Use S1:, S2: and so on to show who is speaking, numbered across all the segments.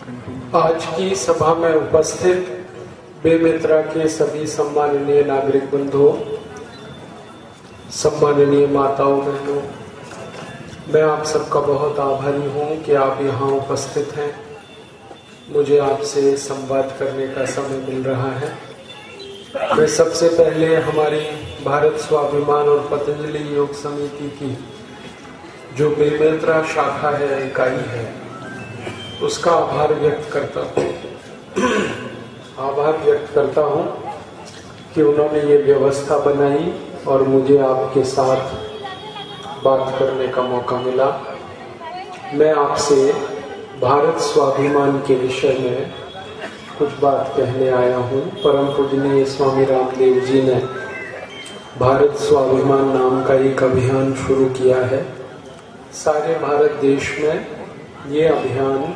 S1: आज की सभा में उपस्थित बेमेतरा के सभी सम्माननीय नागरिक बंधुओं, सम्माननीय माताओं बहनों, मैं आप सबका बहुत आभारी हूँ कि आप यहाँ उपस्थित हैं। मुझे आपसे संवाद करने का समय मिल रहा है। मैं सबसे पहले हमारी भारत स्वाभिमान और पतंजलि योग समिति की जो बेमेतरा शाखा है, इकाई है, उसका आभार व्यक्त करता हूँ कि उन्होंने ये व्यवस्था बनाई और मुझे आपके साथ बात करने का मौका मिला। मैं आपसे भारत स्वाभिमान के विषय में कुछ बात कहने आया हूँ। परम पूजनीय स्वामी रामदेव जी ने भारत स्वाभिमान नाम का एक अभियान शुरू किया है। सारे भारत देश में ये अभियान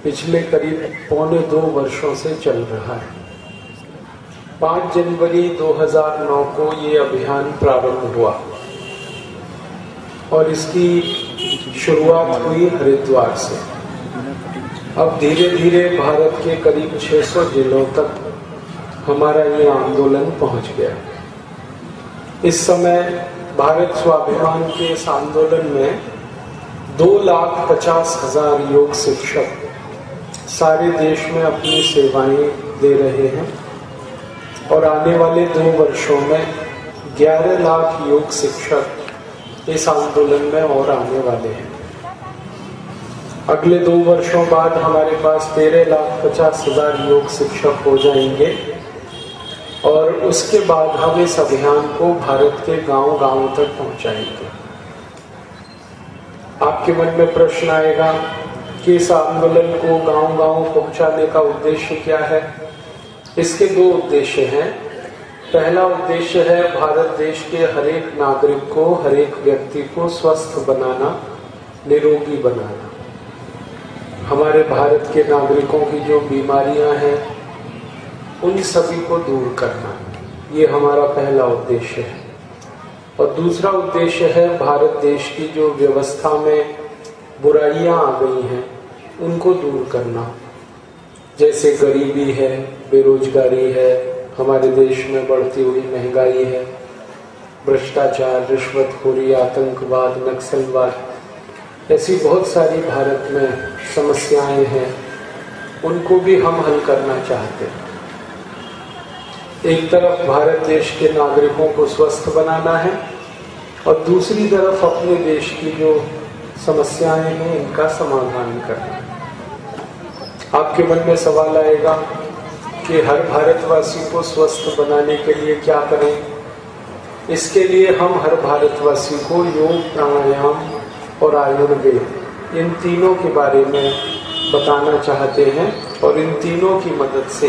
S1: पिछले करीब 1.25 वर्षों से चल रहा है। 5 जनवरी 2009 को ये अभियान प्रारंभ हुआ और इसकी शुरुआत हुई हरिद्वार से। अब धीरे धीरे भारत के करीब 600 जिलों तक हमारा ये आंदोलन पहुंच गया। इस समय भारत स्वाभिमान के इस आंदोलन में 2,50,000 योग शिक्षक सारे देश में अपनी सेवाएं दे रहे हैं और आने वाले 2 वर्षों में 11 लाख योग शिक्षक इस आंदोलन में और आने वाले हैं। अगले 2 वर्षों बाद हमारे पास 13,50,000 योग शिक्षक हो जाएंगे और उसके बाद हम इस अभियान को भारत के गांव-गांव तक पहुंचाएंगे। आपके मन में प्रश्न आएगा कि इस आंदोलन को गांव-गांव पहुंचाने का उद्देश्य क्या है? इसके 2 उद्देश्य हैं। पहला उद्देश्य है भारत देश के हर एक नागरिक को, हर एक व्यक्ति को स्वस्थ बनाना, निरोगी बनाना। हमारे भारत के नागरिकों की जो बीमारियां हैं उन सभी को दूर करना, ये हमारा पहला उद्देश्य है। और दूसरा उद्देश्य है भारत देश की जो व्यवस्था में बुराइयां आ गई हैं उनको दूर करना। जैसे गरीबी है, बेरोजगारी है, हमारे देश में बढ़ती हुई महंगाई है, भ्रष्टाचार, रिश्वतखोरी, आतंकवाद, नक्सलवाद, ऐसी बहुत सारी भारत में समस्याएं हैं, उनको भी हम हल करना चाहते हैं। एक तरफ भारत देश के नागरिकों को स्वस्थ बनाना है और दूसरी तरफ अपने देश की जो समस्याएं हैं इनका समाधान करना है। आपके मन में सवाल आएगा कि हर भारतवासी को स्वस्थ बनाने के लिए क्या करें? इसके लिए हम हर भारतवासी को योग, प्राणायाम और आयुर्वेद, इन तीनों के बारे में बताना चाहते हैं और इन तीनों की मदद से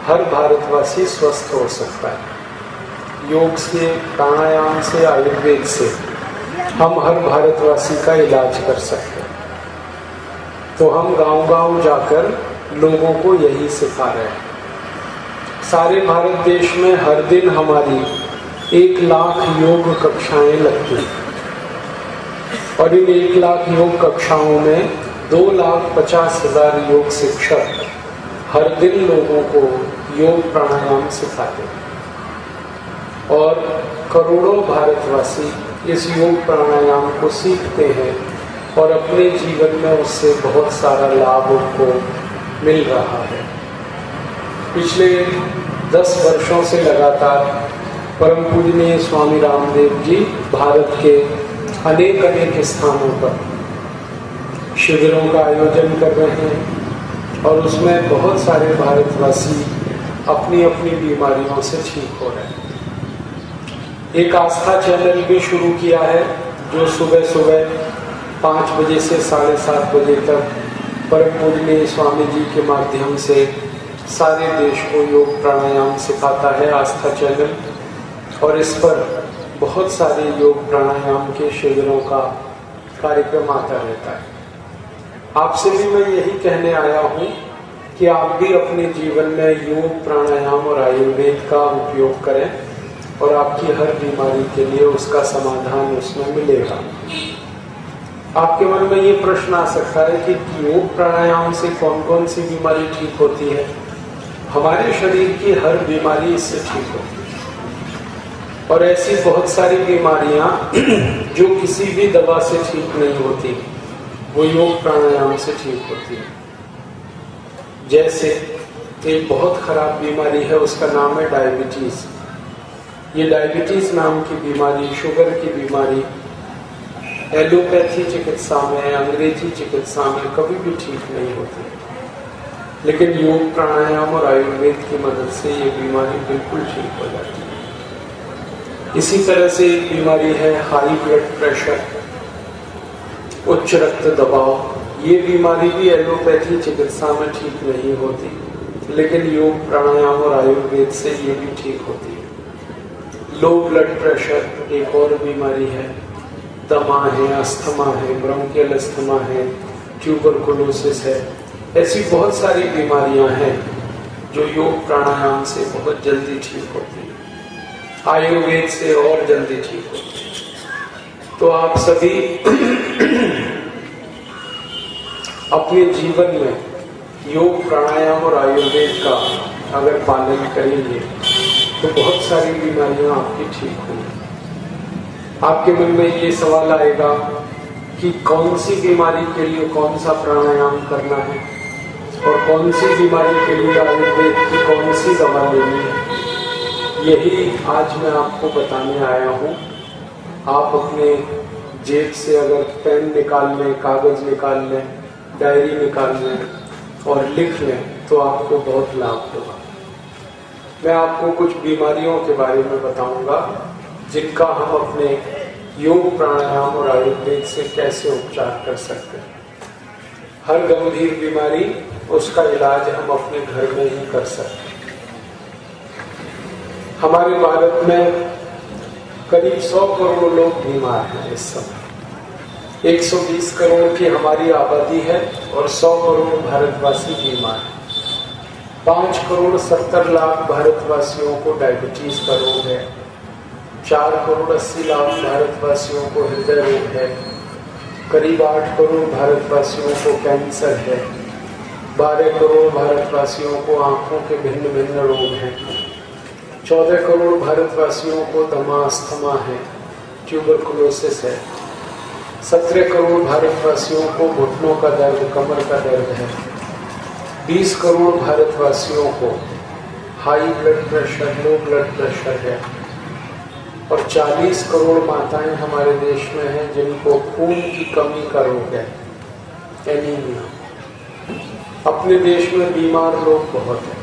S1: हर भारतवासी स्वस्थ हो सकता है। योग से, प्राणायाम से, आयुर्वेद से हम हर भारतवासी का इलाज कर सकते हैं। तो हम गांव-गांव जाकर लोगों को यही सिखा रहे हैं। सारे भारत देश में हर दिन हमारी 1 लाख योग कक्षाएं लगती हैं और इन 1 लाख योग कक्षाओं में 2,50,000 योग शिक्षक हर दिन लोगों को योग प्राणायाम सिखाते हैं और करोड़ों भारतवासी इस योग प्राणायाम को सीखते हैं और अपने जीवन में उससे बहुत सारा लाभ उनको मिल रहा है। पिछले 10 वर्षों से लगातार परम पूजनीय स्वामी रामदेव जी भारत के अनेक स्थानों पर शिविरों का आयोजन कर रहे हैं और उसमें बहुत सारे भारतवासी अपनी अपनी बीमारियों से ठीक हो रहे हैं। एक आस्था चैनल भी शुरू किया है जो सुबह सुबह 5 बजे से 7:30 बजे तक परम पूजनीय स्वामी जी के माध्यम से सारे देश को योग प्राणायाम सिखाता है, आस्था चैनल। और इस पर बहुत सारे योग प्राणायाम के शिविरों का कार्यक्रम आता रहता है। आपसे भी मैं यही कहने आया हूँ कि आप भी अपने जीवन में योग, प्राणायाम और आयुर्वेद का उपयोग करें और आपकी हर बीमारी के लिए उसका समाधान उसमें मिलेगा। आपके मन में ये प्रश्न आ सकता है कि योग प्राणायाम से कौन कौन सी बीमारी ठीक होती है? हमारे शरीर की हर बीमारी इससे ठीक होती है, और ऐसी बहुत सारी बीमारियां जो किसी भी दवा से ठीक नहीं होती, वो योग प्राणायाम से ठीक होती है। जैसे एक बहुत खराब बीमारी है, उसका नाम है डायबिटीज। ये डायबिटीज नाम की बीमारी, शुगर की बीमारी, एलोपैथी चिकित्सा में, अंग्रेजी चिकित्सा में कभी भी ठीक नहीं होती, लेकिन योग प्राणायाम और आयुर्वेद की मदद से ये बीमारी बिल्कुल ठीक हो जाती है। इसी तरह से एक बीमारी है हाई ब्लड प्रेशर, उच्च रक्त दबाव। ये बीमारी भी एलोपैथी चिकित्सा में ठीक नहीं होती, लेकिन योग प्राणायाम और आयुर्वेद से ये भी ठीक होती है। लो ब्लड प्रेशर एक और बीमारी है, दमा है, अस्थमा है, ब्रोंकियल अस्थमा है, ट्यूबरकुलोसिस है। ऐसी बहुत सारी बीमारियां हैं जो योग प्राणायाम से बहुत जल्दी ठीक होती है, आयुर्वेद से और जल्दी ठीक होती है। तो आप सभी अपने जीवन में योग प्राणायाम और आयुर्वेद का अगर पालन करेंगे तो बहुत सारी बीमारियां आपकी ठीक होंगी। आपके मन में ये सवाल आएगा कि कौन सी बीमारी के लिए कौन सा प्राणायाम करना है और कौन सी बीमारी के लिए आयुर्वेद की कौन सी दवा लेनी है। यही आज मैं आपको बताने आया हूँ। आप अपने जेब से अगर पेन निकाल लें, कागज निकाल लें, डायरी निकाल लें और लिख लें तो आपको बहुत लाभ होगा। मैं आपको कुछ बीमारियों के बारे में बताऊंगा जिनका हम अपने योग प्राणायाम और आयुर्वेद से कैसे उपचार कर सकते हैं। हर गंभीर बीमारी, उसका इलाज हम अपने घर में ही कर सकते हैं। हमारे भारत में करीब 100 करोड़ लोग बीमार हैं इस समय। 120 करोड़ की हमारी आबादी है और 100 करोड़ भारतवासी बीमार हैं। 5 करोड़ 70 लाख भारतवासियों को डायबिटीज का रोग है, 4 करोड़ 80 लाख भारतवासियों को हृदय रोग है, करीब 8 करोड़ भारतवासियों को कैंसर है, 12 करोड़ भारतवासियों को आंखों के भिन्न भिन्न रोग हैं, 14 करोड़ भारतवासियों को दमा अस्थमा है, ट्यूबरकुलोसिस है, 17 करोड़ भारतवासियों को घुटनों का दर्द, कमर का दर्द है, 20 करोड़ भारतवासियों को high blood pressure, low blood pressure है, और 40 करोड़ माताएं हमारे देश में हैं जिनको खून की कमी का रोग है, एनीमिया। अपने देश में बीमार लोग बहुत हैं।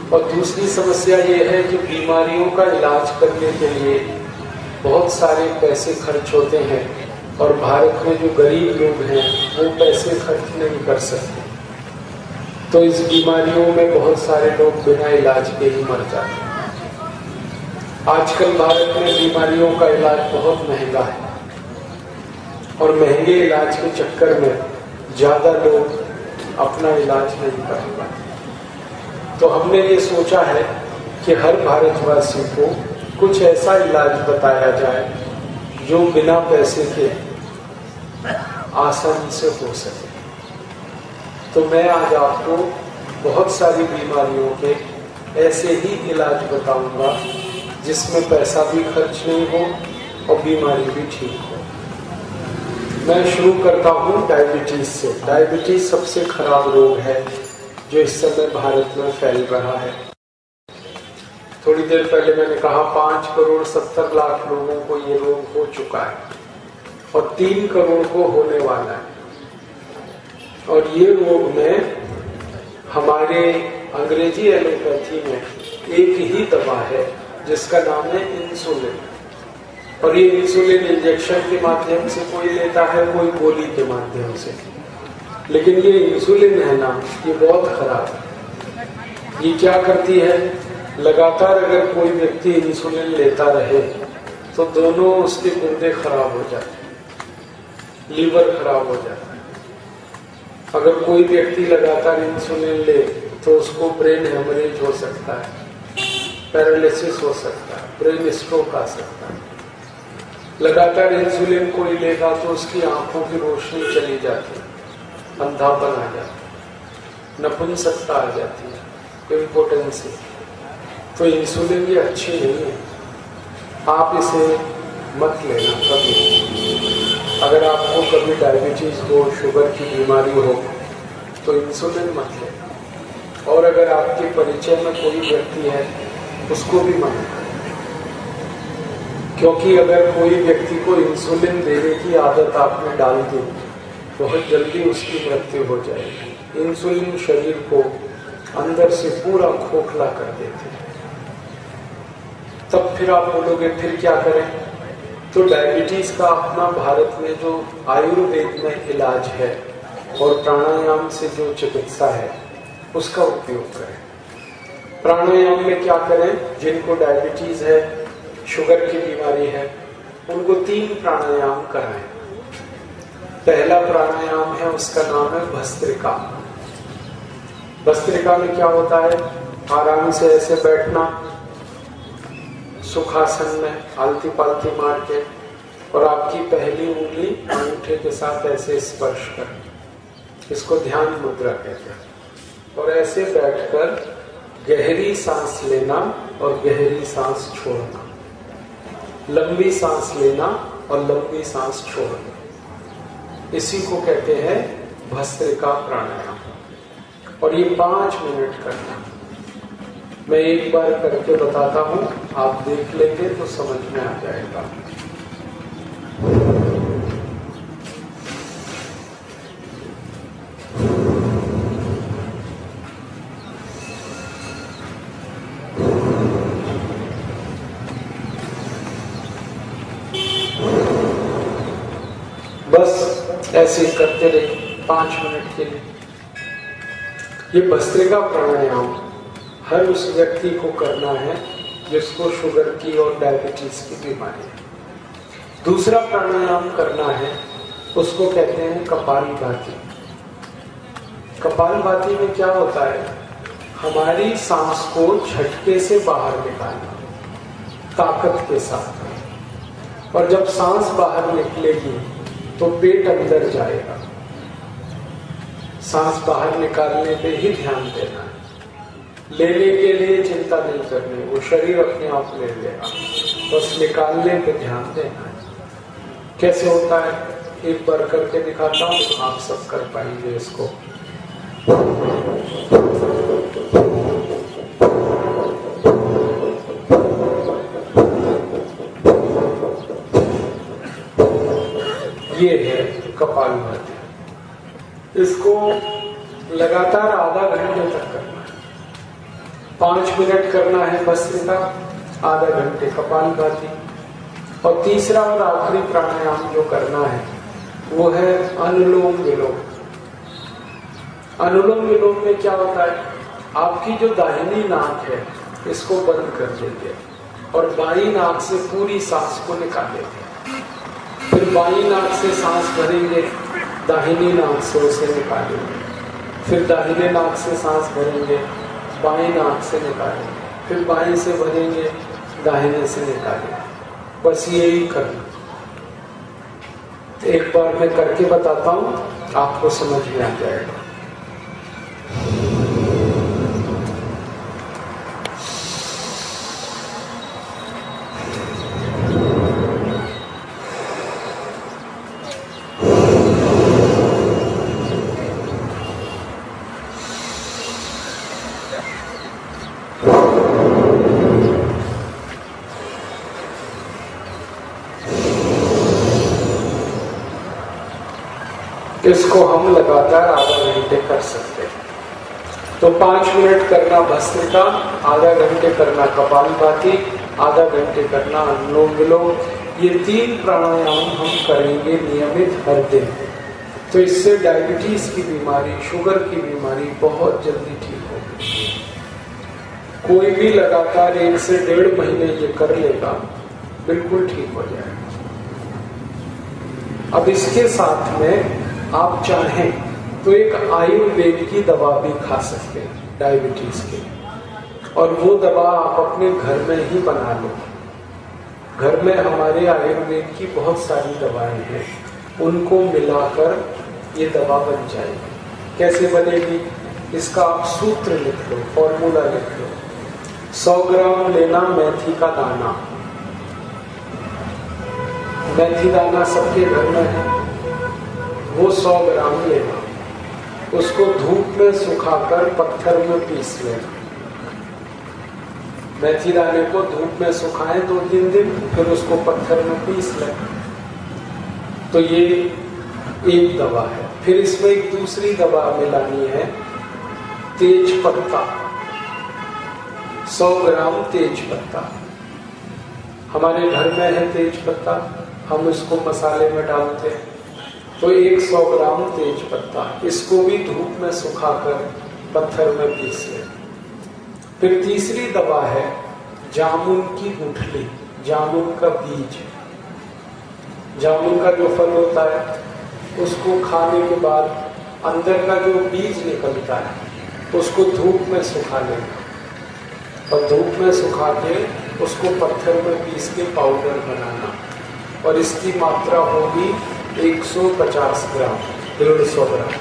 S1: और दूसरी समस्या ये है कि बीमारियों का इलाज करने के लिए बहुत सारे पैसे खर्च होते हैं, और भारत में जो गरीब लोग हैं वो पैसे खर्च नहीं कर सकते। तो इस बीमारियों में बहुत सारे लोग बिना इलाज के ही मर जाते हैं। आजकल भारत में बीमारियों का इलाज बहुत महंगा है, और महंगे इलाज के चक्कर में ज्यादा लोग अपना इलाज नहीं कर पाते। तो हमने ये सोचा है कि हर भारतवासी को कुछ ऐसा इलाज बताया जाए जो बिना पैसे के आसानी से हो सके। तो मैं आज आपको बहुत सारी बीमारियों के ऐसे ही इलाज बताऊंगा जिसमें पैसा भी खर्च नहीं हो और बीमारी भी ठीक हो। मैं शुरू करता हूँ डायबिटीज से। डायबिटीज सबसे खराब रोग है जो इस समय भारत में फैल रहा है। थोड़ी देर पहले मैंने कहा 5 करोड़ 70 लाख लोगों को ये रोग हो चुका है और 3 करोड़ को होने वाला है। और ये रोग में हमारे अंग्रेजी एलोपैथी में एक ही दवा है जिसका नाम है इंसुलिन। और ये इंसुलिन इंजेक्शन के माध्यम से कोई लेता है, कोई गोली के माध्यम से। लेकिन ये इंसुलिन है ना, ये बहुत खराब है। ये क्या करती है, लगातार अगर कोई व्यक्ति इंसुलिन लेता रहे तो दोनों उसके गुर्दे खराब हो जाते हैं, लीवर खराब हो जाता है। अगर कोई व्यक्ति लगातार इंसुलिन ले तो उसको ब्रेन हेमरेज हो सकता है, पैरालिसिस हो सकता है, ब्रेन स्ट्रोक आ सकता है। लगातार इंसुलिन कोई लेगा तो उसकी आंखों की रोशनी चली जाती है, अंधापन आ जाता है, नपुंसकता आ जाती है, इम्पोर्टेंसी। तो इंसुलिन ये अच्छी नहीं है, आप इसे मत लेना कभी। अगर आपको कभी डायबिटीज हो, शुगर की बीमारी हो, तो इंसुलिन मत लेना। और अगर आपके परिचय में कोई व्यक्ति है, उसको भी मत लेना, क्योंकि अगर कोई व्यक्ति को इंसुलिन देने की आदत आपने डाल दी, बहुत जल्दी उसकी मृत्यु हो जाएगी। इंसुलिन शरीर को अंदर से पूरा खोखला कर देते हैं। तब फिर आप बोलोगे फिर क्या करें? तो डायबिटीज का अपना भारत में जो आयुर्वेद में इलाज है और प्राणायाम से जो चिकित्सा है, उसका उपयोग करें। प्राणायाम में क्या करें? जिनको डायबिटीज है, शुगर की बीमारी है, उनको 3 प्राणायाम कराएं। पहला प्राणायाम है, उसका नाम है भस्त्रिका। भस्त्रिका में क्या होता है? आराम से ऐसे बैठना, सुखासन में आलती पालती मार के, और आपकी पहली उंगली अंगूठे के साथ ऐसे स्पर्श करें। इसको ध्यान मुद्रा कहते हैं। और ऐसे बैठकर गहरी सांस लेना और गहरी सांस छोड़ना, लंबी सांस लेना और लंबी सांस छोड़ना, इसी को कहते हैं भस्त्रिका प्राणायाम। और ये 5 मिनट करना। मैं एक बार करके बताता हूं, आप देख लेंगे तो समझ में आ जाएगा। बस ऐसे करते रहिए 5 मिनट के लिए। ये भस्त्रिका प्राणायाम हर उस व्यक्ति को करना है जिसको शुगर की और डायबिटीज की बीमारी है। दूसरा प्राणायाम करना है, उसको कहते हैं कपालभाति। कपालभाति में क्या होता है? हमारी सांस को झटके से बाहर निकालना, ताकत के साथ। और जब सांस बाहर निकलेगी तो पेट अंदर जाएगा। सांस बाहर निकालने पे ही ध्यान देना है, लेने के लिए चिंता नहीं करनी, वो शरीर अपने आप ले लेगा। बस निकालने पे ध्यान देना है। कैसे होता है? एक बार करके दिखाता हूँ, आप सब कर पाएंगे इसको। ये है कपालभाति। इसको लगातार आधा घंटे तक करना है। 5 मिनट करना है भस्त्रिका, आधा घंटे कपालभाति। और तीसरा और आखिरी प्राणायाम जो करना है वो है अनुलोम विलोम। अनुलोम विलोम में क्या होता है? आपकी जो दाहिनी नाक है, इसको बंद कर देते हैं और बाईं नाक से पूरी सांस को निकालेंगे। फिर बाईं नाक से सांस भरेंगे, दाहिनी नाक से उसे निकालेंगे। फिर दाहिने नाक से सांस भरेंगे, बाईं नाक से निकालेंगे। फिर बाईं से भरेंगे, दाहिने से निकालेंगे। बस यही करना। एक बार मैं करके बताता हूं, आपको समझ में आ जाएगा। इसको हम लगातार आधा घंटे कर सकते हैं। तो 5 मिनट करना भस्त्रिका, आधा घंटे करना कपालभाति, आधा घंटे करना अनुलोम विलोम। ये 3 प्राणायाम हम करेंगे नियमित हर दिन। तो इससे डायबिटीज की बीमारी, शुगर की बीमारी बहुत जल्दी ठीक होगी। कोई भी लगातार 1 से 1.5 महीने ये कर लेगा, बिल्कुल ठीक हो जाएगा। अब इसके साथ में आप चाहें तो एक आयुर्वेद की दवा भी खा सकते हैं डायबिटीज के, और वो दवा आप अपने घर में ही बना लो। घर में हमारे आयुर्वेद की बहुत सारी दवाएं हैं, उनको मिलाकर ये दवा बन जाएगी। कैसे बनेगी? इसका आप सूत्र लिख लो, फॉर्मूला लिख लो। 100 ग्राम लेना मेथी का दाना। मेथी दाना सबके घर में है, वो 100 ग्राम लेना। उसको धूप में सुखाकर पत्थर में पीस लेना। मेथी दाने को धूप में सुखाएं 2-3 दिन, फिर उसको पत्थर में पीस लें। तो ये एक दवा है। फिर इसमें एक दूसरी दवा मिलानी है, तेज पत्ता। 100 ग्राम तेज पत्ता। हमारे घर में है तेज पत्ता, हम इसको मसाले में डालते हैं। तो 100 ग्राम तेज पत्ता, इसको भी धूप में सुखाकर पत्थर में पीस लें। फिर तीसरी दवा है जामुन की गुठली, जामुन का बीज। जामुन का जो फल होता है उसको खाने के बाद अंदर का जो बीज निकलता है उसको धूप में सुखा लेना और धूप में सुखा के उसको पत्थर में पीस के पाउडर बनाना। और इसकी मात्रा होगी 150 ग्राम, 150 ग्राम।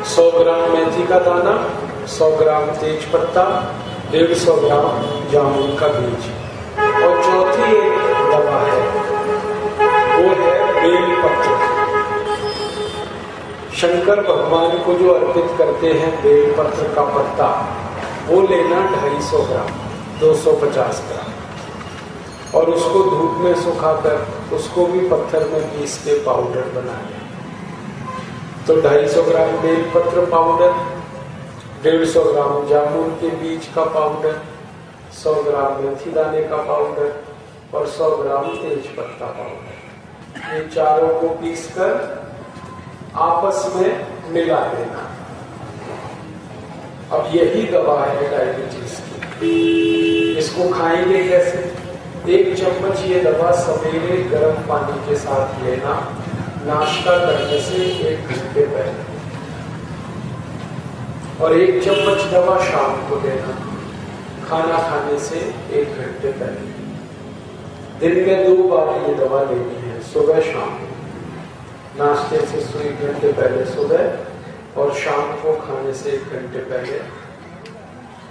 S1: 100 ग्राम मेथी का दाना, 100 ग्राम तेज पत्ता, 150 ग्राम जामुन का बीज। और चौथी एक दवा है, वो है बेलपत्र। शंकर भगवान को जो अर्पित करते हैं बेलपत्र का पत्ता, वो लेना 250 ग्राम, 250 ग्राम। और उसको धूप में सुखाकर उसको भी पत्थर में पीस के पाउडर बना लें। तो 250 ग्राम बेलपत्र पाउडर, 150 ग्राम जामुन के बीज का पाउडर, 100 ग्राम मेथी दाने का पाउडर और 100 ग्राम तेज पत्ता पाउडर। ये चारों को पीसकर आपस में मिला देना। अब यही दवा है डायबिटीज की। इसको खाएंगे कैसे? 1 चम्मच ये दवा सवेरे गर्म पानी के साथ लेना, नाश्ता करने से 1 घंटे पहले। और 1 चम्मच दवा शाम को लेना, खाना खाने से 1 घंटे पहले। दिन में 2 बार ये दवा लेनी है, सुबह शाम। नाश्ते से 1 घंटे पहले सुबह और शाम को खाने से 1 घंटे पहले।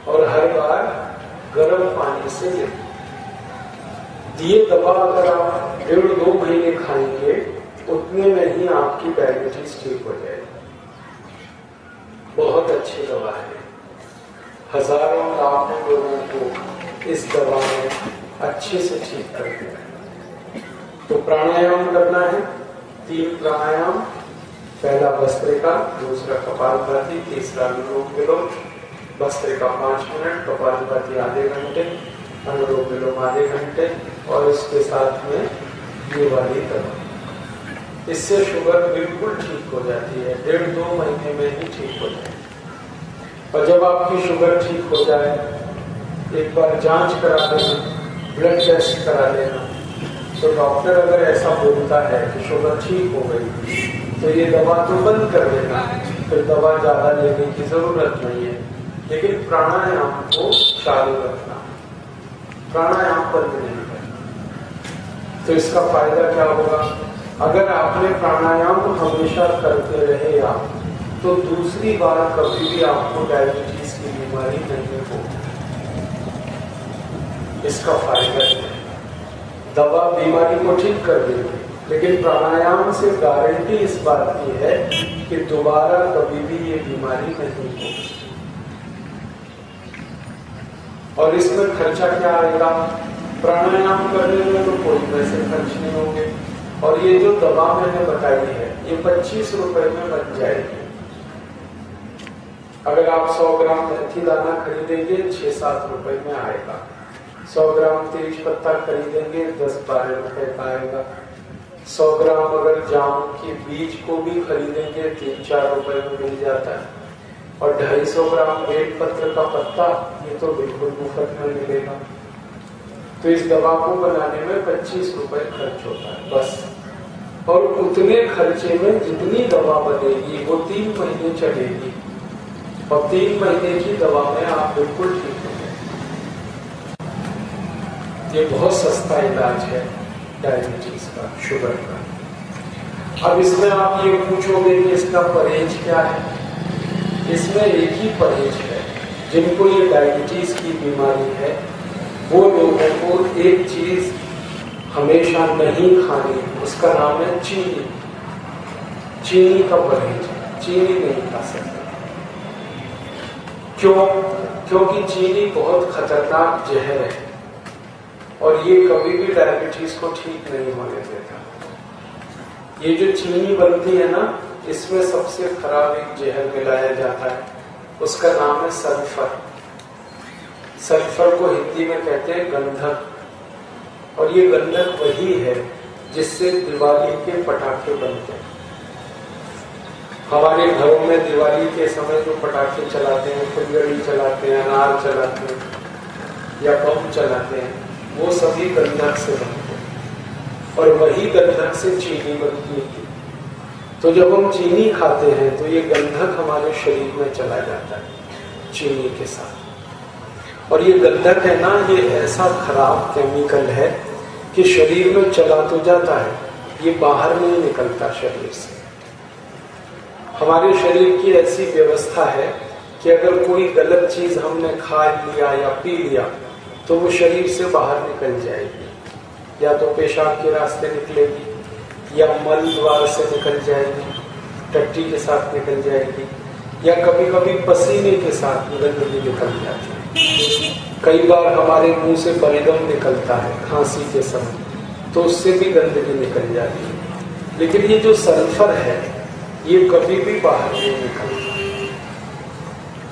S1: और हर बार गर्म पानी से लें। ये दवा अगर आप 1.5-2 महीने खाएंगे, उतने में ही आपकी डायबिटीज ठीक हो जाएगी। बहुत अच्छी दवा है। हजारों लाखों लोगों को इस दवा ने अच्छे से ठीक कर दिया। तो प्राणायाम करना है, 3 प्राणायाम। पहला भस्त्रिका, दूसरा कपालभाति, तीसरा अनुलोम विलोम। भस्त्रिका 5 मिनट, कपालभाति आधे घंटे, अनुलोम विलोम आधे घंटे और इसके साथ में ये वाली दवा। इससे शुगर बिल्कुल ठीक हो जाती है, 1.5-2 महीने में ही ठीक हो जाए। और जब आपकी शुगर ठीक हो जाए, एक बार जांच करा लेना, ब्लड टेस्ट करा लेना। तो डॉक्टर अगर ऐसा बोलता है कि शुगर ठीक हो गई, तो ये दवा तो बंद कर देना, फिर दवा ज्यादा लेने की जरूरत नहीं है। लेकिन प्राणायाम को चालू रखना, प्राणायाम बंद नहीं करना। तो इसका फायदा क्या होगा? अगर आपने प्राणायाम हमेशा करते रहे आप, तो दूसरी बार कभी भी आपको डायबिटीज की बीमारी नहीं होगी। इसका फायदा है। दवा बीमारी को ठीक कर देगी, लेकिन प्राणायाम से गारंटी इस बात की है कि दोबारा कभी भी ये बीमारी नहीं होगी। और इसमें खर्चा क्या आएगा? प्राणायाम करने में तो कोई पैसे खर्च नहीं होंगे। और ये जो दवा मैंने बताई है, ये 25 रुपए में बन जाएगी। अगर आप 100 ग्राम मेथी दाना खरीदेंगे, 6-7 रुपए में आएगा। 100 ग्राम तेज पत्ता खरीदेंगे, 10-12 रुपए का आएगा। 100 ग्राम अगर जामुन के बीज को भी खरीदेंगे, 3-4 रुपए में मिल जाता है। और 250 ग्राम बेलपत्र का पत्ता, ये तो बिल्कुल मुफ्त में मिलेगा। तो इस दवा को बनाने में 25 रुपए खर्च होता है बस। और उतने खर्चे में जितनी दवा बनेगी वो 3 महीने चलेगी। और 3 महीने की दवा में आप बिल्कुल ठीक हो जाएंगे। ये बहुत सस्ता इलाज है डायबिटीज का, शुगर का। अब इसमें आप ये पूछोगे कि इसका परहेज क्या है? इसमें एक ही परहेज है। जिनको ये डायबिटीज की बीमारी है वो लोगों को एक चीज हमेशा नहीं खानी, उसका नाम है चीनी। चीनी का परहेज, चीनी नहीं खा सकते। क्यों? क्योंकि चीनी बहुत खतरनाक जहर है और ये कभी भी डायबिटीज को ठीक नहीं होने देता। ये जो चीनी बनती है ना, इसमें सबसे खराब एक जहर मिलाया जाता है, उसका नाम है सल्फर। सल्फर को हिंदी में कहते हैं गंधक, और ये गंधक वही है जिससे दिवाली के पटाखे बनते हैं। हमारे घरों में दिवाली के समय जो पटाखे चलाते हैं, फुलझड़ी चलाते हैं, अनार चलाते हैं या बम चलाते हैं, वो सभी गंधक से बनते हैं और वही गंधक से चीनी बनती है। तो जब हम चीनी खाते हैं तो ये गंधक हमारे शरीर में चला जाता है चीनी के साथ। और ये गंधक है ना, ये ऐसा खराब केमिकल है कि शरीर में चला तो जाता है, ये बाहर नहीं निकलता शरीर से। हमारे शरीर की ऐसी व्यवस्था है कि अगर कोई गलत चीज हमने खा लिया या पी लिया तो वो शरीर से बाहर निकल जाएगी, या तो पेशाब के रास्ते निकलेगी या मल द्वार से निकल जाएगी, टट्टी के साथ निकल जाएगी, या कभी कभी पसीने के साथ गंदगी निकल जाती है। कई बार हमारे मुंह से बलगम निकलता है खांसी के समय, तो उससे भी गंदगी निकल जाती है। लेकिन ये जो सल्फर है ये कभी भी बाहर नहीं निकलता।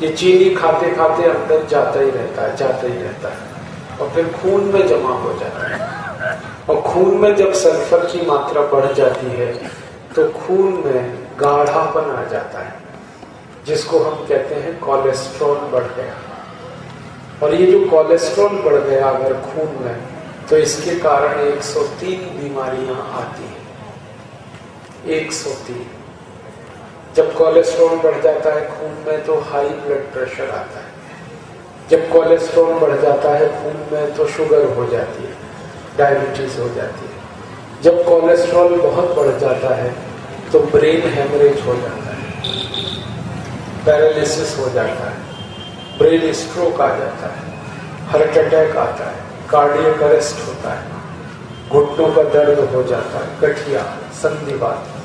S1: ये चीनी खाते खाते अंदर जाता ही रहता है, जाता ही रहता है और फिर खून में जमा हो जाता है। और खून में जब सल्फर की मात्रा बढ़ जाती है तो खून में गाढ़ापन आ जाता है, जिसको हम कहते हैं कोलेस्ट्रॉल बढ़ गया। और ये जो कोलेस्ट्रॉल बढ़ गया अगर खून में, तो इसके कारण 103 बीमारियां आती हैं। 103। जब कोलेस्ट्रॉल बढ़ जाता है खून में तो हाई ब्लड प्रेशर आता है। जब कोलेस्ट्रॉल बढ़ जाता है खून में तो शुगर हो जाती है, डायबिटीज हो जाती है। जब कोलेस्ट्रॉल बहुत बढ़ जाता है तो ब्रेन हेमरेज हो जाता है, पैरालिसिस हो जाता है, ब्रेन स्ट्रोक आ जाता है, हार्ट अटैक आता है, कार्डियक अरेस्ट होता है, घुटनों का दर्द हो जाता है, गठिया, संधिवात।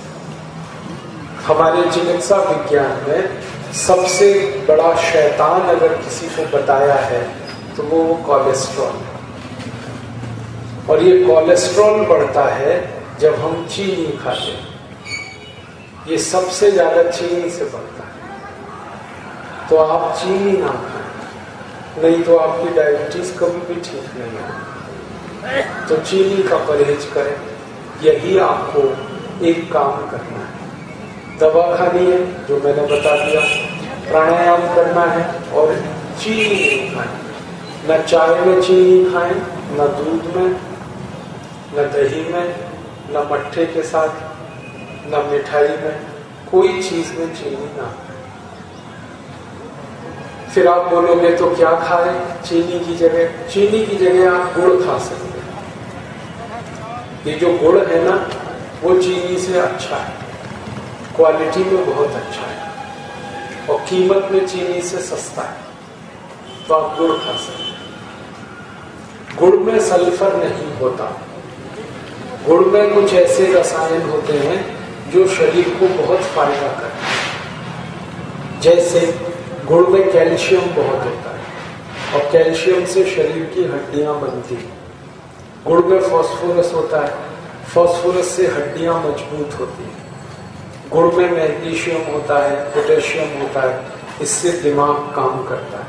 S1: हमारे चिकित्सा विज्ञान में सबसे बड़ा शैतान अगर किसी को बताया है तो वो कोलेस्ट्रॉल है। और ये कोलेस्ट्रॉल बढ़ता है जब हम चीनी खाते हैं। ये सबसे ज्यादा चीनी से बढ़ता है। तो आप चीनी ना खाएं, नहीं तो आपकी डायबिटीज कभी भी ठीक नहीं होगी। तो चीनी का परहेज करें, यही आपको एक काम करना है। दवा खानी है जो मैंने बता दिया, प्राणायाम करना है और चीनी नहीं खानी। न चाय में चीनी खाएं, न दूध में, न दही में, न मट्ठे के साथ, न मिठाई में, कोई चीज में चीनी ना खाएं। फिर आप बोलोगे तो क्या खाएं चीनी की जगह? चीनी की जगह आप गुड़ खा सकते हैं। ये जो गुड़ है ना वो चीनी से अच्छा है, क्वालिटी में बहुत अच्छा है और कीमत में चीनी से सस्ता है, तो आप गुड़ खा सकते हैं। गुड़ में सल्फर नहीं होता। गुड़ में कुछ ऐसे रसायन होते हैं जो शरीर को बहुत फायदा करते हैं। जैसे गुड़ में कैल्शियम बहुत होता है और कैल्शियम से शरीर की हड्डियां बनती हैं। गुड़ में फास्फोरस होता है, फास्फोरस से हड्डियां मजबूत होती हैं। गुड़ में मैग्नीशियम होता है, पोटेशियम होता है, इससे दिमाग काम करता है।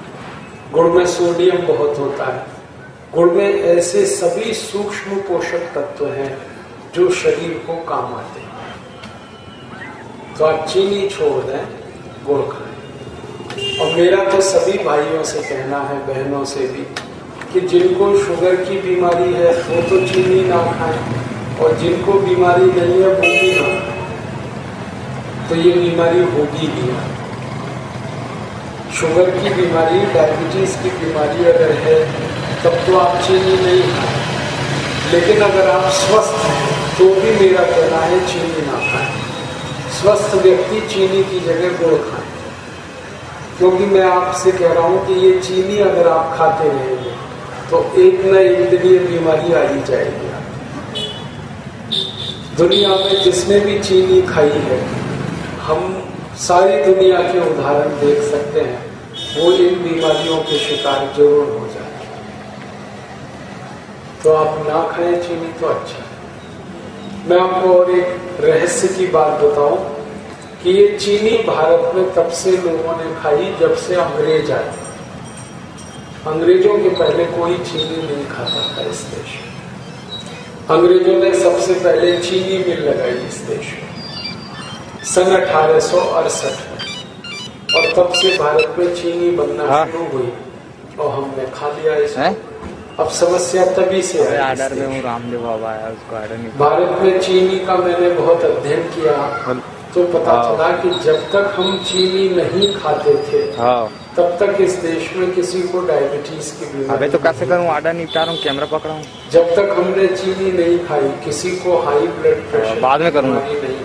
S1: गुड़ में सोडियम बहुत होता है। गुड़ में ऐसे सभी सूक्ष्म पोषक तत्व हैं जो शरीर को काम आते हैं। तो आप चीनी छोड़ दें, गुड़ खाएं। और मेरा तो सभी भाइयों से कहना है, बहनों से भी, कि जिनको शुगर की बीमारी है वो तो चीनी ना खाएं और जिनको बीमारी नहीं है वो भी ना खाएं। तो ये बीमारी होगी ही। शुगर की बीमारी, डायबिटीज की बीमारी अगर है तब तो आप चीनी नहीं खाएं। लेकिन अगर आप स्वस्थ हैं तो भी मेरा कहना है चीनी ना खाएं। स्वस्थ व्यक्ति चीनी की जगह गुड़ खाएं, क्योंकि मैं आपसे कह रहा हूं कि ये चीनी अगर आप खाते रहेंगे तो एक न एक दिन ये बीमारी आ ही जाएगी। दुनिया में जिसने भी चीनी खाई है, हम सारी दुनिया के उदाहरण देख सकते हैं, वो इन बीमारियों के शिकार जरूर हो जाए। तो आप ना खाएं चीनी तो अच्छा। मैं आपको और एक रहस्य की बात बताऊं कि ये चीनी भारत में तब से लोगों ने खाई जब से अंग्रेज आए। अंग्रेजों के पहले कोई चीनी नहीं खाता था इस देश में। अंग्रेजों ने सबसे पहले चीनी मिल लगाई इस देश में सन 1868 में, और तब से भारत में चीनी बनना शुरू हुई और हमने खा लिया इसको। अब समस्या तभी से है।
S2: आर्डर में वो रामदेव बाबा है, उसको आर्डर नहीं।
S1: भारत में चीनी का मैंने बहुत अध्ययन किया तो पता चला कि जब तक हम चीनी नहीं खाते थे तब तक इस देश में किसी को डायबिटीज की बीमारी।
S2: अबे तो कैसे करूं, आर्डर निपटा रहा हूं, कैमरा पकड़ा हूं।
S1: जब तक हमने चीनी नहीं खाई किसी को हाई ब्लड प्रेशर
S2: बाद में करूंगा
S1: नहीं।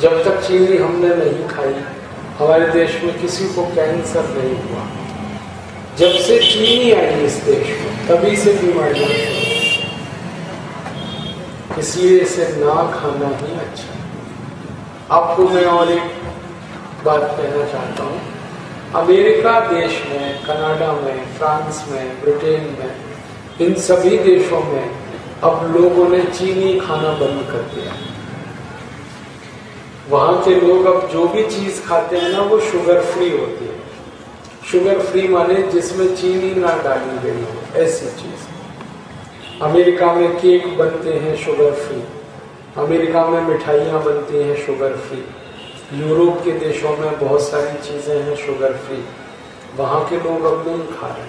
S1: जब तक चीनी हमने नहीं खाई हमारे देश में किसी को कैंसर नहीं हुआ। जब से चीनी आई इस देश में तभी से बीमारियां, इसलिए इसे ना खाना ही अच्छा। आपको मैं और एक बात कहना चाहता हूँ। अमेरिका देश में, कनाडा में, फ्रांस में, ब्रिटेन में, इन सभी देशों में अब लोगों ने चीनी खाना बंद कर दिया। वहां के लोग अब जो भी चीज खाते हैं ना वो शुगर फ्री होती है। शुगर फ्री माने जिसमें चीनी ना डाली गई हो, ऐसी चीज। अमेरिका में केक बनते हैं शुगर फ्री, अमेरिका में मिठाइयाँ बनती हैं शुगर फ्री, यूरोप के देशों में बहुत सारी चीज़ें हैं शुगर फ्री। वहाँ के लोग अब नहीं खा रहे।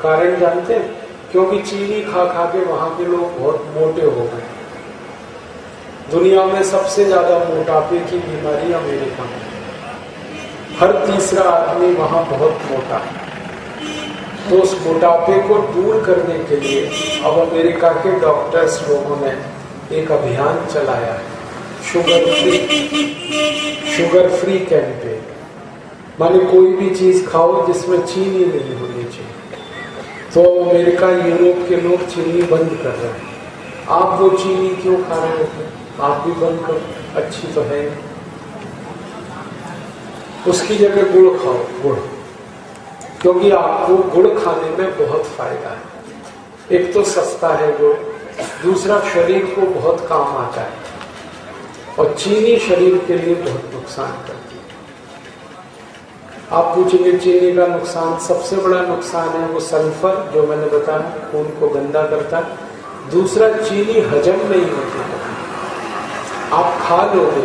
S1: कारण जानते हैं? क्योंकि चीनी खा खा के वहाँ के लोग बहुत मोटे हो गए। दुनिया में सबसे ज़्यादा मोटापे की बीमारी अमेरिका में, हर तीसरा आदमी वहाँ बहुत मोटा है। तो उस मोटापे को दूर करने के लिए अब अमेरिका के डॉक्टर्स लोगों ने एक अभियान चलाया है, शुगर फ्री कैंपेन। माने कोई भी चीज खाओ जिसमें चीनी नहीं होनी चाहिए। तो अमेरिका, यूरोप के लोग चीनी बंद कर रहे हैं। आप वो चीनी क्यों खा रहे होते? आप भी बंद करो, अच्छी तो है। उसकी जगह गुड़ खाओ, गुड़, क्योंकि आपको गुड़ खाने में बहुत फायदा है। एक तो सस्ता है गुड़, दूसरा शरीर को बहुत काम आता है, और चीनी शरीर के लिए बहुत नुकसान करती है। आप पूछेंगे चीनी का नुकसान, सबसे बड़ा नुकसान है वो सल्फर, जो मैंने बताया खून को गंदा करता है। दूसरा, चीनी हजम नहीं होती है। आप खा लोगे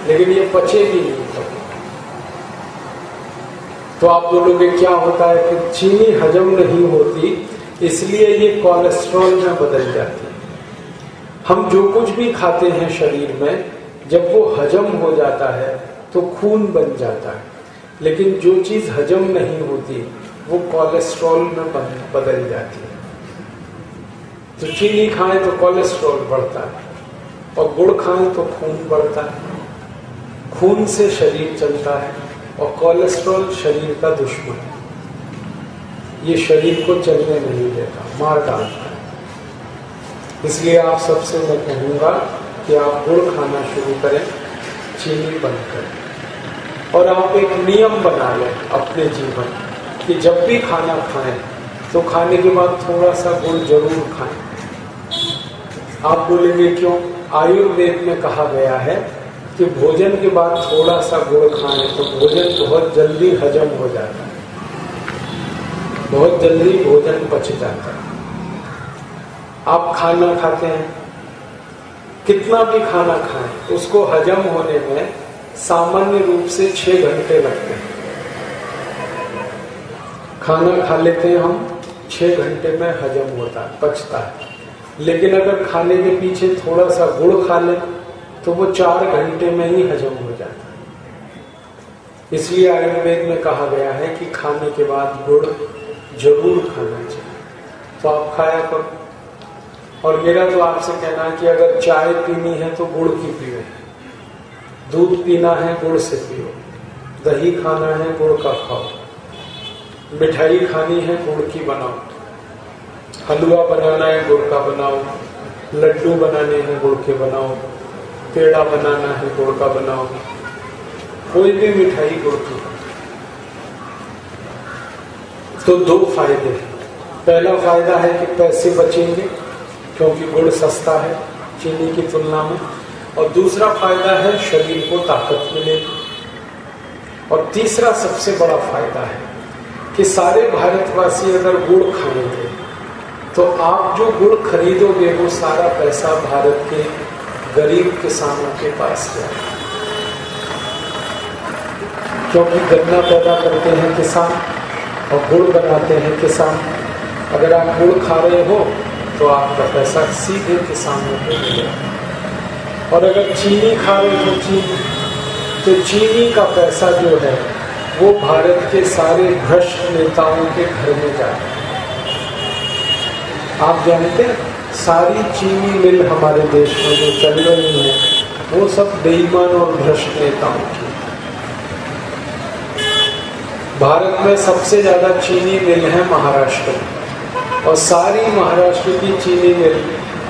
S1: लेकिन ये पचेगी नहीं कभी। तो आप बोलोगे क्या होता है कि चीनी हजम नहीं होती इसलिए ये कोलेस्ट्रॉल में बदल जाती है। हम जो कुछ भी खाते हैं शरीर में, जब वो हजम हो जाता है तो खून बन जाता है, लेकिन जो चीज हजम नहीं होती वो कोलेस्ट्रॉल में बदल जाती है। तो चीनी खाएं तो कोलेस्ट्रॉल बढ़ता है, और गुड़ खाएं तो खून बढ़ता है। खून से शरीर चलता है, और कोलेस्ट्रॉल शरीर का दुश्मन है। ये शरीर को चलने नहीं देता, मार डालता है। इसलिए आप सबसे मैं कहूँगा कि आप गुड़ खाना शुरू करें, चीनी बंद करें। और आप एक नियम बना लें अपने जीवन कि जब भी खाना खाएं तो खाने के बाद थोड़ा सा गुड़ जरूर खाएं। आप बोलेंगे क्यों? आयुर्वेद में कहा गया है कि भोजन के बाद थोड़ा सा गुड़ खाएं तो भोजन बहुत जल्दी हजम हो जाता है, बहुत जल्दी भोजन पच जाता है। आप खाना खाते हैं, कितना भी खाना खाएं, उसको हजम होने में सामान्य रूप से 6 घंटे लगते हैं। खाना खा लेते हैं हम, 6 घंटे में हजम होता है, पचता है। लेकिन अगर खाने के पीछे थोड़ा सा गुड़ खा लें तो वो 4 घंटे में ही हजम हो जाता है। इसलिए आयुर्वेद में कहा गया है कि खाने के बाद गुड़ जरूर खाना चाहिए। तो आप खाया करो। और मेरा तो आपसे कहना है कि अगर चाय पीनी है तो गुड़ की पियो, दूध पीना है गुड़ से पियो, दही खाना है गुड़ का खाओ, मिठाई खानी है गुड़ की बनाओ, हलवा बनाना है गुड़ का बनाओ, लड्डू बनाने हैं गुड़ के बनाओ, पेड़ा बनाना है गुड़ का बनाओ, कोई भी मिठाई गुड़ की। तो दो फायदे हैं। पहला फायदा है कि पैसे बचेंगे क्योंकि गुड़ सस्ता है चीनी की तुलना में, और दूसरा फायदा है शरीर को ताकत मिलेगी। और तीसरा सबसे बड़ा फायदा है कि सारे भारतवासी अगर गुड़ खाएंगे तो आप जो गुड़ खरीदोगे वो सारा पैसा भारत के गरीब किसानों के पास जाएगा, क्योंकि गन्ना पैदा करते हैं किसान और गुड़ बनाते हैं किसान। अगर आप गुड़ खा रहे हो तो आपका पैसा सीधे किसानों को मिलेगा। और अगर चीनी खा रहे हो तो चीनी का पैसा जो है वो भारत के सारे भ्रष्ट नेताओं के घर में जाएगा। आप जानते हैं सारी चीनी मिल हमारे देश में जो चल रही है वो सब बेईमान और भ्रष्ट नेताओं की। भारत में सबसे ज्यादा चीनी मिल है महाराष्ट्र में, और सारी महाराष्ट्र की चीनी मिल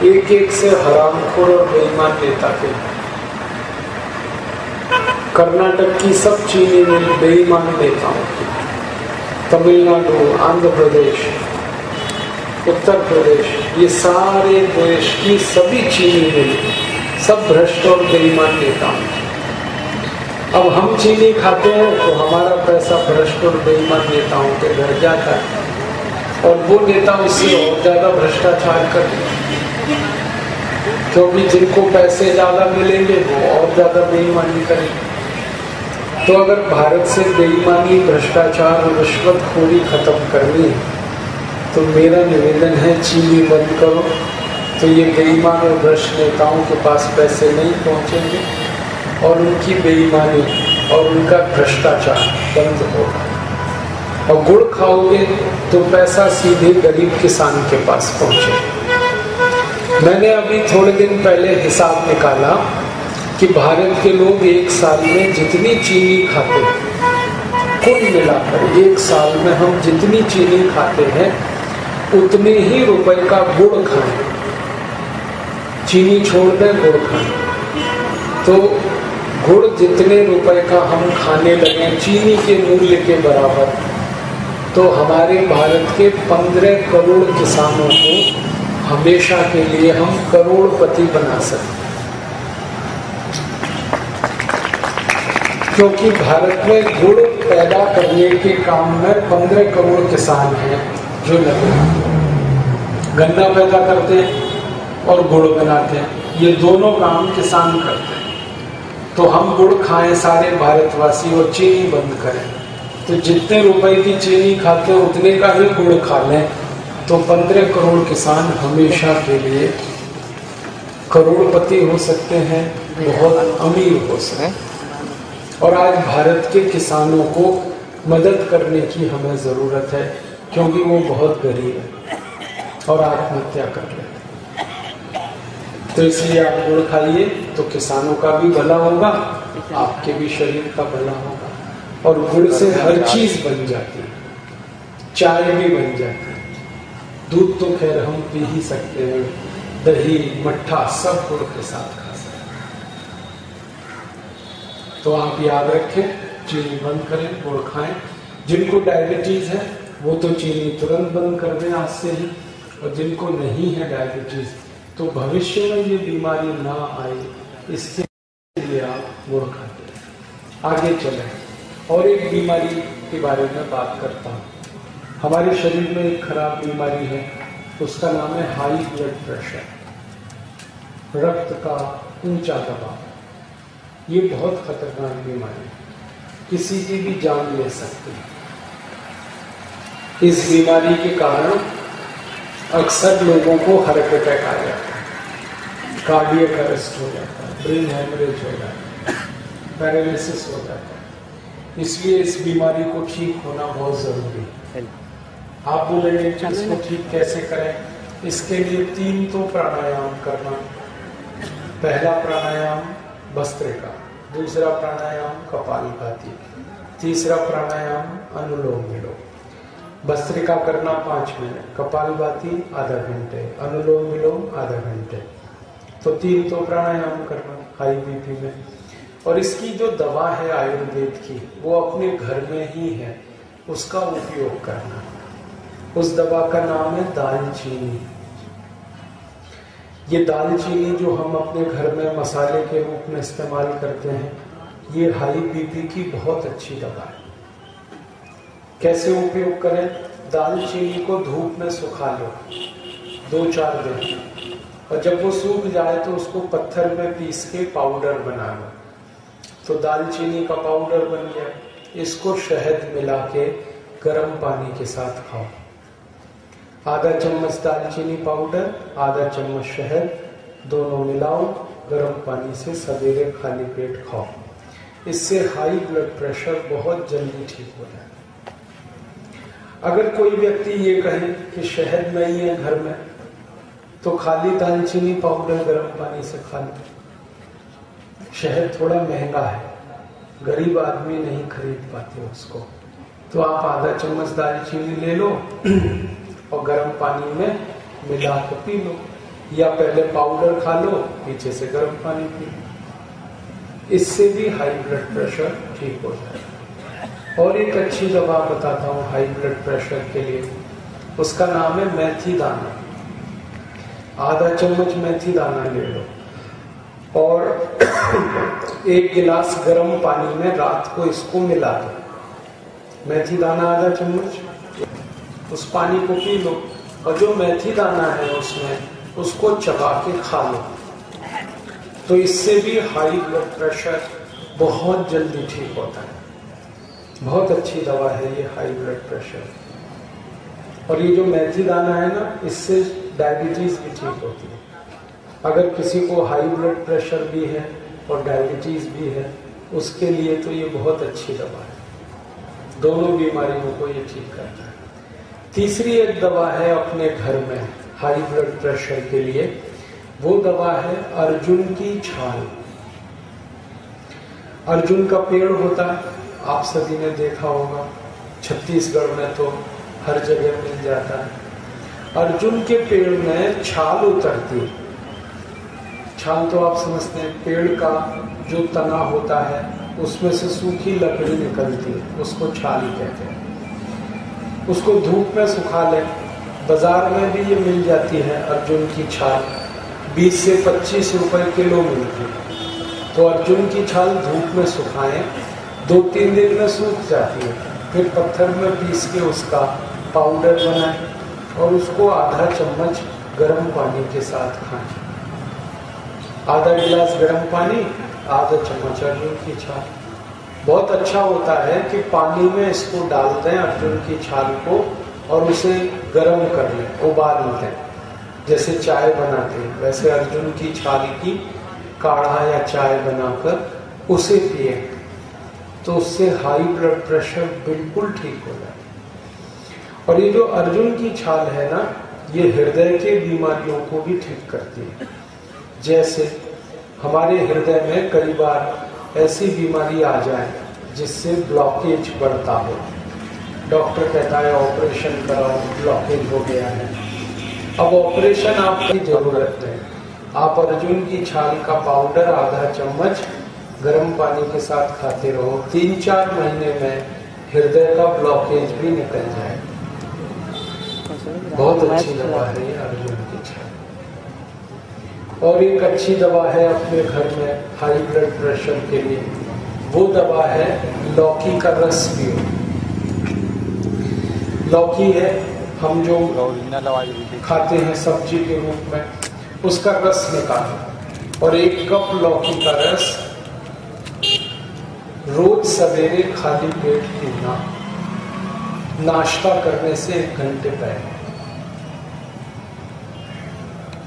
S1: एक एक से हरामखोर और बेईमान नेता के। कर्नाटक की सब चीनी मिल बेईमान नेताओं की, तमिलनाडु, आंध्र प्रदेश, उत्तर प्रदेश, ये सारे देश की सभी चीनी मिल सब भ्रष्ट और बेईमान नेताओं की। अब हम चीनी खाते हैं तो हमारा पैसा भ्रष्ट और बेईमान नेताओं के घर जाता है, और वो नेता उससे और ज्यादा भ्रष्टाचार करते हैं, क्योंकि जिनको पैसे ज्यादा मिलेंगे वो और ज्यादा बेईमानी करेंगे। तो अगर भारत से बेईमानी, भ्रष्टाचार और रिश्वतखोरी खत्म करनी है तो मेरा निवेदन है चीनी बंद करो, तो ये बेईमान और भ्रष्ट नेताओं के पास पैसे नहीं पहुंचेंगे और उनकी बेईमानी और उनका भ्रष्टाचार बंद होगा। और गुड़ खाओगे तो पैसा सीधे गरीब किसान के पास पहुंचे। मैंने अभी थोड़े दिन पहले हिसाब निकाला कि भारत के लोग एक साल में जितनी चीनी खाते हैं, कुल मिलाकर एक साल में हम जितनी चीनी खाते हैं उतने ही रुपए का गुड़ खाएं। चीनी छोड़ दें, गुड़ खाएं, तो गुड़ जितने रुपए का हम खाने लगे चीनी के मूल्य के बराबर, तो हमारे भारत के 15 करोड़ किसानों को हमेशा के लिए हम करोड़पति बना सकते हैं। क्योंकि भारत में गुड़ पैदा करने के काम में 15 करोड़ किसान हैं जो लगे हैं। गन्ना पैदा करते हैं और गुड़ बनाते हैं, ये दोनों काम किसान करते हैं। तो हम गुड़ खाएं सारे भारतवासी और चीनी बंद करें, तो जितने रुपए की चीनी खाते हैं उतने का ही गुड़ खा लें, तो 15 करोड़ किसान हमेशा के लिए करोड़पति हो सकते हैं, बहुत अमीर हो सकते हैं। और आज भारत के किसानों को मदद करने की हमें ज़रूरत है, क्योंकि वो बहुत गरीब है और आत्महत्या कर रहे हैं। तो इसलिए आप गुड़ खाइए तो किसानों का भी भला होगा, आपके भी शरीर का भला होगा। और गुड़ से हर चीज बन जाती है, चाय भी बन जाती है, दूध तो खैर हम पी ही सकते हैं, दही, मट्ठा सब गुड़ के साथ खा सकते हैं। तो आप याद रखें, चीनी बंद करें, गुड़ खाएं। जिनको डायबिटीज है वो तो चीनी तुरंत बंद कर दें आज से ही, और जिनको नहीं है डायबिटीज तो भविष्य में ये बीमारी ना आए इसके लिए आप गुड़ खाते हैं। आगे चलें और एक बीमारी के बारे में बात करता हूँ। हमारे शरीर में एक खराब बीमारी है, उसका नाम है हाई ब्लड प्रेशर, रक्त का ऊंचा दबाव। ये बहुत खतरनाक बीमारी है, किसी की भी जान ले सकती है। इस बीमारी के कारण अक्सर लोगों को हार्ट अटैक आ जाता है, कार्डियक अरेस्ट हो जाता है, ब्रेन हेमरेज हो जाता है, पैरालिसिस हो जाता है। इसलिए इस बीमारी को ठीक होना बहुत जरूरी है। आप बोलेंगे कि इसको ठीक कैसे करें। इसके लिए 3 तो प्राणायाम करना। पहला प्राणायाम भस्त्रिका, दूसरा प्राणायाम कपालभाति, तीसरा प्राणायाम अनुलोम विलोम। भस्त्रिका करना 5 मिनट, कपालभाति आधा घंटे, अनुलोम विलोम आधा घंटे। तो 3 तो प्राणायाम करना हाई बीपी में। और इसकी जो दवा है आयुर्वेद की, वो अपने घर में ही है, उसका उपयोग करना। उस दवा का नाम है दालचीनी। ये दालचीनी जो हम अपने घर में मसाले के रूप में इस्तेमाल करते हैं, ये हाई बीपी की बहुत अच्छी दवा है। कैसे उपयोग करें? दालचीनी को धूप में सुखा लो 2-4 दिन, और जब वो सूख जाए तो उसको पत्थर में पीस के पाउडर बना लो। तो दालचीनी का पाउडर बन गया। इसको शहद मिला के गर्म पानी के साथ खाओ। आधा चम्मच दालचीनी पाउडर, आधा चम्मच शहद, दोनों मिलाओ, गर्म पानी से सवेरे खाली पेट खाओ। इससे हाई ब्लड प्रेशर बहुत जल्दी ठीक हो जाए। अगर कोई व्यक्ति ये कहे कि शहद नहीं है घर में, तो खाली दालचीनी पाउडर गर्म पानी से खा लो। शहद थोड़ा महंगा है, गरीब आदमी नहीं खरीद पाते उसको, तो आप आधा चम्मच दालचीनी ले लो और गर्म पानी में मिला के पी लो, या पहले पाउडर खा लो, पीछे से गर्म पानी पी लो। इससे भी हाई ब्लड प्रेशर ठीक हो जाए। और एक अच्छी दवा बताता हूँ हाई ब्लड प्रेशर के लिए, उसका नाम है मेथी दाना। आधा चम्मच मेथी दाना ले लो और 1 गिलास गर्म पानी में रात को इसको मिला दो। मेथी दाना आधा चम्मच, उस पानी को पी लो, और जो मेथी दाना है उसमें उसको चबा के खा लो। तो इससे भी हाई ब्लड प्रेशर बहुत जल्दी ठीक होता है। बहुत अच्छी दवा है ये हाई ब्लड प्रेशर। और ये जो मेथी दाना है ना, इससे डायबिटीज भी ठीक होती है। अगर किसी को हाई ब्लड प्रेशर भी है और डायबिटीज भी है, उसके लिए तो ये बहुत अच्छी दवा है। दोनों बीमारियों को ये ठीक करता है। तीसरी एक दवा है अपने घर में हाई ब्लड प्रेशर के लिए, वो दवा है अर्जुन की छाल। अर्जुन का पेड़ होता है, आप सभी ने देखा होगा, छत्तीसगढ़ में तो हर जगह मिल जाता है। अर्जुन के पेड़ में छाल उतरती है। छाल तो आप समझते हैं, पेड़ का जो तना होता है उसमें से सूखी लकड़ी निकलती है, उसको छाल कहते हैं। उसको धूप में सुखा लें। बाजार में भी ये मिल जाती है अर्जुन की छाल, 20 से 25 रुपए किलो मिलती है। तो अर्जुन की छाल धूप में सुखाएं, 2-3 दिन में सूख जाती है। फिर पत्थर में पीस के उसका पाउडर बनाएं और उसको आधा चम्मच गर्म पानी के साथ खाएं। आधा गिलास गर्म पानी, आधा चम्मच अर्जुन की छाल। बहुत अच्छा होता है कि पानी में इसको डाल दें अर्जुन की छाल को, और उसे गर्म कर लें, उबाल दें। जैसे चाय बनाते हैं वैसे अर्जुन की छाल की काढ़ा या चाय बनाकर उसे पिए, तो उससे हाई ब्लड प्रेशर बिल्कुल ठीक हो जाए। और ये जो अर्जुन की छाल है ना, ये हृदय के बीमारियों को भी ठीक करती है। जैसे हमारे हृदय में कई बार ऐसी बीमारी आ जाए जिससे ब्लॉकेज बढ़ता हो, डॉक्टर कहता है ऑपरेशन कराओ, ब्लॉकेज हो गया है। अब ऑपरेशन आपकी जरूरत है, आप अर्जुन की छाल का पाउडर आधा चम्मच गर्म पानी के साथ खाते रहो, 3-4 महीने में हृदय का ब्लॉकेज भी निकल जाए। बहुत अच्छी दवा है ये अर्जुन की छाल। और एक अच्छी दवा है अपने घर में हाई ब्लड प्रेशर के लिए, वो दवा है लौकी का रस पियो। लौकी है, हम जो खाते हैं सब्जी के रूप में, उसका रस निकालो और 1 कप लौकी का रस रोज सवेरे खाली पेट पीना, नाश्ता करने से 1 घंटे पहले।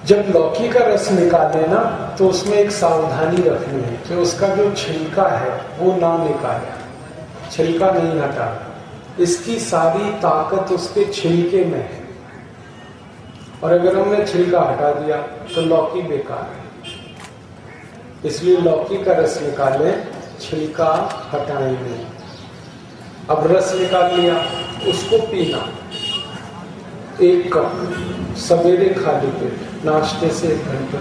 S1: जब लौकी का रस निकाले ना, तो उसमें एक सावधानी रखनी है कि उसका जो छिलका है वो ना निकाले, छिलका नहीं हटा। इसकी सारी ताकत उसके छिलके में है, और अगर हमने छिलका हटा दिया तो लौकी बेकार है। इसलिए लौकी का रस निकालें, छिलका हटाएं नहीं। अब रस निकाल लिया, उसको पीना 1 कप सवेरे खाली पेट, नाश्ते से 1 घंटे।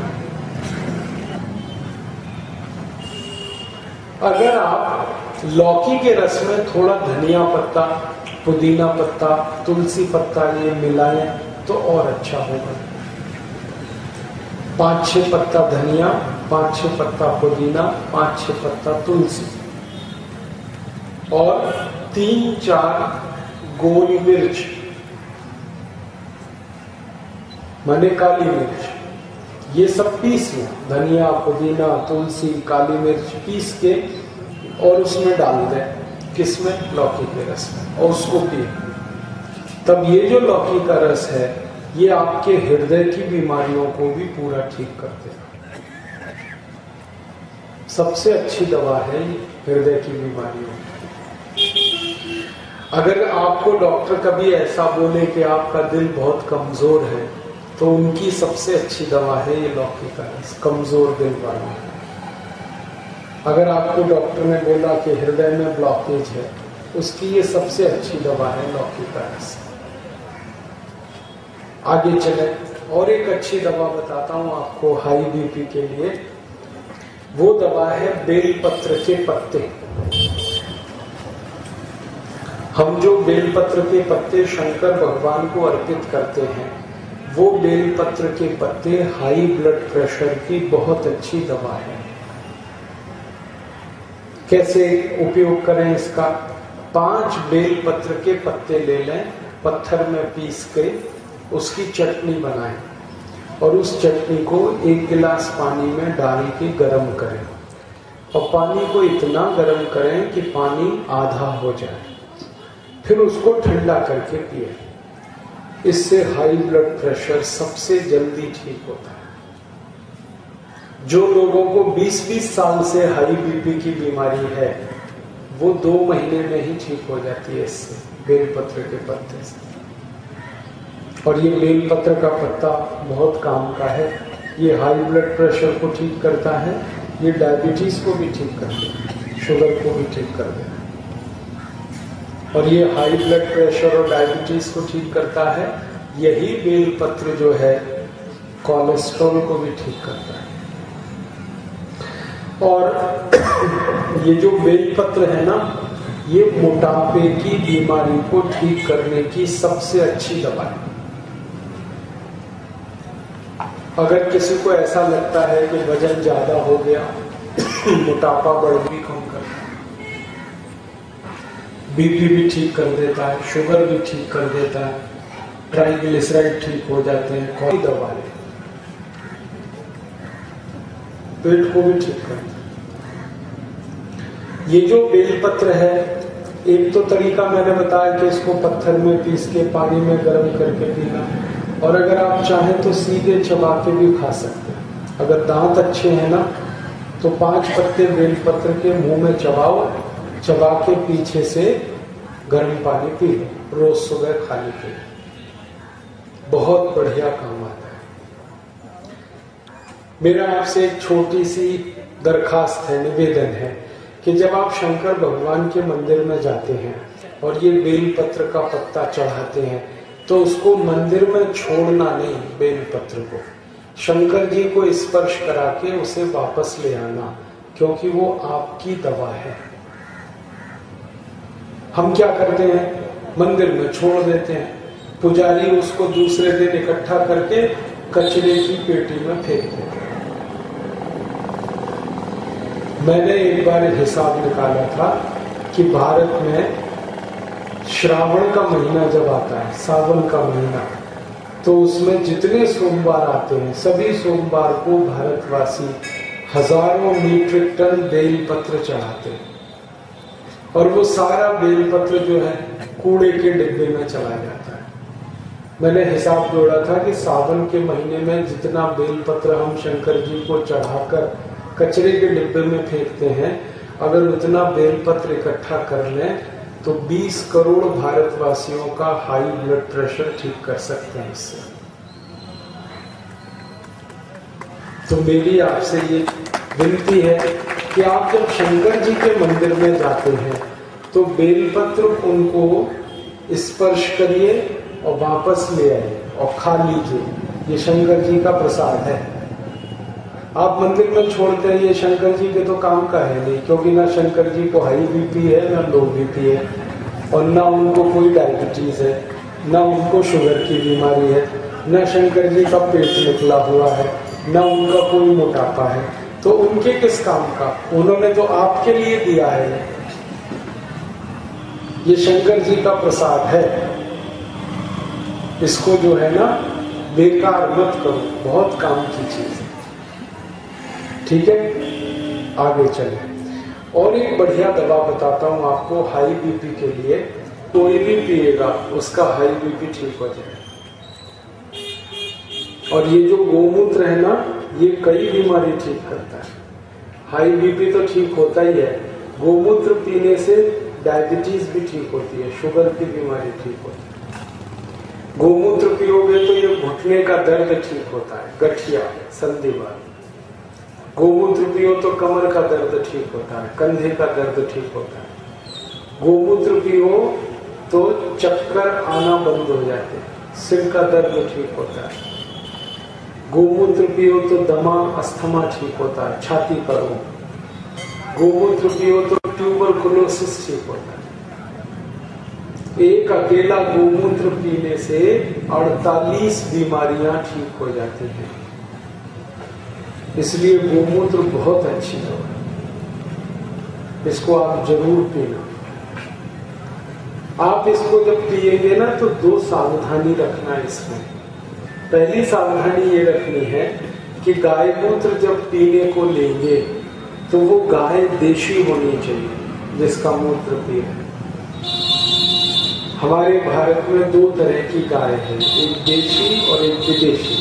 S1: अगर आप लौकी के रस में थोड़ा धनिया पत्ता, पुदीना पत्ता, तुलसी पत्ता ये मिलाएं तो और अच्छा होगा। 5-6 पत्ता धनिया, 5-6 पत्ता पुदीना, 5-6 पत्ता तुलसी और 3-4 गोल मिर्च, माने काली मिर्च, ये सब पीस लें। धनिया, पुदीना, तुलसी, काली मिर्च पीस के और उसमें डाल दें। किसमें? लौकी के रस में, और उसको पिए। तब ये जो लौकी का रस है ये आपके हृदय की बीमारियों को भी पूरा ठीक कर देगा। सबसे अच्छी दवा है हृदय की बीमारियों। अगर आपको डॉक्टर कभी ऐसा बोले कि आपका दिल बहुत कमजोर है, तो उनकी सबसे अच्छी दवा है ये लौकी का रस, कमजोर दिल वाला। अगर आपको डॉक्टर ने बोला कि हृदय में ब्लॉकेज है, उसकी ये सबसे अच्छी दवा है लौकी का रस। आगे चले, और एक अच्छी दवा बताता हूं आपको हाई बीपी के लिए। वो दवा है बेलपत्र के पत्ते। हम जो बेलपत्र के पत्ते शंकर भगवान को अर्पित करते हैं, वो बेलपत्र के पत्ते हाई ब्लड प्रेशर की बहुत अच्छी दवा है। कैसे उपयोग करें इसका? 5 बेलपत्र के पत्ते ले लें, पत्थर में पीस के उसकी चटनी बनाएं, और उस चटनी को 1 गिलास पानी में डाल के गर्म करें, और पानी को इतना गर्म करें कि पानी आधा हो जाए, फिर उसको ठंडा करके पिए। इससे हाई ब्लड प्रेशर सबसे जल्दी ठीक होता है। जो लोगों को 20-20 साल से हाई बीपी की बीमारी है, वो 2 महीने में ही ठीक हो जाती है इससे, बेलपत्र के पत्ते से। और ये बेलपत्र का पत्ता बहुत काम का है। ये हाई ब्लड प्रेशर को ठीक करता है, ये डायबिटीज को भी ठीक करता है, शुगर को भी ठीक करता है। और ये हाई ब्लड प्रेशर और डायबिटीज को ठीक करता है। यही बेलपत्र जो है कोलेस्ट्रॉल को भी ठीक करता है। और ये जो बेलपत्र है ना, ये मोटापे की बीमारी को ठीक करने की सबसे अच्छी दवा है। अगर किसी को ऐसा लगता है कि वजन ज्यादा हो गया, मोटापा बढ़ भी कम करता है, बीपी भी ठीक कर देता है, शुगर भी ठीक कर देता है, ट्राइग्लिसराइड ठीक हो जाते हैं, कोई दवा है, पेट को भी ठीक करता है। ये जो बेलपत्र है, एक तो तरीका मैंने बताया कि इसको पत्थर में पीस के पानी में गर्म करके पीना, और अगर आप चाहें तो सीधे चबा के भी खा सकते हैं। अगर दांत अच्छे हैं ना, तो 5 पत्ते बेलपत्र के मुंह में चबाओ, चबा के पीछे से गर्म पानी पी लो, रोज सुबह खाली पेट, बहुत बढ़िया काम आता है। मेरा आपसे एक छोटी सी दरखास्त है, निवेदन है कि जब आप शंकर भगवान के मंदिर में जाते हैं और ये बेलपत्र का पत्ता चढ़ाते हैं, तो उसको मंदिर में छोड़ना नहीं। बेलपत्र को शंकर जी को स्पर्श करा के उसे वापस ले आना, क्योंकि वो आपकी दवा है। हम क्या करते हैं, मंदिर में छोड़ देते हैं, पुजारी उसको दूसरे दिन इकट्ठा करके कचरे की पेटी में फेंक देते हैं। मैंने एक बार हिसाब निकाला था कि भारत में श्रावण का महीना जब आता है, सावन का महीना, तो उसमें जितने सोमवार आते हैं, सभी सोमवार को भारतवासी हजारों मीट्रिक टन बेलपत्र चढ़ाते हैं, और वो सारा बेलपत्र जो है कूड़े के डिब्बे में चला जाता है। मैंने हिसाब जोड़ा था कि सावन के महीने में जितना बेलपत्र हम शंकर जी को चढ़ाकर कचरे के डिब्बे में फेंकते हैं, अगर उतना बेलपत्र इकट्ठा कर लें तो 20 करोड़ भारतवासियों का हाई ब्लड प्रेशर ठीक कर सकते हैं इससे। तो मेरी आपसे ये विनती है कि आप जब शंकर जी के मंदिर में जाते हैं तो बेलपत्र उनको स्पर्श करिए और वापस ले आइए और खा लीजिए। ये शंकर जी का प्रसाद है। आप मंदिर में छोड़ते हैं, ये शंकर जी के तो काम का है नहीं, क्योंकि ना शंकर जी को हाई बीपी है, ना लो बीपी है, और ना उनको कोई डायबिटीज है, ना उनको शुगर की बीमारी है, ना शंकर जी का पेट निकला हुआ है, ना उनका कोई मोटापा है। तो उनके किस काम का? उन्होंने तो आपके लिए दिया है। ये शंकर जी का प्रसाद है, इसको जो है ना बेकार मत करो, बहुत काम की चीज है। ठीक है, आगे चले। और एक बढ़िया दवा बताता हूं आपको हाई बीपी के लिए। कोई भी पिएगा उसका हाई बीपी ठीक हो जाएगा। और ये जो गोमूत्र है ना, ये कई बीमारी ठीक करता है। हाई बीपी तो ठीक होता ही है, गोमूत्र पीने से डायबिटीज भी ठीक होती है, शुगर की बीमारी ठीक होती है। गोमूत्र पियोगे तो ये घुटने का दर्द ठीक होता है, गठिया, संधिवात। गोमूत्र पियो तो कमर का दर्द ठीक होता है, कंधे का दर्द ठीक होता है। गोमूत्र पियो तो चक्कर आना बंद हो जाते हैं, सिर का दर्द ठीक होता है। गोमूत्र पियो तो दमा, अस्थमा ठीक होता है, छाती का रोग। गोमूत्र पियो तो ट्यूबरकुलोसिस ठीक होता है। एक अकेला गोमूत्र पीने से 48 बीमारियां ठीक हो जाती हैं। इसलिए गोमूत्र बहुत अच्छी दवा है, इसको आप जरूर पीना। आप इसको जब पिएंगे ना तो 2 सावधानी रखना इसमें। पहली सावधानी ये रखनी है कि गाय मूत्र जब पीने को लेंगे तो वो गाय देशी होनी चाहिए जिसका मूत्र पिए। हमारे भारत में 2 तरह की गाय है, एक देशी और एक विदेशी।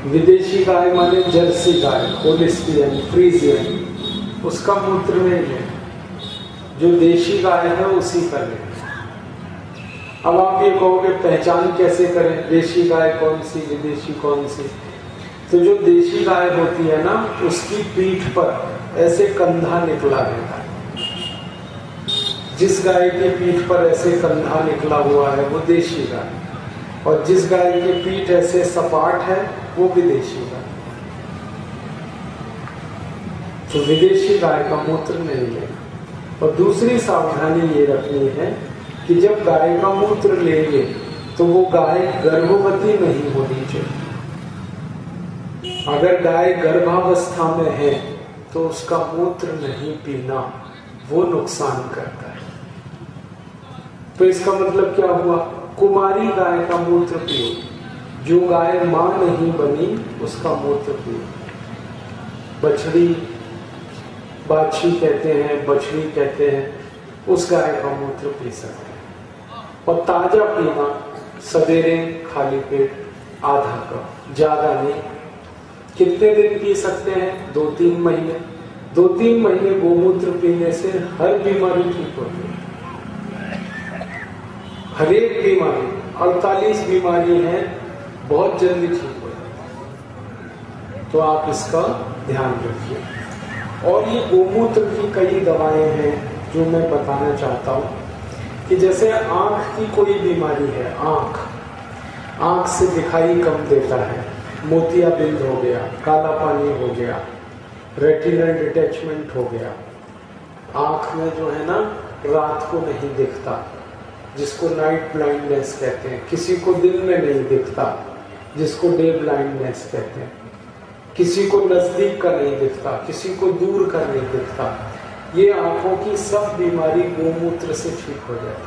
S1: विदेशी गाय माने जर्सी गाय, होलिस्टियन, फ्रीजियन, उसका मूत्र नहीं है। जो देशी गाय है उसी का लें। अब आप ये कहोगे पहचान कैसे करें, देशी गाय कौन सी, विदेशी कौन सी? तो जो देशी गाय होती है ना, उसकी पीठ पर ऐसे कंधा निकला रहता है। जिस गाय की पीठ पर ऐसे कंधा निकला हुआ है वो देशी गाय, और जिस गाय की पीठ ऐसे सपाट है वो विदेशी गाय। तो विदेशी गाय का मूत्र नहीं लेना। और दूसरी सावधानी ये रखनी है कि जब गाय का मूत्र लेंगे तो वो गाय गर्भवती नहीं होनी चाहिए। अगर गाय गर्भावस्था में है तो उसका मूत्र नहीं पीना, वो नुकसान करता है। तो इसका मतलब क्या हुआ? कुमारी गाय का मूत्र पियो, जो गाय मां नहीं बनी उसका मूत्र पियो। बछड़ी, बाछी कहते हैं, बछड़ी कहते हैं, उस गाय का मूत्र पी सकते हैं। और ताजा पीना, सवेरे खाली पेट आधा कप, ज्यादा नहीं। कितने दिन पी सकते हैं? 2-3 महीने। 2-3 महीने गोमूत्र पीने से हर बीमारी ठीक होती है। हर एक बीमारी, 48 बीमारी हैं, बहुत जल्दी ठीक हो जाती है। तो आप इसका ध्यान रखिए। और ये गोमूत्र की कई दवाएं हैं जो मैं बताना चाहता हूँ कि जैसे आंख की कोई बीमारी है, आंख से दिखाई कम देता है, मोतियाबिंद हो गया, काला पानी हो गया, रेटिनल डिटैचमेंट हो गया, आंख में जो है ना रात को नहीं दिखता, जिसको नाइट ब्लाइंडनेस कहते हैं। किसी को दिन में नहीं दिखता, जिसको डे ब्लाइंडनेस कहते हैं। किसी को नजदीक का नहीं दिखता, किसी को दूर का नहीं दिखता। ये आंखों की सब बीमारी गोमूत्र से ठीक हो जाती।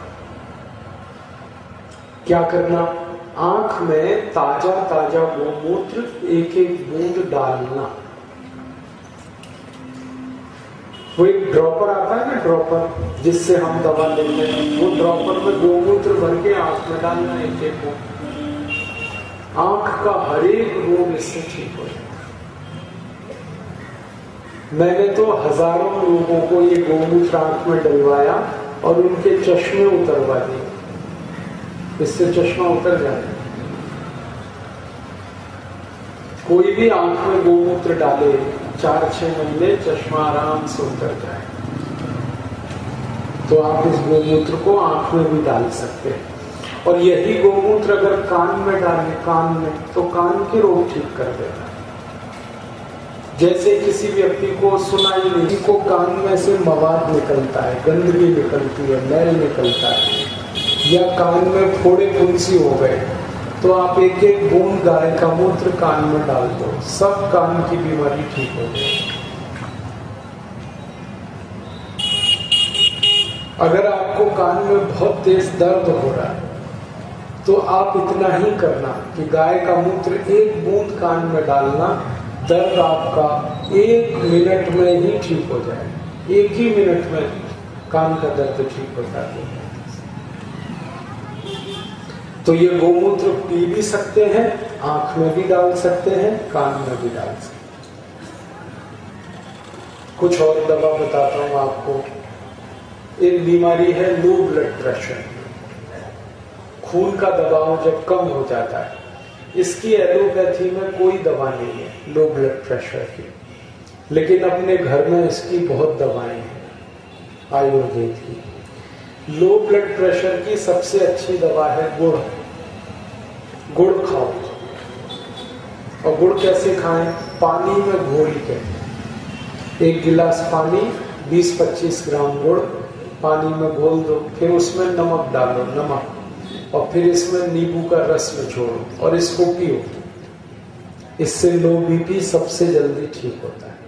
S1: क्या करना? आंख में ताजा ताजा गोमूत्र 1-1 बूंद डालना। वो एक ड्रॉपर आता है ना, ड्रॉपर जिससे हम दवा लेते हैं, वो ड्रॉपर में गोमूत्र भर के आंख में डालना 1-1 बूंद। आंख का हर एक रोग इससे ठीक हो जाता है। मैंने तो हजारों लोगों को ये गोमूत्र आंख में डलवाया और उनके चश्मे उतरवा दिए, इससे चश्मा उतर जाए। कोई भी आंख में गोमूत्र डाले 4-6 महीने चश्मा आराम से उतर जाए। तो आप इस गोमूत्र को आंख में भी डाल सकते हैं। और यही गोमूत्र अगर कान में डालें, कान में, तो कान के रोग ठीक कर देता है। जैसे किसी व्यक्ति को सुनाई नहीं, को कान में से मवाद निकलता है, गंदगी निकलती है, मैल निकलता है, या कान में फोड़े फुंसी हो गए, तो आप एक एक बूंद गाय का मूत्र कान में डाल दो, सब कान की बीमारी ठीक हो जाए। अगर आपको कान में बहुत तेज दर्द हो रहा है तो आप इतना ही करना कि गाय का मूत्र एक बूंद कान में डालना, दर्द आपका 1 मिनट में ही ठीक हो जाए। 1 ही मिनट में कान का दर्द ठीक हो जाता है। तो ये गोमूत्र पी भी सकते हैं, आंख में भी डाल सकते हैं, कान में भी डाल सकते हैं। कुछ और दवा बताता हूं आपको। एक बीमारी है लो ब्लड प्रेशर, खून का दबाव जब कम हो जाता है। इसकी एलोपैथी में कोई दवा नहीं है लो ब्लड प्रेशर की, लेकिन अपने घर में इसकी बहुत दवाएं हैं आयुर्वेद की। लो ब्लड प्रेशर की सबसे अच्छी दवा है गुड़। गुड़ खाओ। और गुड़ कैसे खाएं? पानी में घोल के 1 गिलास पानी, 20-25 ग्राम गुड़ पानी में घोल दो, फिर उसमें नमक डालो, नमक, और फिर इसमें नींबू का रस निचोड़ो और इसको पियो। इससे लो बीपी सबसे जल्दी ठीक होता है।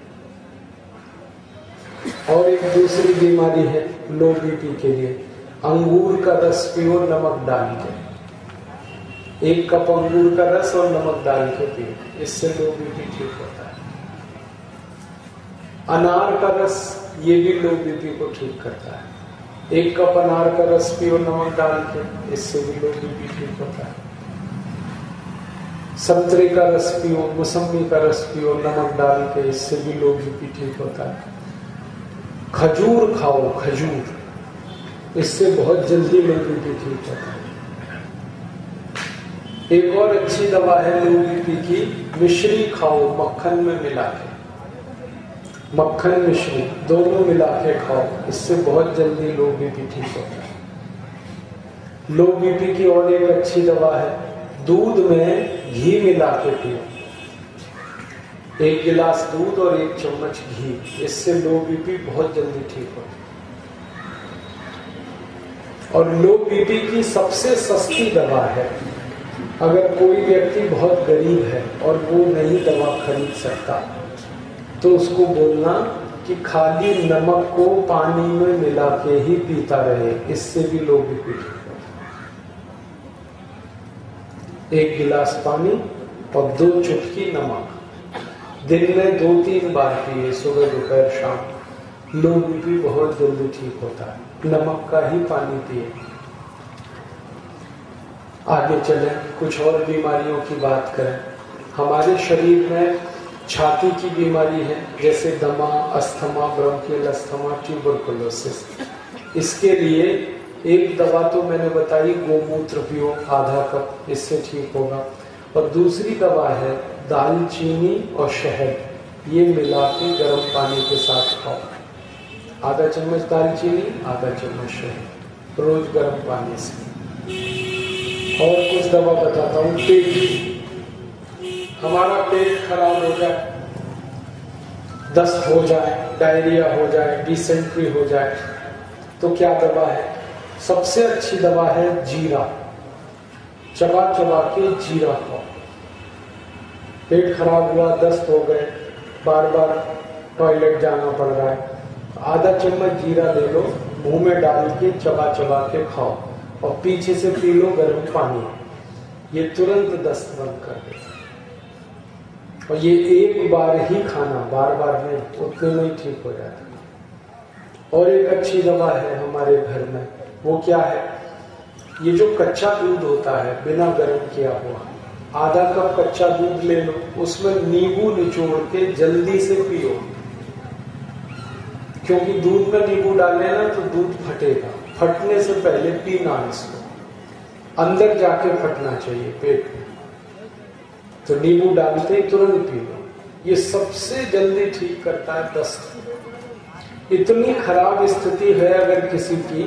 S1: और एक दूसरी बीमारी है लो बीपी के लिए, अंगूर का रस पियो नमक डाल के। 1 कप अंगूर का रस और नमक डाल के पियो, इससे लो बीपी ठीक होता है। अनार का रस, ये भी लो बीपी को ठीक करता है। 1 कप अनार का रस पियो नमक डाल के, इससे भी लो बीपी ठीक होता है। संतरे का रस पियो, मौसमी का रस पियो नमक डाल के, इससे भी लो बीपी ठीक होता है। खजूर खाओ, खजूर, इससे बहुत जल्दी लो बीपी ठीक होता है। एक और अच्छी दवा है लो बीपी की, मिश्री खाओ मक्खन में मिला के। मक्खन मिश्री दोनों मिला के खाओ, इससे बहुत जल्दी लो बीपी ठीक होता है। लो बीपी की और एक अच्छी दवा है, दूध में घी मिला के पियो। 1 गिलास दूध और 1 चम्मच घी, इससे लो बीपी बहुत जल्दी ठीक होता है। और लो बीपी की सबसे सस्ती दवा है, अगर कोई व्यक्ति बहुत गरीब है और वो नई दवा खरीद सकता, तो उसको बोलना कि खाली नमक को पानी में मिला के ही पीता रहे, इससे भी लो बीपी ठीक होता है। 1 गिलास पानी और 2 चुटकी नमक, दिन में 2-3 बार पिए, सुबह दोपहर शाम। लो बीपी बहुत जल्दी ठीक होता है, नमक का ही पानी पिए। आगे चलें, कुछ और बीमारियों की बात करें। हमारे शरीर में छाती की बीमारी है, जैसे दमा, अस्थमा, ब्रोंकियल अस्थमा, ट्यूबरकुलोसिस। इसके लिए एक दवा तो मैंने बताई, गोमूत्र पियो आधा कप, इससे ठीक होगा। और दूसरी दवा है दालचीनी और शहद, ये मिला के गर्म पानी के साथ खाओ। आधा चम्मच दालचीनी, आधा चम्मच शहद, रोज गर्म पानी से। और कुछ दवा बताता हूँ पेट की। हमारा पेट खराब हो जाए, दस्त हो जाए, डायरिया हो जाए, डिसेंट्री हो जाए, तो क्या दवा है? सबसे अच्छी दवा है जीरा। चबा चबा के जीरा खाओ। पेट खराब हुआ, दस्त हो गए, बार बार टॉयलेट जाना पड़ रहा है, आधा चम्मच जीरा ले लो, मुंह में डाल के चबा चबा के खाओ और पीछे से पी लो गर्म पानी। ये तुरंत दस्त बंद कर देगा। और ये एक बार ही खाना, बार बार नहीं, उतने में ही ठीक हो जाता है। और एक अच्छी दवा है हमारे घर में, वो क्या है? ये जो कच्चा दूध होता है बिना गर्म किया हुआ, आधा कप कच्चा दूध ले लो, उसमें नींबू निचोड़ के जल्दी से पियो, क्योंकि दूध में नींबू डालने ना तो दूध फटेगा। फटने से पहले पीना इसको, अंदर जाके फटना चाहिए पेट में। तो नींबू डालते ही तुरंत पी लो, ये सबसे जल्दी ठीक करता है दस्त। इतनी खराब स्थिति है अगर किसी की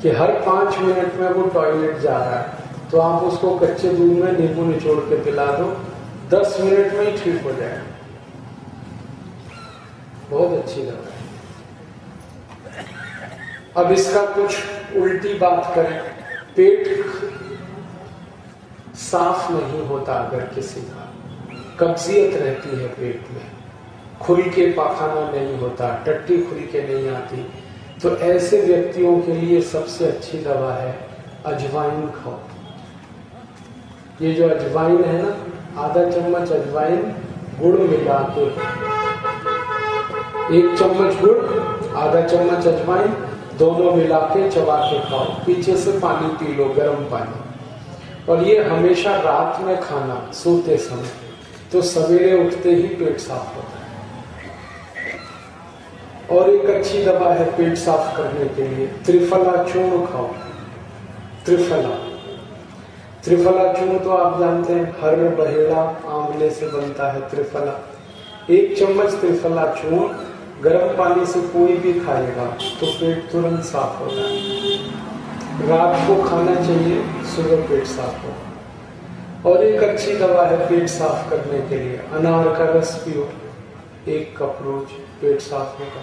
S1: कि हर 5 मिनट में वो टॉयलेट जा रहा है, तो आप उसको कच्चे दूध में नींबू निचोड़ के पिला दो, 10 मिनट में ही ठीक हो जाएगा। बहुत अच्छी दवा है। अब इसका कुछ उल्टी बात करें, पेट साफ नहीं होता अगर किसी का, कब्जियत रहती है पेट में, खुल के पाखाना नहीं होता, टट्टी खुल के नहीं आती, तो ऐसे व्यक्तियों के लिए सबसे अच्छी दवा है अजवाइन खाओ। ये जो अजवाइन है ना, आधा चम्मच अजवाइन गुड़ मिला के, 1 चम्मच गुड़ आधा चम्मच अजवाइन दोनों मिला के चबा के खाओ, पीछे से पानी पी लो, गर्म पानी। और ये हमेशा रात में खाना सोते समय, तो सवेरे उठते ही पेट साफ होता है। और एक अच्छी दवा है पेट साफ करने के लिए, त्रिफला चूर्ण खाओ। त्रिफला चूर्ण तो आप जानते हैं, हर बहेड़ा आंवले से बनता है त्रिफला। 1 चम्मच त्रिफला चूर्ण गर्म पानी से कोई भी खाएगा तो पेट तुरंत साफ होता है। रात को खाना चाहिए, सुबह पेट साफ हो। और एक अच्छी दवा है पेट साफ करने के लिए, अनार का रस पियो 1 कप रोज, पेट साफ होगा।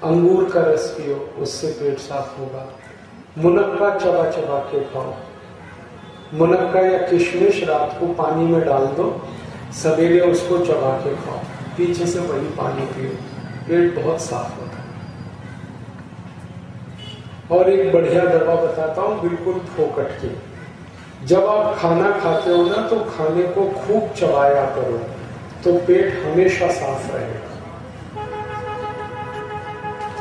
S1: अंगूर का रस पियो, उससे पेट साफ होगा। मुनक्का चबा चबा के खाओ। मुनक्का या किशमिश रात को पानी में डाल दो, सवेरे उसको चबा के खाओ, पीछे से वही पानी पियो, पेट बहुत साफ होता है। और एक बढ़िया दवा बताता हूँ, बिल्कुल फोकट की। जब आप खाना खाते हो ना, तो खाने को खूब चबाया करो, तो पेट हमेशा साफ रहेगा।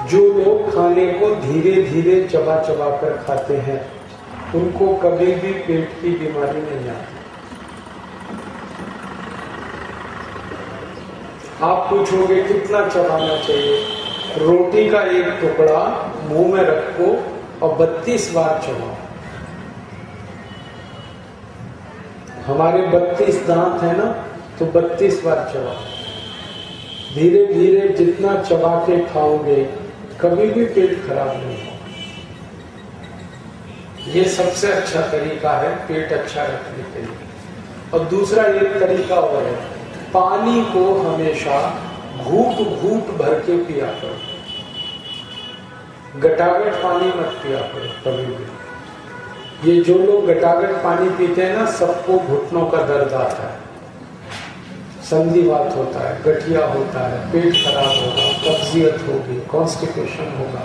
S1: जो लोग खाने को धीरे धीरे चबा चबा कर खाते हैं, उनको कभी भी पेट की बीमारी नहीं आती। आप पूछोगे कितना चबाना चाहिए? रोटी का 1 टुकड़ा मुंह में रखो और 32 बार चबाओ। हमारे 32 दांत है ना, तो 32 बार चबाओ। धीरे धीरे जितना चबा के खाओगे, कभी भी पेट खराब नहीं होगा। ये सबसे अच्छा तरीका है पेट अच्छा रखने के लिए। और दूसरा एक तरीका और है, पानी को हमेशा घूट घूट भर के पिया करो, गटागट पानी मत पिया करो कभी भी। ये जो लोग गटागट पानी पीते हैं ना, सबको घुटनों का दर्द आता है, संधिवात होता है, गठिया होता है, पेट खराब होगा, कब्जियत होगी, कॉन्स्टिपेशन होगा।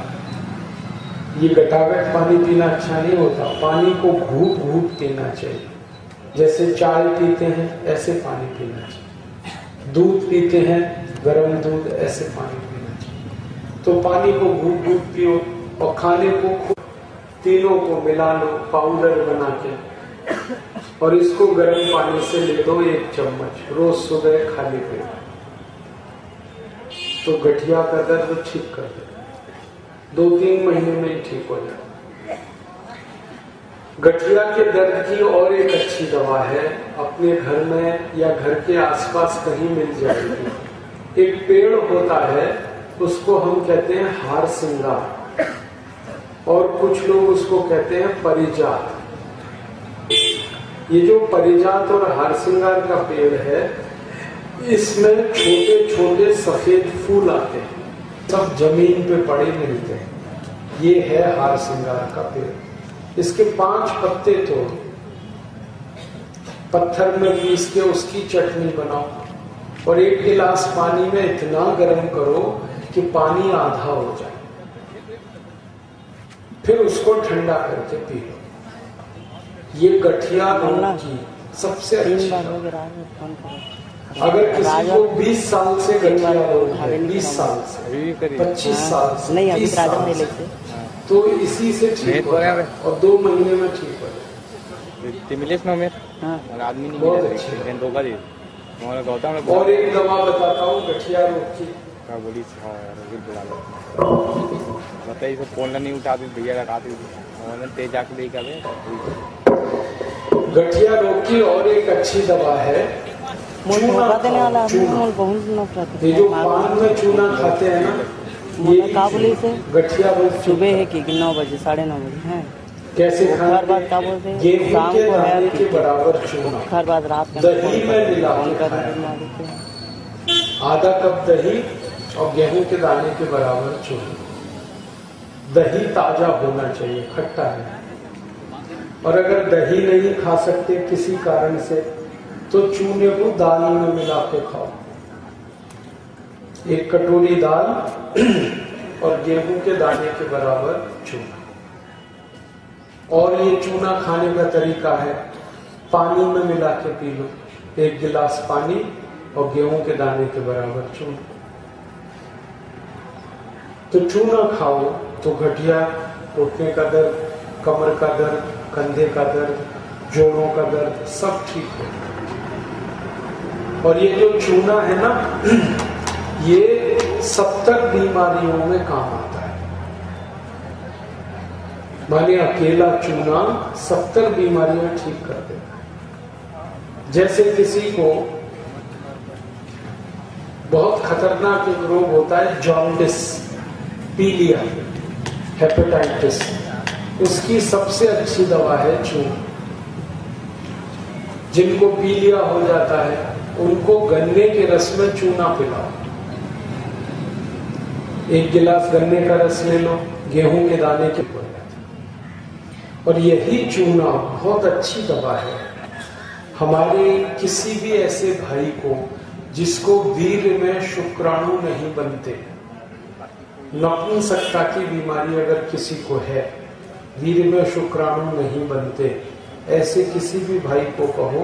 S1: ये गटागट पानी पीना अच्छा नहीं होता। पानी को घूट घूट पीना चाहिए, जैसे चाय पीते हैं ऐसे पानी पीना चाहिए, दूध पीते हैं गर्म दूध, ऐसे पानी पीना चाहिए। तो पानी को घूट घूट पियो और खाने को खूब, तीनों को मिला लो पाउडर बना के, और इसको गर्म पानी से ले दो 1 चम्मच रोज सुबह खाली पेट, तो गठिया का दर्द ठीक कर दे, 2-3 महीने में ही ठीक हो जाए। गठिया के दर्द की और एक अच्छी दवा है, अपने घर में या घर के आसपास कहीं मिल जाएगी। एक पेड़ होता है, उसको हम कहते हैं हार सिंगार, और कुछ लोग उसको कहते हैं परिजात। ये जो परिजात और हार सिंगार का पेड़ है, इसमें छोटे छोटे सफेद फूल आते हैं, सब जमीन पे पड़े मिलते हैं। ये है हार सिंगार का पेड़। इसके 5 पत्ते तोड़ो, पत्थर में पीस के उसकी चटनी बनाओ, और 1 गिलास पानी में इतना गर्म करो कि पानी आधा हो जाए, फिर उसको ठंडा करके पी लो। ये गठिया रोग की सबसे अच्छी। अगर किसी को 20 साल से गठिया रोग है, 20 साल से, 25 साल से, 30 साल से, तो इसी से ठीक हो जाए, और 2 महीने में ठीक हो जाए।
S2: आदमी नहीं
S1: बहुत अच्छी है। और एक दवा बताता हूँ गठिया रोग की।
S2: बताइए, फोन नहीं उठाती, भैया लगाती थी। मैं तेज आके देखा बे।
S1: गठिया रोग की और एक अच्छी दवा है चूना। ये जो पान में चूना खाते हैं ना, ये
S3: काबुली से
S1: गठिया रोग
S3: सुबह है कि 9 बजे 9:30 बजे है।
S1: कैसे खाते
S3: हर बात का बोलते हैं,
S1: गेहूं
S3: शाम
S1: के
S3: को है
S1: दाने के बराबर चूना,
S3: हर बात रात में
S1: दही में मिला के खाया। आधा कप दही और गेहूं के दाने के बराबर चूना। दही ताजा होना चाहिए, खट्टा है। और अगर दही नहीं खा सकते किसी कारण से, तो चूने को दाल में मिला के खाओ। 1 कटोरी दाल और गेहूं के दाने के बराबर चूना। और ये चूना खाने का तरीका है, पानी में मिला के पी लो। 1 गिलास पानी और गेहूं के दाने के बराबर चूना। तो चूना खाओ तो गठिया, घुटने का दर्द, कमर का दर्द, कंधे का दर्द, जोड़ों का दर्द सब ठीक हो। और ये जो चूना है ना, ये 70 बीमारियों में काम आता है। मानिए अकेला चूना 70 बीमारियां ठीक कर देता है। जैसे किसी को बहुत खतरनाक एक रोग होता है जॉन्डिस, पीलिया, हेपेटाइटिस, उसकी सबसे अच्छी दवा है चूना। जिनको पीलिया हो जाता है उनको गन्ने के रस में चूना पिलाओ। 1 गिलास गन्ने का रस ले लो, गेहूं के दाने के पड़ जाते। और यही चूना बहुत अच्छी दवा है हमारे किसी भी ऐसे भाई को जिसको वीर्य में शुक्राणु नहीं बनते। नपुंसकता की बीमारी अगर किसी को है, वीर्य में शुक्राणु नहीं बनते, ऐसे किसी भी भाई को कहो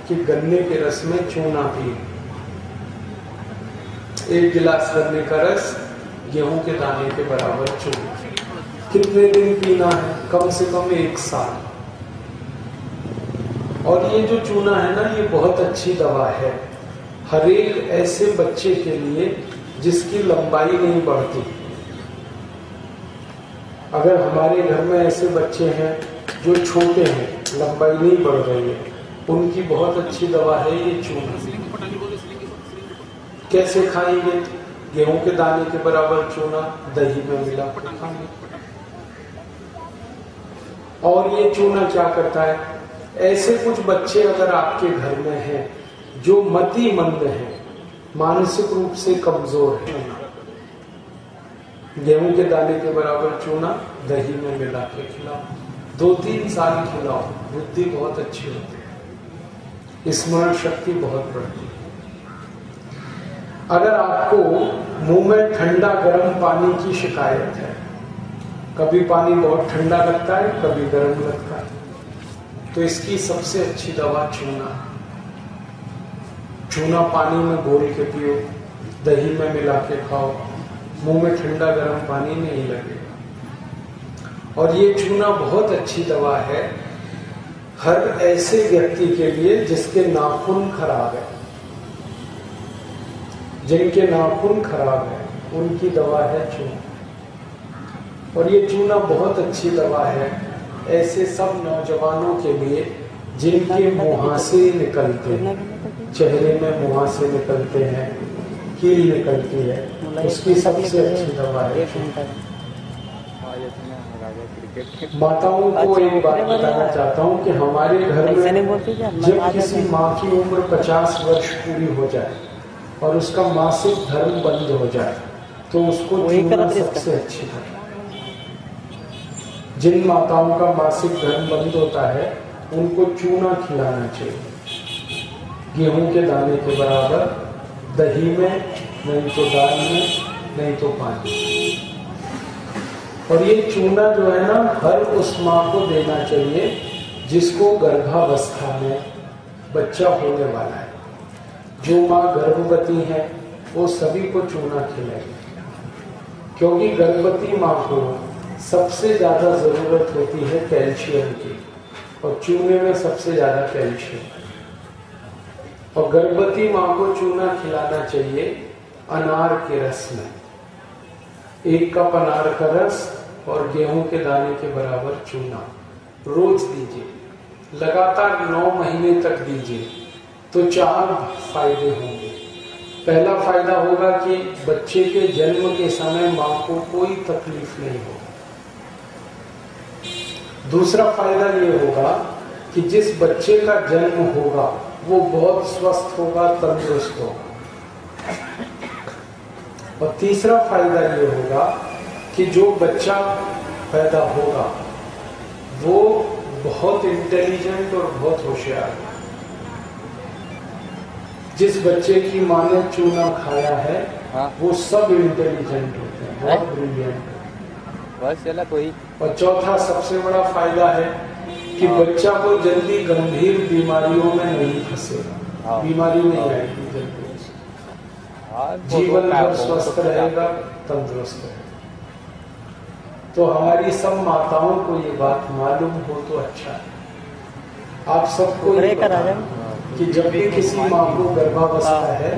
S1: कि गन्ने के रस में चूना पिए। 1 गिलास गन्ने का रस, गेहूं के दाने के बराबर चूना। कितने दिन पीना है? कम से कम 1 साल। और ये जो चूना है ना, ये बहुत अच्छी दवा है हर एक ऐसे बच्चे के लिए जिसकी लंबाई नहीं बढ़ती। अगर हमारे घर में ऐसे बच्चे हैं जो छोटे हैं, लंबाई नहीं बढ़ रही है, उनकी बहुत अच्छी दवा है ये चूना। कैसे खाएंगे? गेहूं के दाने के बराबर चूना दही में मिला कर खाएंगे। और ये चूना क्या करता है? ऐसे कुछ बच्चे अगर आपके घर में हैं जो मतिमंद हैं, मानसिक रूप से कमजोर हैं, गेहूं के दाने के बराबर चूना दही में मिला के खिलाओ। 2-3 साल खिलाओ, बुद्धि बहुत अच्छी होती है, स्मरण शक्ति बहुत बढ़ती है। अगर आपको मुंह में ठंडा गर्म पानी की शिकायत है, कभी पानी बहुत ठंडा लगता है, कभी गर्म लगता है, तो इसकी सबसे अच्छी दवा चूना है। चूना पानी में घोल के पियो, दही में मिला के खाओ, मुंह में ठंडा गर्म पानी नहीं लगेगा। और ये चूना बहुत अच्छी दवा है हर ऐसे व्यक्ति के लिए जिसके नाखून खराब है। जिनके नाखून खराब है उनकी दवा है चूना। और ये चूना बहुत अच्छी दवा है ऐसे सब नौजवानों के लिए जिनके मुहासे निकलते हैं, चेहरे में मुहासे निकलते हैं, कील निकलती है, उसकी सबसे अच्छी दवा है। माताओं को एक बात बताना चाहता हूँ कि हमारे घर में जब किसी माँ की उम्र 50 वर्ष पूरी हो जाए और उसका मासिक धर्म बंद हो जाए तो उसको चूना सबसे अच्छी है। जिन माताओं का मासिक धर्म बंद होता है उनको चूना खिलाना चाहिए, गेहूं के दाने के बराबर, दही में, नहीं तो दाल में, नहीं तो पानी। और ये चूना जो है ना, हर उस माँ को देना चाहिए जिसको गर्भावस्था में बच्चा होने वाला है। जो माँ गर्भवती है वो सभी को चूना खिलाएगी, क्योंकि गर्भवती माँ को सबसे ज्यादा जरूरत होती है कैल्शियम की, और चूने में सबसे ज्यादा कैल्शियम। और गर्भवती माँ को चूना खिलाना चाहिए अनार के रस में। 1 कप अनार का रस और गेहूं के दाने के बराबर चूना रोज दीजिए, लगातार 9 महीने तक दीजिए, तो 4 फायदे होंगे। पहला फायदा होगा कि बच्चे के जन्म के समय मां को कोई तकलीफ नहीं होगी। दूसरा फायदा ये होगा कि जिस बच्चे का जन्म होगा वो बहुत स्वस्थ होगा, तंदुरुस्त होगा। और तीसरा फायदा ये होगा कि जो बच्चा पैदा होगा वो बहुत इंटेलिजेंट और बहुत होशियार है। जिस बच्चे की मां ने चूना खाया है वो सब इंटेलिजेंट होते हैं, बहुत ब्रिलियंट है।
S2: बस चला कोई।
S1: और चौथा सबसे बड़ा फायदा है कि बच्चा को जल्दी गंभीर बीमारियों में नहीं फंसेगा, बीमारी नहीं आएगी जल्दी, जीवन भर स्वस्थ रहेगा, तंदुरुस्त रहेगा। तो हमारी सब माताओं को ये बात मालूम हो तो अच्छा है। आप सबको ये पता है कि जब भी किसी माँ को गर्भावस्था है,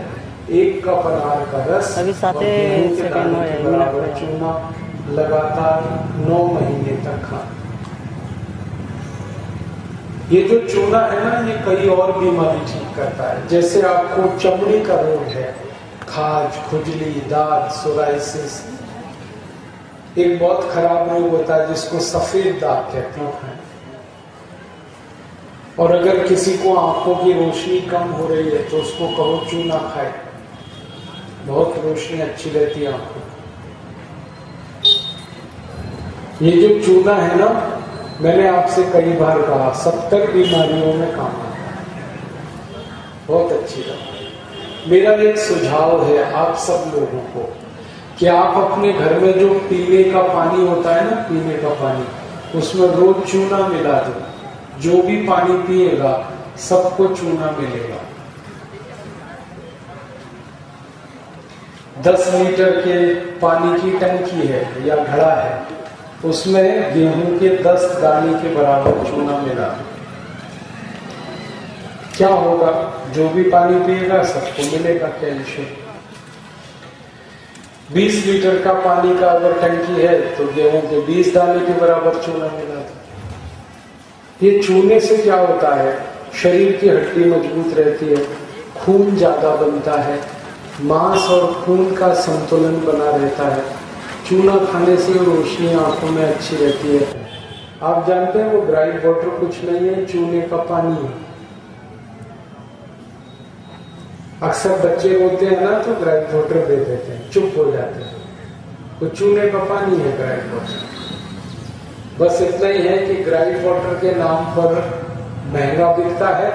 S1: 1 कप अनार का रस और गेहूं के दाने के बराबर चूना लगातार 9 महीने तक खाना। ये जो चूना है ना, ये कई और बीमारी ठीक करता है। जैसे आपको चमड़ी का रोग है, खाज, खुजली, दाद, सोराइसिस, एक बहुत खराब रोग होता है जिसको सफेद दाग कहते हैं। और अगर किसी को आंखों की रोशनी कम हो रही है तो उसको कहो चूना खाए, बहुत रोशनी अच्छी रहती है आंखों। ये जो चूना है ना, मैंने आपसे कई बार कहा 70 बीमारियों में काम आता है, बहुत अच्छी बात। मेरा एक सुझाव है आप सब लोगों को कि आप अपने घर में जो पीने का पानी होता है ना, पीने का पानी, उसमें रोज चूना मिला दो। जो भी पानी पिएगा सबको चूना मिलेगा। 10 लीटर के पानी की टंकी है या घड़ा है, उसमें गेहूं के 10 दाने के बराबर चूना मिला। क्या होगा? जो भी पानी पिएगा सबको मिलेगा कैल्शियम। 20 लीटर का पानी का अगर टंकी है तो गेहूं के 20 दाने के बराबर चूना मिला। ये चूने से क्या होता है? शरीर की हड्डी मजबूत रहती है, खून ज्यादा बनता है, मांस और खून का संतुलन बना रहता है। चूना खाने से रोशनी आंखों में अच्छी रहती है। आप जानते हैं वो ब्राइट वाटर कुछ नहीं है, चूने का पानी है। अक्सर बच्चे रोते हैं ना तो ब्राइट वाटर दे देते हैं, चुप हो जाते हैं। वो चूने का पानी है ब्राइट वाटर। बस इतना ही है कि ग्राइट वाटर के नाम पर महंगा बिकता है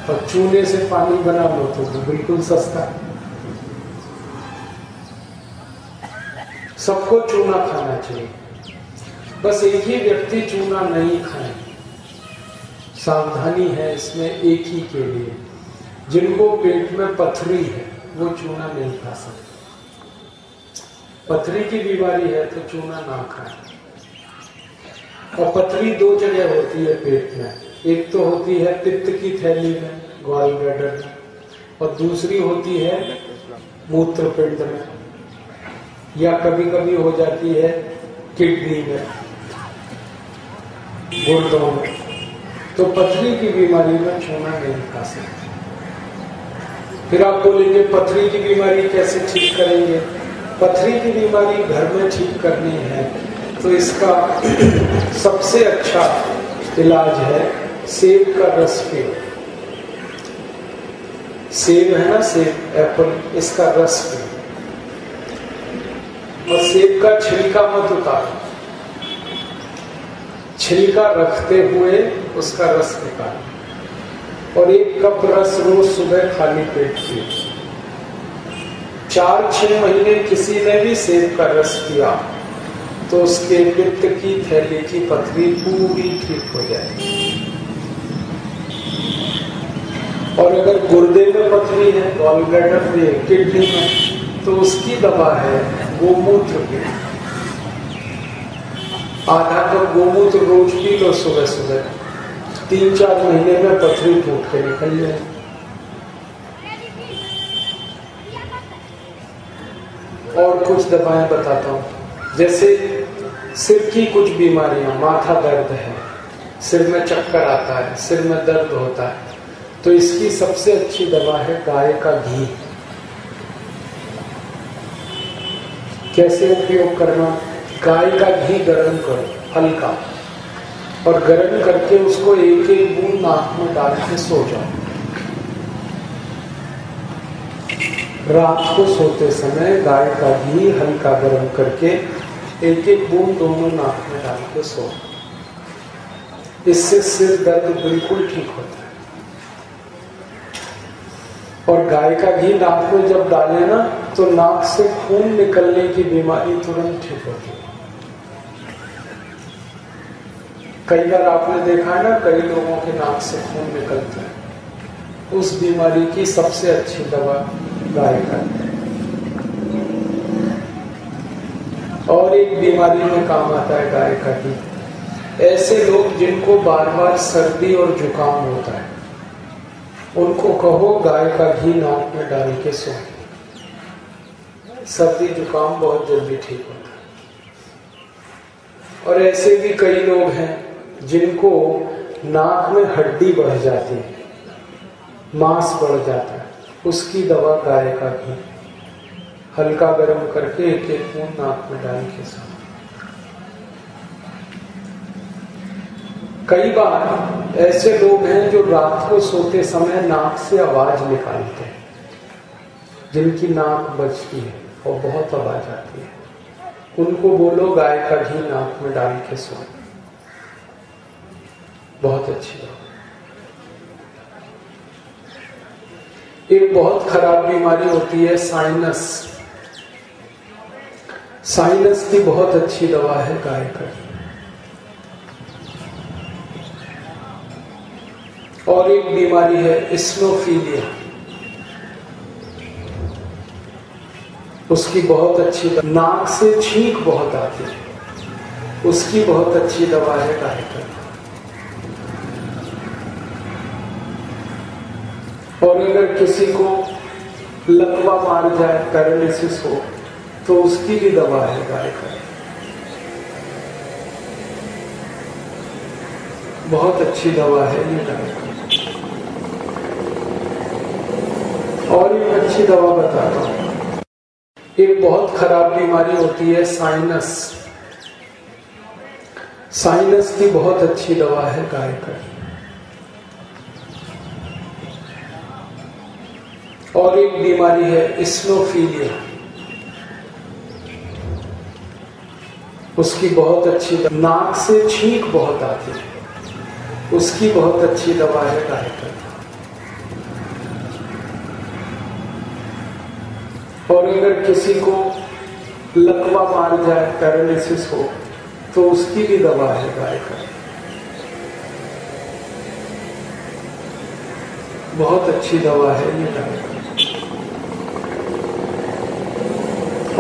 S1: और चूने से पानी बना लो तो वो बिल्कुल सस्ता है। सबको चूना खाना चाहिए, बस एक ही व्यक्ति चूना नहीं खाए। सावधानी है इसमें एक ही के लिए, जिनको पेट में पथरी है वो चूना नहीं खा सकते। पथरी की बीमारी है तो चूना ना खाए। और पथरी 2 जगह होती है पेट में, एक तो होती है पित्त की थैली में, गॉल ब्लैडर में, और दूसरी होती है मूत्रपिंड में, या कभी कभी हो जाती है किडनी में, गुर्दों में। तो पथरी की बीमारी में चूना नहीं खा सकते। फिर आप बोलेंगे पथरी की बीमारी कैसे ठीक करेंगे? पथरी की बीमारी घर में ठीक करनी है तो इसका सबसे अच्छा इलाज है सेब का रस पियो। सेब है ना, सेब, एप्पल, इसका रस पियो। और सेब का छिलका मत उतारो, छिलका रखते हुए उसका रस निकालो और 1 कप रस रोज सुबह खाली पेट पियो। 4-6 महीने किसी ने भी सेब का रस पिया तो उसके पित्त की थैली की पथरी पूरी ठीक हो जाएगी। और अगर गुर्दे में पथरी है, गॉल ब्लैडर में, किडनी में, तो उसकी दवा है गोमूत्र की। आधा कप गोमूत्र रोज पी लो सुबह सुबह, 3-4 महीने में पथरी टूट के निकल जाए। और कुछ दवाएं बताता हूँ, जैसे सिर की कुछ बीमारियां, माथा दर्द है, सिर में चक्कर आता है, सिर में दर्द होता है, तो इसकी सबसे अच्छी दवा है गाय का घी। कैसे उपयोग करना? गाय का घी गर्म करो हल्का, और गर्म करके उसको एक एक बूंद नाक में डाल के सो जाओ। रात को सोते समय गाय का घी हल्का गर्म करके एक एक बूंद दोनों नाक में डाल के सो। इससे सिर दर्द बिल्कुल ठीक होता है। और गाय का घी नाक में जब डाले ना, तो नाक से खून निकलने की बीमारी तुरंत ठीक होती है। कई बार आपने देखा है ना, कई लोगों के नाक से खून निकलता है, उस बीमारी की सबसे अच्छी दवा गाय का। और एक बीमारी में काम आता है गाय का घी। ऐसे लोग जिनको बार बार सर्दी और जुकाम होता है, उनको कहो गाय का घी नाक में डाल के सो। सर्दी जुकाम बहुत जल्दी ठीक होता है। और ऐसे भी कई लोग हैं जिनको नाक में हड्डी बढ़ जाती है, मांस बढ़ जाता है, उसकी दवा गाय का घी हल्का गर्म करके एक एक बूंद नाक में डाल के सो। कई बार ऐसे लोग हैं जो रात को सोते समय नाक से आवाज निकालते हैं, जिनकी नाक बजती है और बहुत आवाज आती है, उनको बोलो गाय का घी नाक में डाल के सो। बहुत अच्छी बात। एक बहुत खराब बीमारी होती है साइनस। साइनस की बहुत अच्छी दवा है गाय का घी। और एक बीमारी है इस्नोफीलिया, उसकी बहुत अच्छी नाक से छींक बहुत आती है, उसकी बहुत अच्छी दवा है गाय का घी। और अगर किसी को लकवा मार जाए, पैरालिसिस हो, तो उसकी भी दवा है गाय का घी। बहुत अच्छी दवा है ये गाय का। और एक अच्छी दवा बताता हूं। एक बहुत खराब बीमारी होती है साइनस। साइनस की बहुत अच्छी दवा है गाय का घी। और एक बीमारी है इस्नोफीलिया, उसकी बहुत अच्छी नाक से छींक बहुत आती है, उसकी बहुत अच्छी दवा है गाय का घी। और अगर किसी को लकवा मार जाए, पैरालिसिस हो, तो उसकी भी दवा है गाय का घी। बहुत अच्छी दवा है ये गाय का।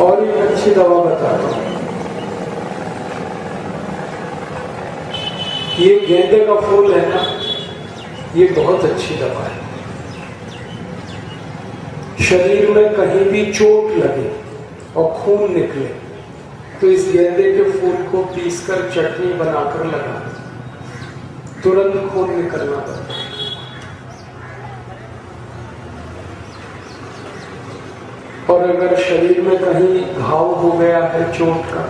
S1: और एक अच्छी दवा बताता हूं। ये गेंदे का फूल है ना, ये बहुत अच्छी दवा है। शरीर में कहीं भी चोट लगे और खून निकले, तो इस गेंदे के फूल को पीसकर चटनी बनाकर लगा, तुरंत खून निकलना पड़ता है। और अगर शरीर में कहीं घाव हो गया है चोट का,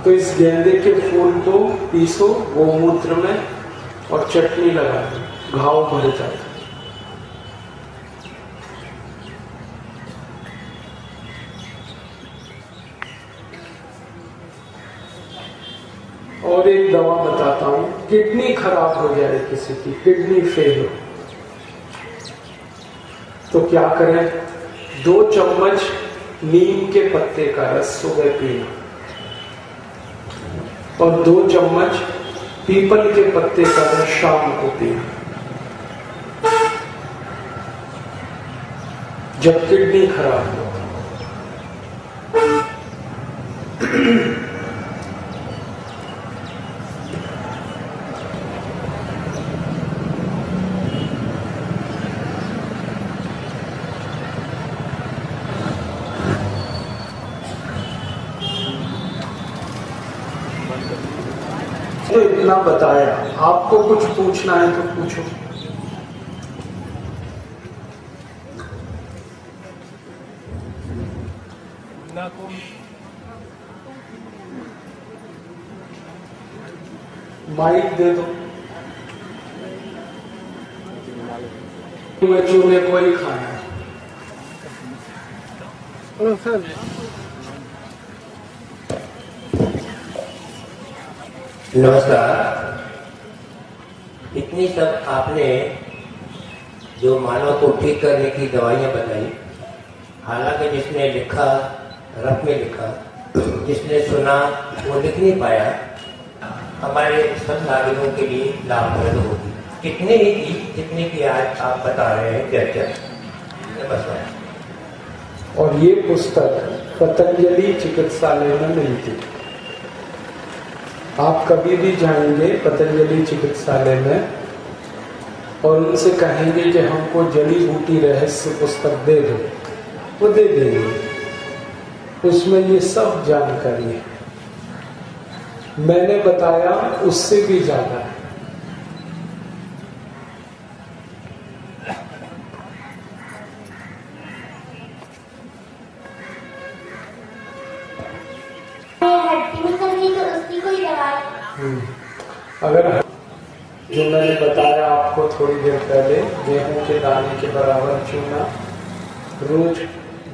S1: तो इस गेंदे के फूल को पीसो गोमूत्र में और चटनी लगा दो, घाव भर जाता है। और एक दवा बताता हूं। किडनी खराब हो जाए किसी की, किडनी फेल हो, तो क्या करें? 2 चम्मच नीम के पत्ते का रस सुबह पीना, और 2 चम्मच पीपल के पत्ते का रस शाम को पीना। जब किडनी खराब हो। इतना बताया, आपको कुछ पूछना है तो पूछो। माइक दे दो। चूने को ही खाना है।
S4: नमस्कार। इतनी सब आपने जो मानव को ठीक करने की दवाइयां बताई, हालांकि जिसने लिखा रफ में लिखा, जिसने सुना वो लिख नहीं पाया, हमारे सब नागरिकों के लिए लाभप्रद होगी। कितने ही की जितने की आज आप बता रहे हैं चर्चा। नमस्कार।
S1: और ये पुस्तक पतंजलि चिकित्सालय में मिलती। आप कभी भी जाएंगे पतंजलि चिकित्सालय में और उनसे कहेंगे कि हमको जड़ी बूटी रहस्य पुस्तक दे दो, वो दे देंगे। उसमें ये सब जानकारी है। मैंने बताया उससे भी ज्यादा है। अगर जो मैंने बताया आपको थोड़ी देर पहले, गेहूं के दाने के बराबर चूना रोज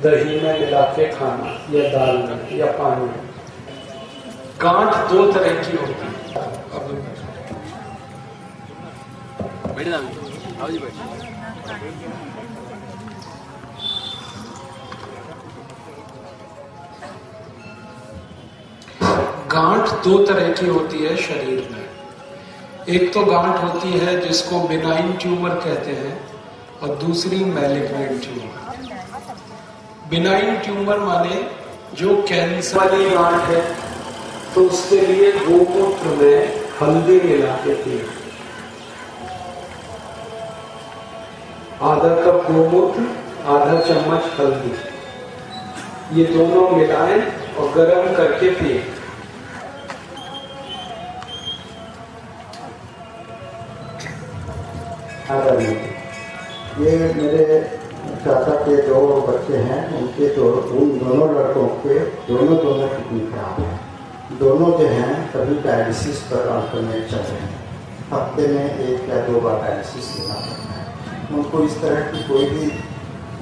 S1: दही में मिला के खाना, या दाल में या पानी में। गांठ दो तरह की होती है। गांठ दो तरह की होती है शरीर में। एक तो गांठ होती है जिसको बिनाइन ट्यूमर कहते हैं और दूसरी मैलिग्नेंट ट्यूमर। बिनाइन ट्यूमर माने जो कैंसर वाली गांठ है, तो उसके लिए गोमूत्र में हल्दी मिला के पिए। आधा कप गोमूत्र, आधा चम्मच हल्दी, ये दोनों मिलाएं और गर्म करके पिए।
S5: ये मेरे चाचा के दो बच्चे हैं, उनके तो उन दोनों लड़कों के दोनों किडनी खराब है। दोनों जो हैं सभी डायलिसिस पर अल्टरनेट चल रहे हैं। हफ्ते में 1 या 2 बार डायलिसिस लेना पड़ता है उनको। इस तरह की कोई भी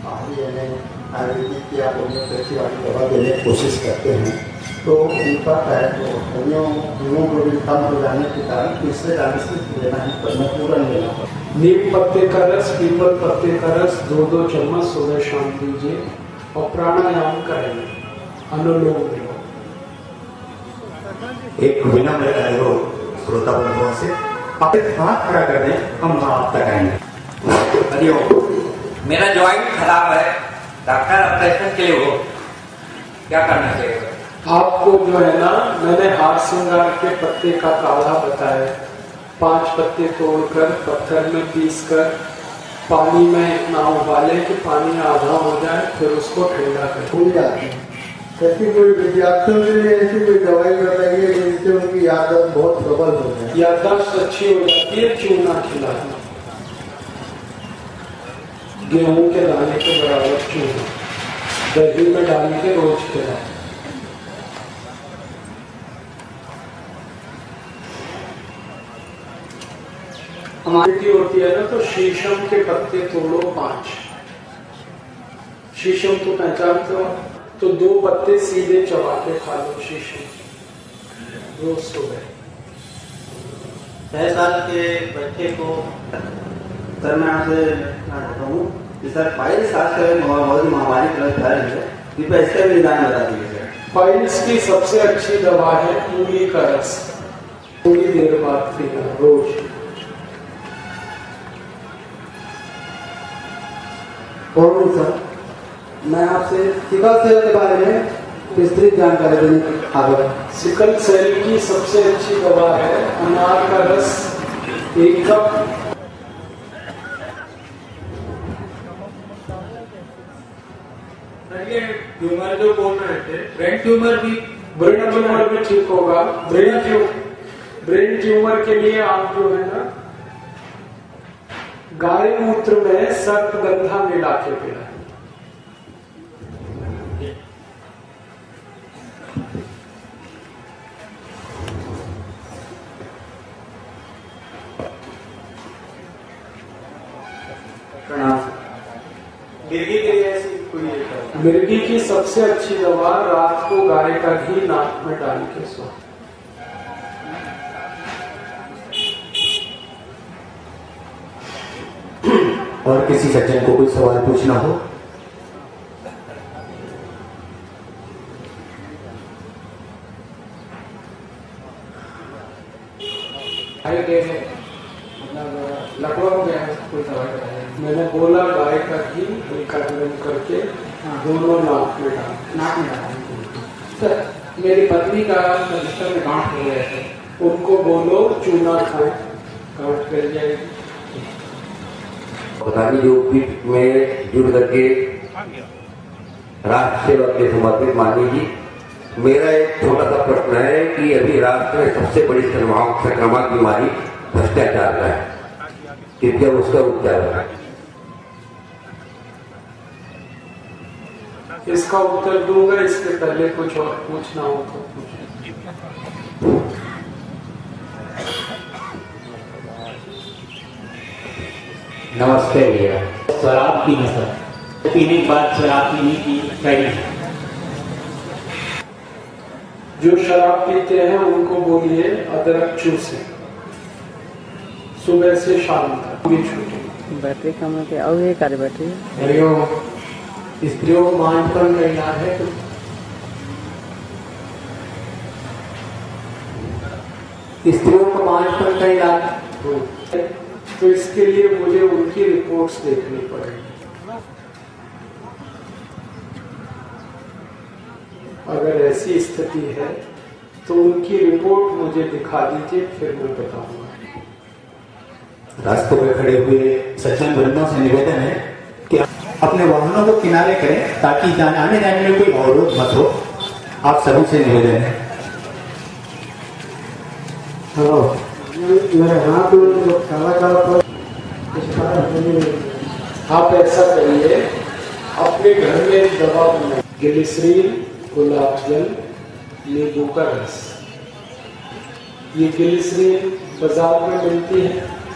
S5: आयुर्वेदिक या होम्योपैथी वाली दवा देने की कोशिश करते हैं तो उनका हीमोग्लोबिन कम हो जाने के कारण तीसरे डायलिसिस लेना ही करना पूरा नहीं लेना पड़ता।
S1: नीम पत्ते का रस, पीपल पत्ते का रस 2-2 चम्मच सुबह शाम दीजिए और प्राणायाम करेंगे, अनुलोम विलोम।
S6: एक विनम्र अनुरोध श्रोता बंधुओं से, आप हाथ खड़ा कर दें, हम आप तक आएंगे।
S4: हरिओम। मेरा ज्वाइंट खराब है डॉक्टर, ऑपरेशन के लिए हो क्या करना चाहिए?
S1: आपको जो है ना, मैंने हार श्रृंगार के पत्ते का काढ़ा बताया। 5 पत्ते तोड़कर पत्थर में पीसकर पानी में इतना उबालें कि पानी आधा हो जाए, फिर उसको ठंडा करें।
S5: भूल जाते हैं। ऐसी कोई विद्यार्थियों के लिए ऐसी कोई दवाई बताइए जिससे उनकी याददाश्त बहुत प्रबल हो जाए।
S1: याददाश्त अच्छी हो जाती है। चूना खिलाना, गेहूं के दाने के बराबर चूना दही में डाल के रोज खिलाना। हमारी होती है ना, तो शीशम के पत्ते तोड़ो 5। शीशम तो पहचानते हो, तो 2 पत्ते सीधे चबा के खा लो शीशम रोज सुबह।
S7: 6 साल के बच्चे को सर मैं आपसे हूँ कि सर पाइल्स आजकल बहुत महामारी का फैल है, कृपया इसका भी निदान बता दीजिए।
S1: पाइल्स की सबसे अच्छी दवा है मूली का रस। थोड़ी देर बाद पीना रोज।
S5: और सर मैं आपसे सिकल सेल के बारे में विस्तृत जानकारी देने आगे।
S1: सिकल सेल की सबसे अच्छी दवा है अनार का रस 1 कप।
S8: ट्यूमर जो बोल रहे थे, ब्रेन ट्यूमर भी
S1: ठीक होगा। ब्रेन ट्यूमर के लिए आप जो है ना गाय मूत्र में सर्पगंधा मिला के पिलाएं।
S7: मिर्गी के लिए ऐसी कोई
S1: मिर्गी की सबसे अच्छी दवा रात को गाय का घी नाक में डाल के सो।
S6: और किसी सज्जन को कोई सवाल पूछना हो?
S7: लकवा हो गया है, कोई सवाल बताया?
S1: मैंने बोला गाय का घी हल्का गर्म करके दोनों नाक में डाल।
S7: नाक में डाला सर। मेरी पत्नी का रजिस्टर में गांठ हो गया है,
S1: उनको बोलो चूना खाएं, गांठ कर जाएगी।
S8: प्रधानी योगपीठ में जुड़ करके राष्ट्र सेवा के समर्पित मानी जी, मेरा एक छोटा सा प्रश्न है कि अभी राष्ट्र में सबसे बड़ी संक्रामक बीमारी भ्रष्टाचार का है, कृपया उसका उपचार है।
S1: इसका उत्तर दूंगा, इसके पहले कुछ और पूछना हो तो पूछें।
S9: नमस्ते भैया। शराब की नशा, पीने के बाद शराब पीने की सही।
S1: जो शराब पीते हैं उनको बोलिए अदरक चूसे, सुबह से शाम तक भी छूटे।
S3: बैटरी कम है क्या? और ये कार्य बैटरी
S1: हरिओम। स्त्रियों को मानपन का इलाज है तो स्त्रियों को मानपन का इलाज तो इसके लिए मुझे उनकी रिपोर्ट्स देखनी पड़ेगी। अगर ऐसी स्थिति है तो उनकी रिपोर्ट मुझे दिखा दीजिए, फिर मैं बताऊंगा।
S6: रास्तों में खड़े हुए सज्जन वृंदों से निवेदन है कि अपने वाहनों को किनारे करें ताकि आने जाने में कोई अवरोध मत हो। आप सभी से निवेदन है।
S1: मेरे हाथ में जो काला काला आप ऐसा करिए, अपने घर में दवा बनाए, ग्लिसरीन, गुलाब जल, नींबू का रस। ये ग्लिसरीन बाजार में मिलती है,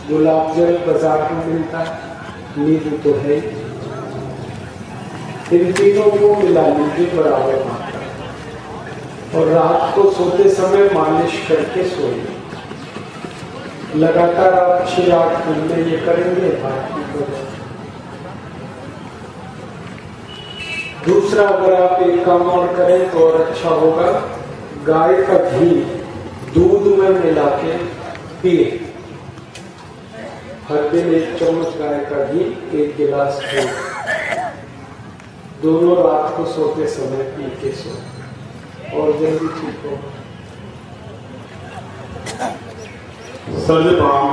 S1: गुलाब जल बाजार में मिलता है, नींबू तो है। इन तीनों को मिला लीजिए बराबर मात्रा और रात को सोते समय मालिश करके सोइए। लगातार आप 6-8 महीने ये करेंगे। दूसरा, अगर आप एक काम और करें तो और अच्छा होगा, गाय का घी दूध में मिला के पिए। हर दिन 1 चम्मच गाय का घी, 1 गिलास दूध, दोनों रात को सोते समय पी के सो और जल्दी ठीक हो।
S10: सर जी प्रणाम।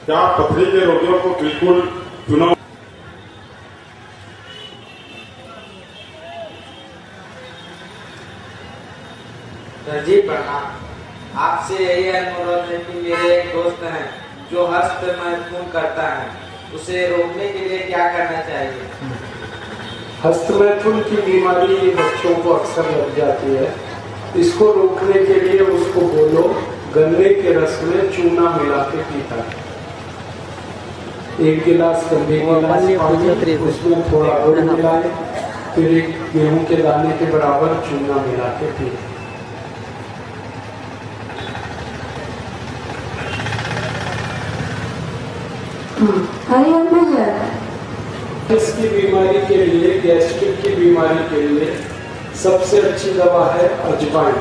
S10: क्या पथरी के रोगियों को बिल्कुल चुनाव
S2: सर जी प्रणाम। आपसे यही अनुरोध है कि मेरे एक दोस्त हैं जो हस्त मैथुन करता है, उसे रोकने के लिए क्या करना चाहिए?
S1: हस्त मैथुन की बीमारी बच्चों को अक्सर लग जाती है। इसको रोकने के लिए उसको बोलो गन्ने के रस में चूना मिला के पीता है। 1 गिलास गन्ने के पानी, उसमें थोड़ा गुड़ मिलाए, फिर 1 गेहूं के दाने के बराबर चूना मिला के पिए। इसकी बीमारी के लिए, गैस्ट्रिक की बीमारी के लिए सबसे अच्छी दवा है अजवाइन।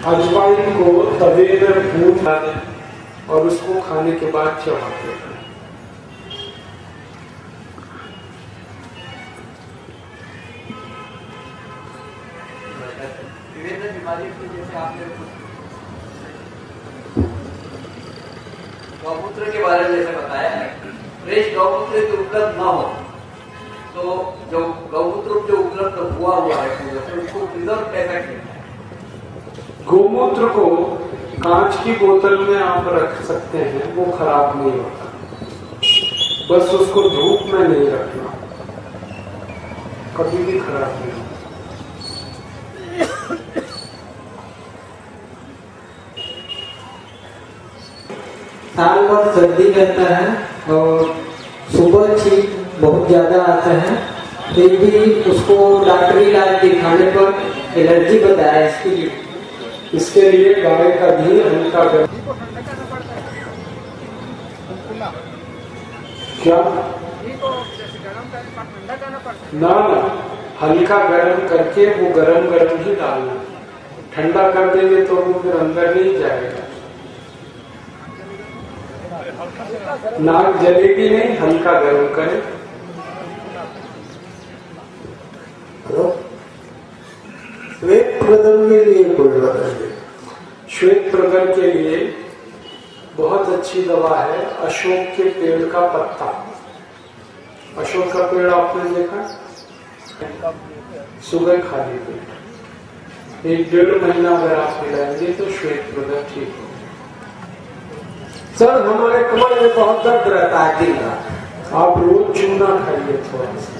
S1: अजवाइन को तवे में भून दें और उसको खाने के बाद चबाते हैं।
S2: विभिन्न बीमारियों की, जैसे आपने गौमूत्र के बारे में जैसे बताया है, फ्रेश गौमूत्र जो उपलब्ध ना हो तो जो गौमूत्र जो उपलब्ध हुआ है तो उसको प्रिजर्व कैसे किया?
S1: गोमूत्र को कांच की बोतल में आप रख सकते हैं, वो खराब नहीं होता, बस उसको धूप में नहीं रखना, कभी भी खराब नहीं होता।
S2: साल भर सर्दी रहता है और सुबह छींक बहुत ज्यादा आता है, फिर भी उसको डॉक्टरी इलाज दिखाने पर एलर्जी बताया।
S1: इसके लिए गाय का घी हल्का गर्म, क्या ना हल्का गर्म करके वो गरम गरम ही डालना, ठंडा कर देंगे तो वो फिर अंदर नहीं जाएगा, नाक जलेगी नहीं, हल्का गर्म करें।
S5: श्वेत प्रदर के लिए कोई बताइए।
S1: श्वेत प्रदर के लिए बहुत अच्छी दवा है अशोक के पेड़ का पत्ता। अशोक का पेड़ आपने देखा, सुबह खाली पेट 1-1.5 महीना अगर आप पिलाएंगे तो श्वेत प्रदर ठीक हो।
S2: सर हमारे कमर में बहुत दर्द रहता है दिन रात,
S1: आप रोज चूना खाइए, थोड़ा सा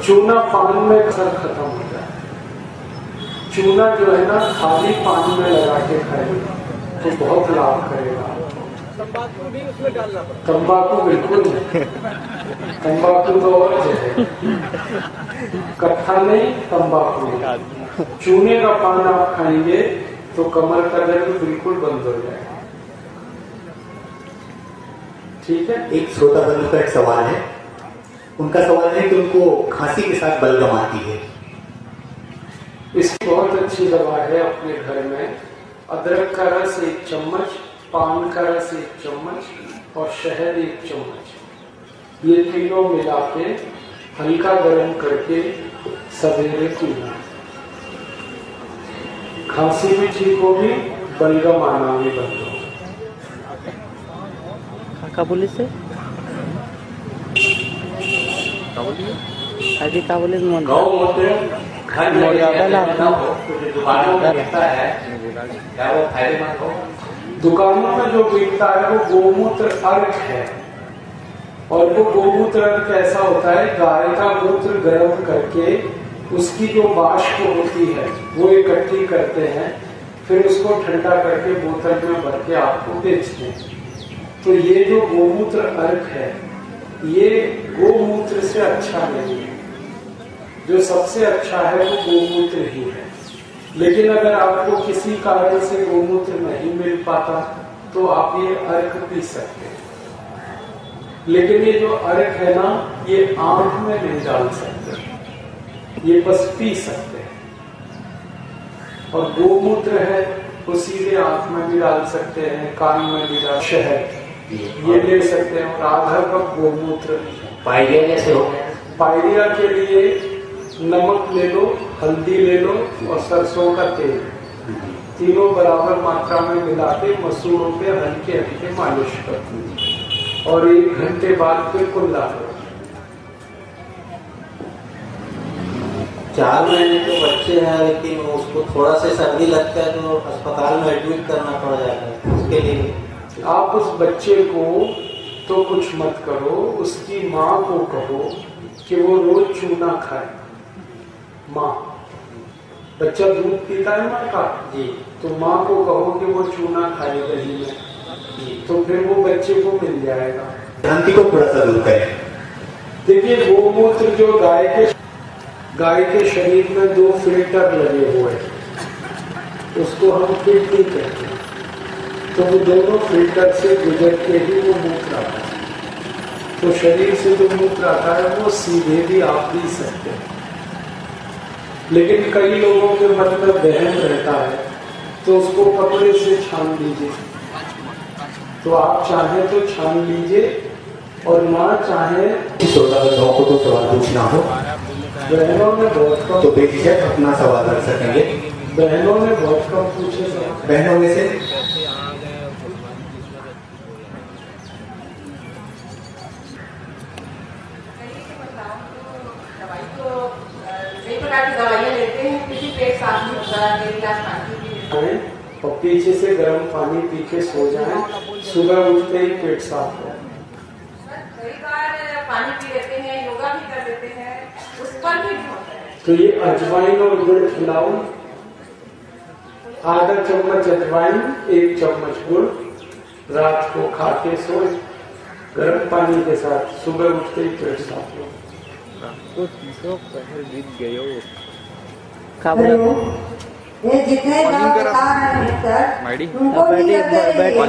S1: चूना पान में सर खत्म हो जाए। चूना जो है ना खाली पानी में लगा के खाइए तो बहुत लाभ करेगा।
S2: तंबाकू भी उसमें डालना पड़ता है।
S1: तंबाकू बिल्कुल नहीं, तंबाकू तो और है, कट्ठा नहीं, तंबाकू। चूने का पान आप खाएंगे तो कमर का दर्द बिल्कुल बंद हो जाएगा। ठीक है।
S6: एक श्रोता बंधु का एक सवाल है, उनका सवाल है कि उनको खांसी के साथ बलगम आती है।
S1: इसकी बहुत अच्छी दवा है अपने घर में, अदरक का रस 1 चम्मच, पान का रस 1 चम्मच और शहद 1 चम्मच, ये तीनों मिला के हल्का गर्म करके सवेरे पीना। खांसी भी ठीक होगी, बलगम आना भी बंद होगा।
S3: काबुली से अभी काबुली मन
S4: गौ मूत्र घर में दुकानों में बिकता है, क्या वो फायदेमंद हो?
S1: दुकानों में जो बिकता है वो गोमूत्र अर्क है, और वो गोमूत्र अर्क ऐसा होता है गाय का मूत्र गर्म करके उसकी जो वाष्प होती है वो इकट्ठी करते हैं, फिर उसको ठंडा करके बोतल में भर के आपको बेचते हैं। तो ये जो गोमूत्र अर्क है ये गोमूत्र से अच्छा नहीं है, जो सबसे अच्छा है वो गोमूत्र ही है। लेकिन अगर आपको किसी कारण से गोमूत्र नहीं मिल पाता तो आप ये अर्क पी सकते हैं, लेकिन ये जो अर्क है ना ये आंख में नहीं डाल सकते, ये बस पी सकते हैं। और गोमूत्र है वो सीधे आंख में भी डाल सकते हैं, कान में भी डाल, शहद ये ले सकते हैं। और आधा कप गोमूत्र।
S4: पायरिया कैसे हो?
S1: पायरिया के लिए नमक ले लो, हल्दी ले लो और सरसों का तेल, तीनों बराबर मात्रा में मिला के मसूड़ों पे हल्के हल्के मालिश कर और 1 घंटे बाद फिर कुल्ला करो।
S2: 4 महीने के बच्चे हैं लेकिन उसको थोड़ा सा सर्दी लगता है तो अस्पताल में एडमिट करना पड़ जाता है, उसके लिए
S1: आप उस बच्चे को तो कुछ मत करो, उसकी माँ को कहो कि वो रोज चूना खाए। माँ, बच्चा दूध पीता है माँ का जी, तो माँ को कहो कि वो चूना खाए दही में, तो फिर वो बच्चे को मिल जाएगा।
S6: भ्रांति को थोड़ा सा दूर करें।
S1: देखिए गोमूत्र जो गाय के शरीर में 2 फिल्टर लगे हुए हैं, उसको हम किडनी कहते हैं, तो वो दोनों फिल्टर से गुजर के ही वो मूत्र आता है। तो शरीर से जो मूत्र आता है वो सीधे भी आप पी सकते हैं, लेकिन कई लोगों के मन में वहम रहता है तो उसको कपड़े से छान लीजिए। तो आप चाहें तो छान लीजिए और ना चाहें
S6: श्रोता बंधुओं को तो सवाल पूछना हो
S1: बहनों ने बहुत कम,
S6: तो बेझिझक अपना सवाल रख सकेंगे।
S1: बहनों ने बहुत कम पूछे सवाल।
S6: बहनों में से
S11: कई प्रकार की दवाइयाँ लेते हैं, किसी पेट साफ नहीं होता
S1: और पीछे से गर्म पानी पी के सो जाएं, सुबह उठते ही पेट साफ हो।
S11: कई बार पानी पी लेते हैं, योगा भी कर लेते हैं, उस पर भी होता है।
S1: तो ये अजवाइन और गुड़ खिलाओ, आधा चम्मच अजवाइन 1 चम्मच गुड़ रात को खा के सोए, गर्म पानी के साथ सुबह उठते ही पेट साफ हो।
S12: ये जितने दवा बता रहे हैं सर, उनको भी करते रहिए और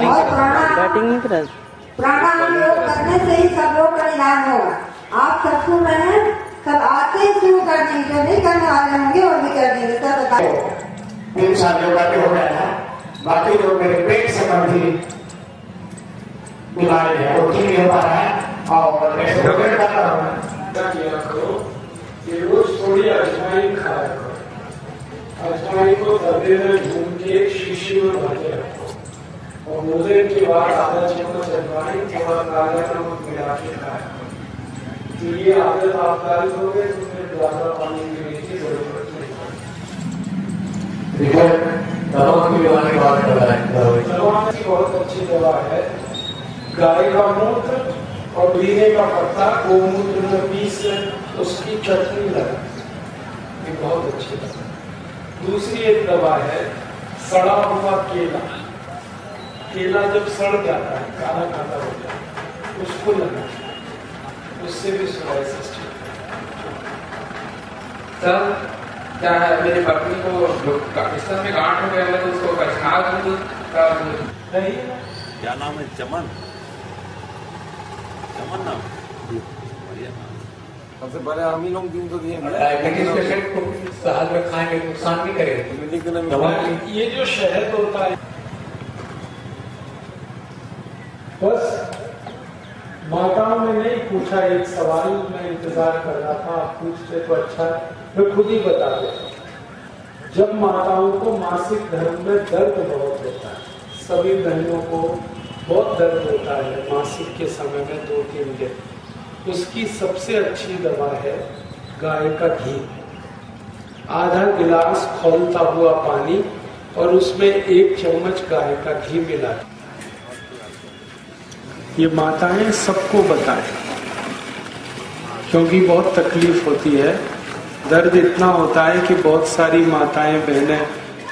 S12: प्राणायाम योग करने से ही सब लोग का इलाज होगा। आप सब सुन रहे हैं, सब आते ही शुरू कर देंगे, जो नहीं करने वाले होंगे वो भी कर देंगे। सर बताइए,
S6: मेरे साथ योगा भी हो रहा है, बाकी जो मेरे पेट संबंधी बीमारी है वो ठीक नहीं हो पा रहा है और
S1: रोज थोड़ी अजवाइन खाया करो। अजवाइन को तवे में भून के शीशी में भर के रखो और भोजन के बाद आधा चम्मच अजवाइन थोड़ा काला नमक मिला के खाया करो। तो ये आदत आप डाल दोगे तो फिर ज्यादा पानी पीने की जरूरत नहीं पड़ेगी। दवा की बहुत अच्छी दवा है। गाय का मूत्र और बीने का पत्ता गोमूत्र में पीस उसकी चटनी लगा, ये बहुत अच्छी दवा। दूसरी एक दवा है सड़ा हुआ केला। केला जब सड़ जाता है, काला काला हो जाता है, उसको लगा, उससे भी सोराइसिस ठीक है।
S13: सर क्या है, मेरी पत्नी को पाकिस्तान में गांठ हो गया है तो उसको कचनार दूध का
S1: नहीं,
S14: क्या नाम है? चमन, चमन नाम। सबसे पहले हम ही लोग दिन तो दिए,
S4: लेकिन पेशेंट को साल में खाएंगे नुकसान भी करेगा।
S1: ये जो शहद होता है, बस माताओं ने नहीं पूछा, एक सवाल मैं इंतजार कर रहा था, आप पूछते तो अच्छा मैं खुद ही बता देता। जब माताओं को मासिक धर्म में दर्द बहुत होता है, सभी बहनों को बहुत दर्द होता है मासिक के समय में 2-3 दिन, उसकी सबसे अच्छी दवा है गाय का घी। आधा गिलास खौलता हुआ पानी और उसमें 1 चम्मच गाय का घी मिला। ये माताएं सबको बताएं, क्योंकि बहुत तकलीफ होती है, दर्द इतना होता है कि बहुत सारी माताएं बहनें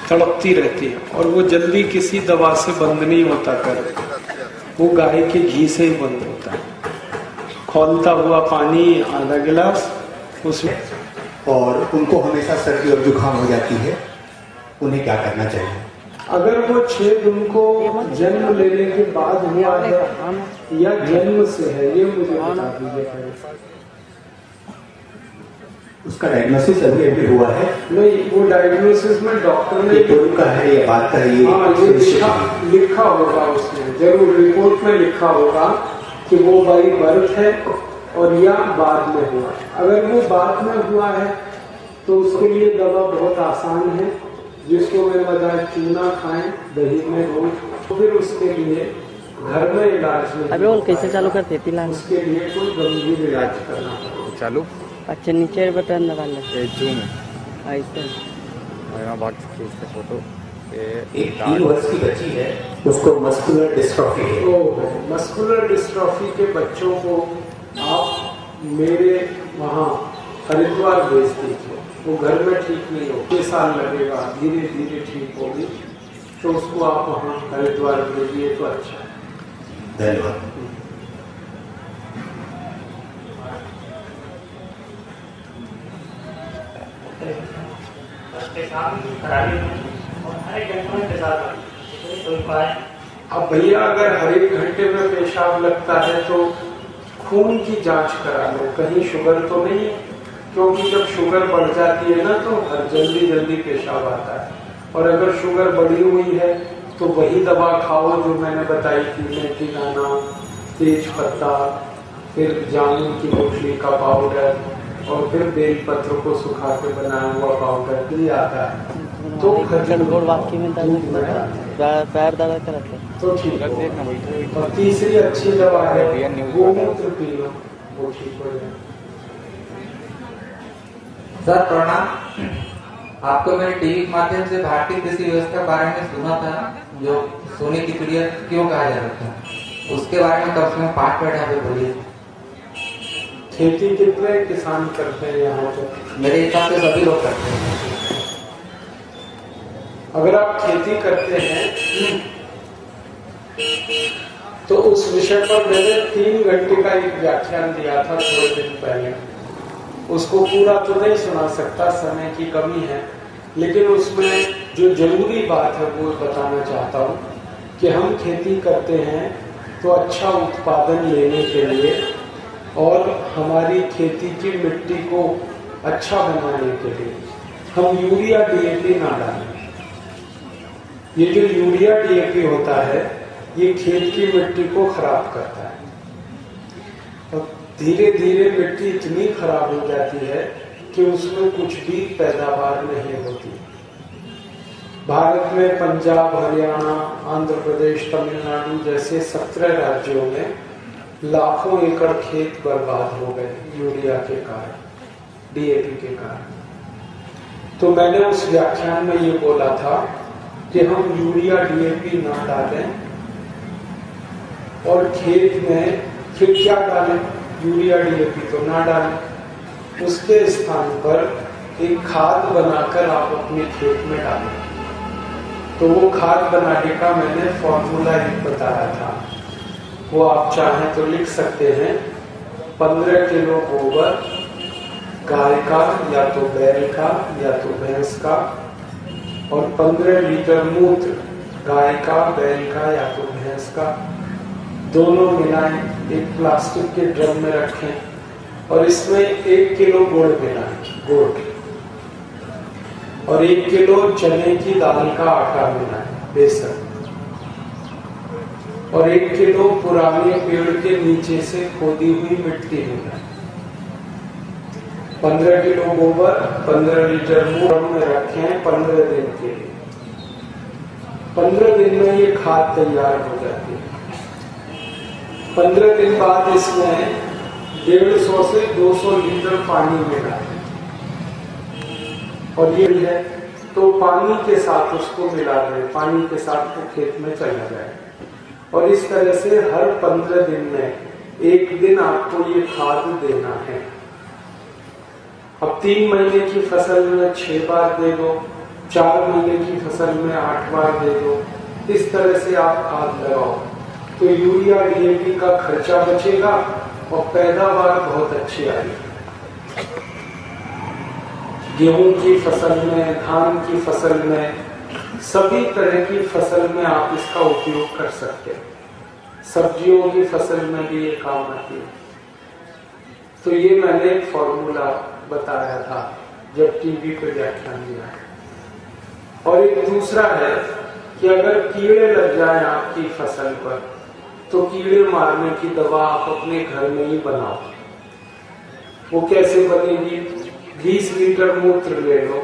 S1: तड़पती रहती हैं और वो जल्दी किसी दवा से बंद नहीं होता कर, वो गाय के घी से ही बंद होता है। खौलता हुआ पानी आधा गिलास उसमें।
S6: और उनको हमेशा सर्दी और जुकाम हो जाती है, उन्हें क्या करना चाहिए?
S1: अगर वो छेद उनको जन्म लेने के बाद हुआ है या जन्म से है, ये मुझे बता दीजिए।
S6: उसका डायग्नोसिस अभी हुआ है?
S1: नहीं, वो डायग्नोसिस में डॉक्टर ने
S6: का है या बात का है,
S1: हाँ, ये लिखा होगा उसमें, जरूर रिपोर्ट में लिखा होगा कि वो बाई बर्थ है और या बाद में हुआ। अगर वो बाद में हुआ है तो उसके लिए दवा बहुत आसान है, जिसको मैंने बताया चूना खाएं दही में रोज, तो फिर उसके लिए घर में इलाज नहीं।
S3: अभी वो कैसे चालू करते पिलाना?
S1: उसके लिए कोई गंभीर इलाज करना
S14: चालू।
S3: अच्छा, नीचे बटन दबा ले,
S14: जूम
S3: ऐसे
S14: बात खींचते फोटो।
S6: एक 3 वर्ष की बच्ची है, उसको मस्कुलर डिस्ट्रॉफी है।
S1: मस्कुलर डिस्ट्रॉफी के बच्चों को आप मेरे वहाँ हरिद्वार भेज दीजिए, वो घर में ठीक नहीं हो, 6 साल लगेगा, धीरे धीरे ठीक होगी, तो उसको आप वहाँ हरिद्वार भेजिए तो अच्छा है।
S6: धन्यवाद।
S1: अब भैया अगर हर 1 घंटे में पेशाब लगता है तो खून की जांच करा लो, कहीं शुगर तो नहीं है, क्योंकि जब शुगर बढ़ जाती है ना तो हर जल्दी पेशाब आता है। और अगर शुगर बढ़ी हुई है तो वही दवा खाओ जो मैंने बताई थी, मेथी दाना, तेज पत्ता, फिर जामुन की गुठली का पाउडर और फिर बेल पत्र को सुखा के बनाया हुआ पाउडर भी आता है। तो
S3: वाक्य में पैर दर्द करते
S1: तो ठीक है। और तीसरी अच्छी दवा है गोमूत्र पी लो, वो ठीक हो जाए।
S15: सर प्रणाम।
S13: आपको मैंने टीवी के माध्यम से भारतीय कृषि व्यवस्था के बारे में सुना था, जो सोने की चिड़िया क्यों कहा जा रहा था, उसके बारे में कम से कम 5 मिनट यहाँ पे बोलिए।
S1: खेती कितने किसान करते हैं यहाँ पे?
S13: मेरे हिसाब से सभी लोग करते हैं।
S1: अगर आप खेती करते हैं तो उस विषय पर मैंने 3 घंटे का एक व्याख्यान दिया था थोड़े दिन पहले। उसको पूरा तो नहीं सुना सकता, समय की कमी है, लेकिन उसमें जो जरूरी बात है वो बताना चाहता हूँ कि हम खेती करते हैं तो अच्छा उत्पादन लेने के लिए और हमारी खेती की मिट्टी को अच्छा बनाने के लिए हम यूरिया डीएपी ना डालें। ये जो यूरिया डीएपी होता है ये खेत की मिट्टी को खराब करता है और धीरे धीरे मिट्टी इतनी खराब हो जाती है कि उसमें कुछ भी पैदावार नहीं होती। भारत में पंजाब, हरियाणा, आंध्र प्रदेश, तमिलनाडु जैसे 17 राज्यों में लाखों एकड़ खेत बर्बाद हो गए यूरिया के कारण, डीएपी के कारण। तो मैंने उस व्याख्यान में ये बोला था कि हम यूरिया डीएपी ना डालें और खेत में फिर क्या डालें, यूरिया डीएपी तो ना डालें, उसके स्थान पर एक खाद बनाकर आप अपने खेत में डालें। तो वो खाद बनाने का मैंने फॉर्मूला एक बताया था, वो आप चाहें तो लिख सकते हैं। 15 किलो गोबर गाय का या तो बैल का या तो भैंस का और 15 लीटर मूत्र गाय का, बैल का या तो भैंस का, दोनों मिलाएं, एक प्लास्टिक के ड्रम में रखें और इसमें 1 किलो गुड़ मिलाएं, गुड़, और 1 किलो चने की दाल का आटा मिलाएं, बेसन, और 1 किलो पुराने पेड़ के नीचे से खोदी हुई मिट्टी मिलाएं। 15 किलो गोबर, 15 लीटर ड्रम में रखें 15 दिन के लिए। 15 दिन में ये खाद तैयार हो जाती है। 15 दिन बाद इसमें 150 से 200 लीटर पानी मिला और ये है तो पानी के साथ उसको मिला दें, पानी के साथ वो खेत में चला जाए और इस तरह से हर 15 दिन में 1 दिन आपको ये खाद देना है। अब 3 महीने की फसल में 6 बार दे दो, 4 महीने की फसल में 8 बार दे दो, इस तरह से आप खाद लगाओ तो यूरिया डीएपी का खर्चा बचेगा और पैदावार बहुत अच्छी आएगी। गेहूं की फसल में, धान की फसल में, सभी तरह की फसल में आप इसका उपयोग कर सकते हैं। सब्जियों की फसल में भी ये काम आती है। तो ये मैंने एक फॉर्मूला बताया था जब टीवी पे व्याख्यान दिया। और एक दूसरा है कि अगर कीड़े लग जाए आपकी फसल पर तो कीड़े मारने की दवा आप अपने घर में ही बनाओ। वो कैसे बनेगी? 20 लीटर मूत्र ले लो,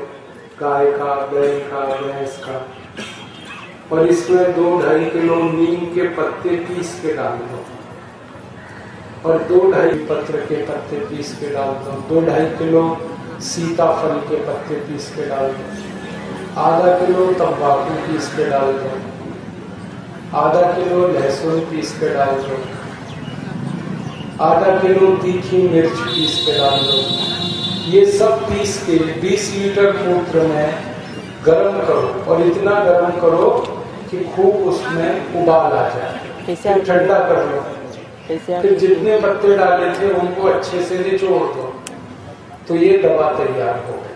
S1: गाय का, बैल का, भैंस का, और इसमें 2-2.5 किलो नीम के पत्ते पीस के डाल दो और 2-2.5 पत्र के पत्ते पीस के डाल दो, 2-2.5 किलो सीताफल के पत्ते पीस के डाल दो, आधा किलो तंबाकू पीस के डाल दो, आधा किलो लहसुन पीस के डाल दो, आधा किलो तीखी मिर्च पीस के डाल दो। ये सब पीस के 20 लीटर मूत्र में गर्म करो और इतना गर्म करो कि खूब उसमें उबाल आ जाए, फिर ठंडा कर लो। फिर जितने पत्ते डाले थे उनको अच्छे से निचोड़ दो तो ये दवा तैयार हो गई।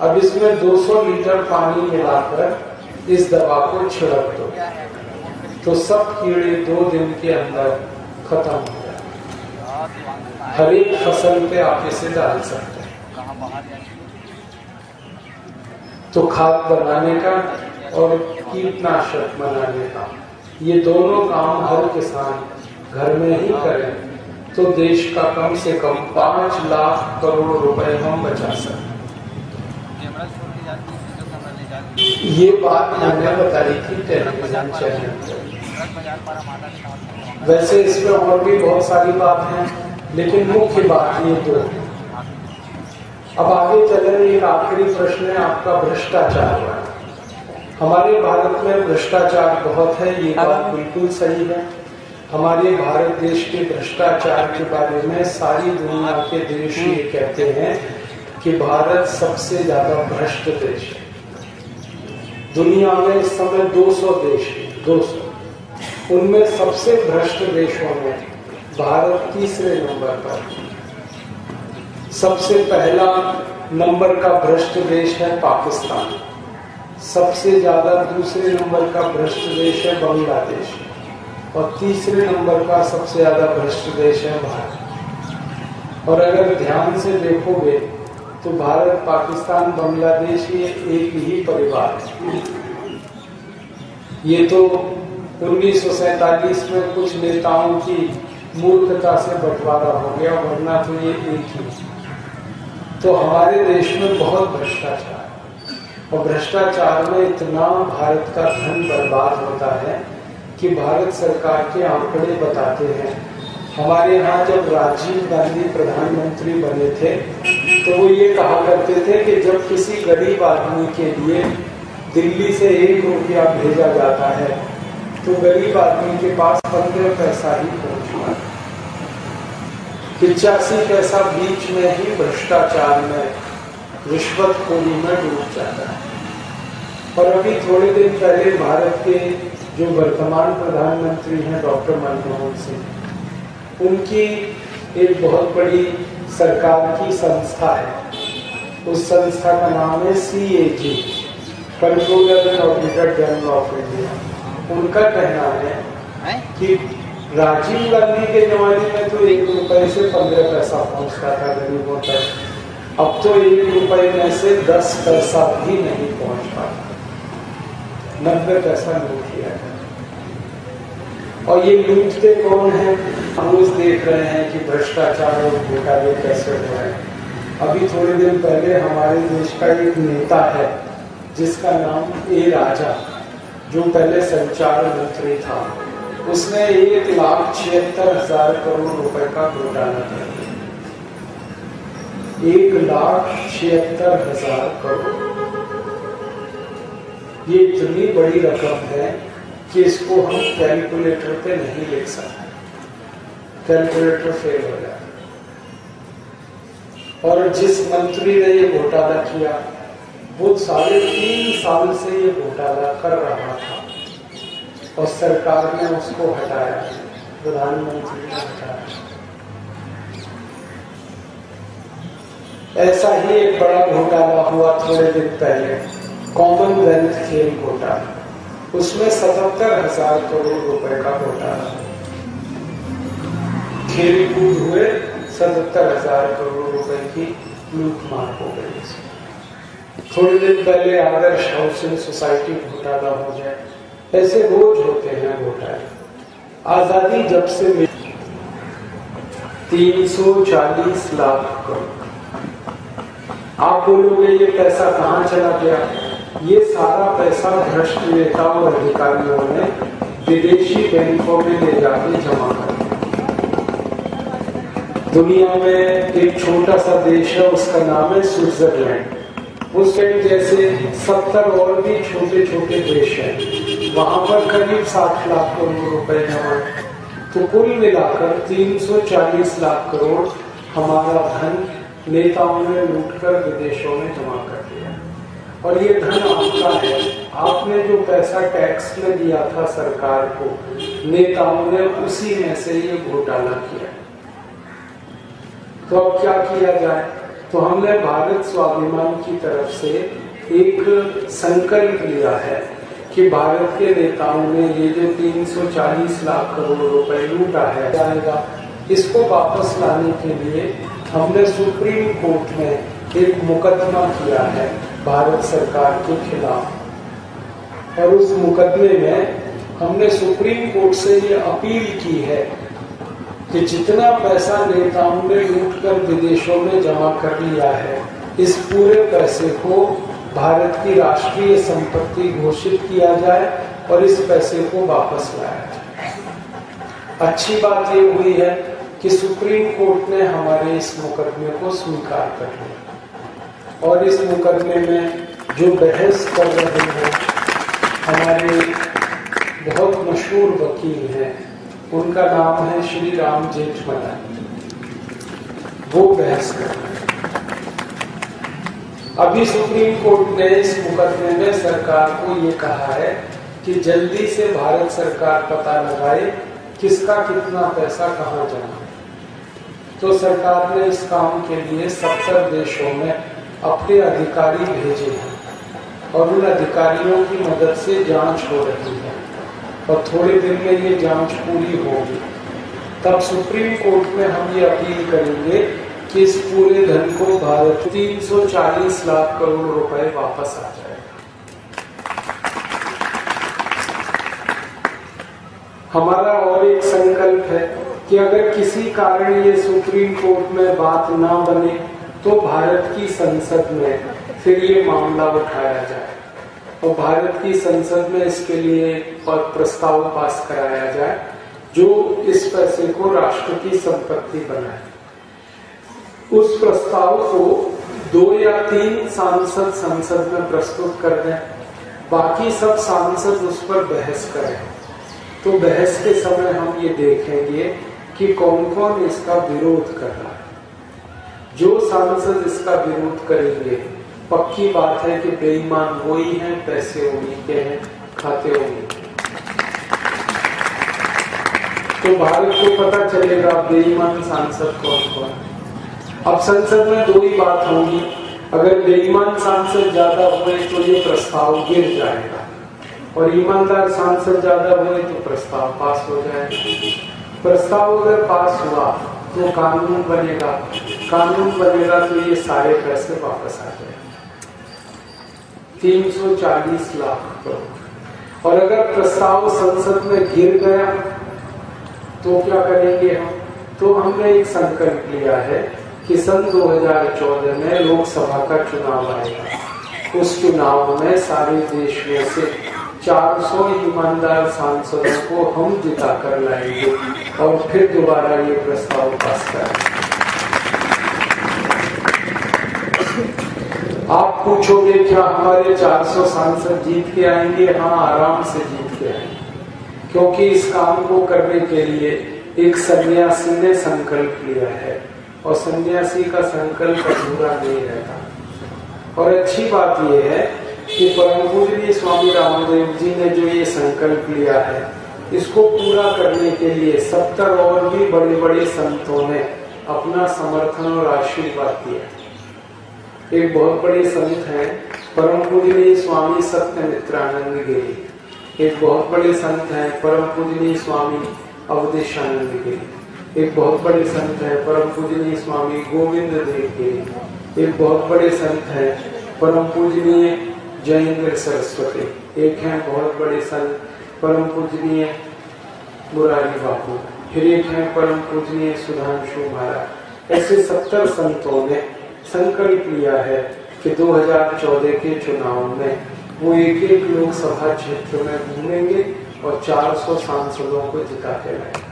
S1: अब इसमें 200 लीटर पानी मिलाकर इस दवा को छिड़क दो तो सब कीड़े 2 दिन के अंदर खत्म हो जाए। हर एक फसल पे आप इसे डाल सकते हैं। तो खाद बनाने का और कीटनाशक बनाने का, ये दोनों काम हर किसान घर में ही करें तो देश का कम से कम 5 लाख करोड़ रुपए हम बचा सकते। ये बात मैंने बताई थी टेलीविजन चैनल पर। वैसे इसमें और भी बहुत सारी बात हैं, लेकिन मुख्य बात ये 2 है। अब आगे चले, एक आखिरी प्रश्न है आपका भ्रष्टाचार वाला। हमारे भारत में भ्रष्टाचार बहुत है, ये बात बिल्कुल सही है। हमारे भारत देश के भ्रष्टाचार के बारे में सारी दुनिया के देश ये कहते हैं कि भारत सबसे ज्यादा भ्रष्ट देश है। दुनिया में इस समय 200 देश हैं, 200, उनमें सबसे भ्रष्ट देशों में भारत तीसरे नंबर पर। सबसे पहला नंबर का भ्रष्ट देश है पाकिस्तान, सबसे ज्यादा दूसरे नंबर का भ्रष्ट देश है बांग्लादेश, और तीसरे नंबर का सबसे ज्यादा भ्रष्ट देश है भारत। और अगर ध्यान से देखोगे तो भारत, पाकिस्तान, बांग्लादेश ये एक ही परिवार है। ये तो 1947 में कुछ नेताओं की मूर्खता से बंटवारा हो गया, वरना तो ये एक ही। तो हमारे देश में बहुत भ्रष्टाचार, और भ्रष्टाचार में इतना भारत का धन बर्बाद होता है कि भारत सरकार के आंकड़े बताते हैं। हमारे यहाँ जब राजीव गांधी प्रधानमंत्री बने थे तो वो ये कहा करते थे कि जब किसी गरीब आदमी के लिए दिल्ली से 1 रुपया भेजा जाता है तो गरीब आदमी के पास 15 पैसा ही पहुंचता है। 85 पैसा बीच में ही भ्रष्टाचार में, रिश्वतखोरी में डूब जाता है। और अभी थोड़े दिन पहले भारत के जो वर्तमान प्रधानमंत्री हैं डॉक्टर मनमोहन सिंह, उनकी एक बहुत बड़ी सरकार की संस्था है, उस संस्था का नाम है CAG, controller and auditor general of India. उनका कहना है कि राजीव गांधी के जमाने में तो 1 रुपए से 15 पैसा पहुंचता था गरीबों तक, अब तो 1 रुपए में से 10 पैसा भी नहीं पहुंच पाता, 90 पैसा लूट लिया है। और ये लूटते कौन है? हम रोज देख रहे हैं कि भ्रष्टाचार और घोटाले कैसे हो रहे हैं। अभी थोड़े दिन पहले हमारे देश का एक नेता है जिसका नाम A राजा, जो पहले संचार मंत्री था, उसने 1,76,000 करोड़ रुपए का घोटाला कर दिया। 1,76,000 करोड़, ये इतनी बड़ी रकम है कि इसको हम कैलकुलेटर पे नहीं लिख सकते, कैलकुलेटर फेल हो जाए। और जिस मंत्री ने ये घोटाला किया वो 3.5 साल से ये घोटाला कर रहा था और सरकार ने उसको हटाया, प्रधानमंत्री ने हटाया। ऐसा ही एक बड़ा घोटाला हुआ थोड़े दिन पहले, कॉमनवेल्थ खेल घोटाला, उसमें 77,000 करोड़ रुपए का घोटाला। खेल कूद हुए, 77,000 करोड़ रुपए की लूटमार हो गई। थोड़े दिन पहले आदर्श हाउसिंग सोसाइटी घोटाला हो जाए, ऐसे रोज होते हैं घोटाले। आजादी जब से मिली 340 लाख करोड़। आप बोलोगे ये पैसा कहाँ चला गया? ये सारा पैसा भ्रष्ट नेताओं और अधिकारियों ने विदेशी बैंकों में ले जाके जमा कर दिया। दुनिया में एक छोटा सा देश है, उसका नाम है स्विट्जरलैंड। उस टाइम जैसे 70 और भी छोटे छोटे देश हैं, वहां पर करीब 60 लाख करोड़ रुपए जमा। तो कुल मिलाकर 340 लाख करोड़ हमारा धन नेताओं ने लूटकर विदेशों में जमा कर दिया। और ये धन आपका है, आपने जो पैसा टैक्स में दिया था सरकार को, नेताओं ने उसी में से ये घोटाला किया। तो अब क्या किया जाए? तो हमने भारत स्वाभिमान की तरफ से एक संकल्प लिया है कि भारत के नेताओं ने ये जो 340 लाख करोड़ रुपए लूटा है जाएगा, इसको वापस लाने के लिए हमने सुप्रीम कोर्ट में एक मुकदमा किया है भारत सरकार के खिलाफ। और उस मुकदमे में हमने सुप्रीम कोर्ट से ये अपील की है कि जितना पैसा नेताओं ने लूटकर विदेशों में जमा कर लिया है, इस पूरे पैसे को भारत की राष्ट्रीय संपत्ति घोषित किया जाए और इस पैसे को वापस लाया जाए। अच्छी बात ये हुई है कि सुप्रीम कोर्ट ने हमारे इस मुकदमे को स्वीकार कर लिया। और इस मुकदमे में जो बहस कर रहे हैं हमारे बहुत मशहूर वकील हैं, उनका नाम है श्री राम जेठमलानी। वो बहस कर रहे हैं। अभी सुप्रीम कोर्ट ने इस मुकदमे में सरकार को ये कहा है कि जल्दी से भारत सरकार पता लगाए किसका कितना पैसा कहाँ जाना है। तो सरकार ने इस काम के लिए 70 देशों में अपने अधिकारी भेजे हैं और उन अधिकारियों की मदद से जांच हो रही है और थोड़े दिन में ये जांच पूरी होगी। तब सुप्रीम कोर्ट में हम ये अपील करेंगे कि इस पूरे धन को भारत 340 लाख करोड़ रुपए वापस आ जाए। हमारा और एक संकल्प है कि अगर किसी कारण ये सुप्रीम कोर्ट में बात ना बने तो भारत की संसद में फिर ये मामला उठाया जाए और भारत की संसद में इसके लिए प्रस्ताव पास कराया जाए जो इस पैसे को राष्ट्र की संपत्ति बनाए। उस प्रस्ताव को 2 या 3 सांसद संसद में प्रस्तुत कर दें, बाकी सब सांसद उस पर बहस करें। तो बहस के समय हम ये देखेंगे कि कौन कौन इसका विरोध कर रहा है। जो सांसद इसका विरोध करेंगे, पक्की बात है कि बेईमान वही हैं, पैसे उन्हीं के हैं, खाते उन्हीं के। तो भारत को पता चलेगा बेईमान सांसद कौन कौन। अब संसद में 2 ही बात होगी, अगर बेईमान सांसद ज्यादा हुए तो ये प्रस्ताव गिर जाएगा और ईमानदार सांसद ज्यादा हुए तो प्रस्ताव पास हो जाएगा। प्रस्ताव अगर पास हुआ तो कानून बनेगा, कानून बनेगा तो ये सारे पैसे वापस आ जाएंगे, 340 लाख करोड़। और अगर प्रस्ताव संसद में गिर गया तो क्या करेंगे हम? तो हमने एक संकल्प लिया है कि सन 2014 में लोकसभा का चुनाव आएगा। उस चुनाव में सारे देश में से 400 ईमानदार सांसदों को हम जिता कर लाएंगे और फिर दोबारा ये प्रस्ताव पास करेंगे। आप पूछोगे क्या हमारे 400 सांसद जीत के आएंगे? हाँ, आराम से जीत के आएंगे, क्योंकि इस काम को करने के लिए एक सन्यासी ने संकल्प लिया है और सन्यासी का संकल्प अधूरा नहीं रहता। और अच्छी बात यह है कि परम पूज्य स्वामी रामदेव जी ने जो ये संकल्प लिया है, इसको पूरा करने के लिए 70 और भी बड़े बड़े संतों ने अपना समर्थन और आशीर्वाद दिया। एक बहुत बड़े संत हैं परम पूज्य स्वामी सत्यमित्रानंद गिरी। एक बहुत बड़े संत हैं परम पूज्य स्वामी अवधेशानंद गिरी। एक बहुत बड़े संत हैं परम पूजनीय स्वामी गोविंद देव गिरी। एक बहुत बड़े संत हैं परम पूजनीय जयेंद्र सरस्वती। एक हैं बहुत बड़े संत परम पूजनीय मुरारी बापू। फिर एक हैं परम पूजनीय सुधांशु महाराज। ऐसे 70 संतों ने संकल्प लिया है कि 2014 के चुनाव में वो एक एक लोकसभा क्षेत्र में घूमेंगे और 400 सांसदों को जिता के लाएंगे।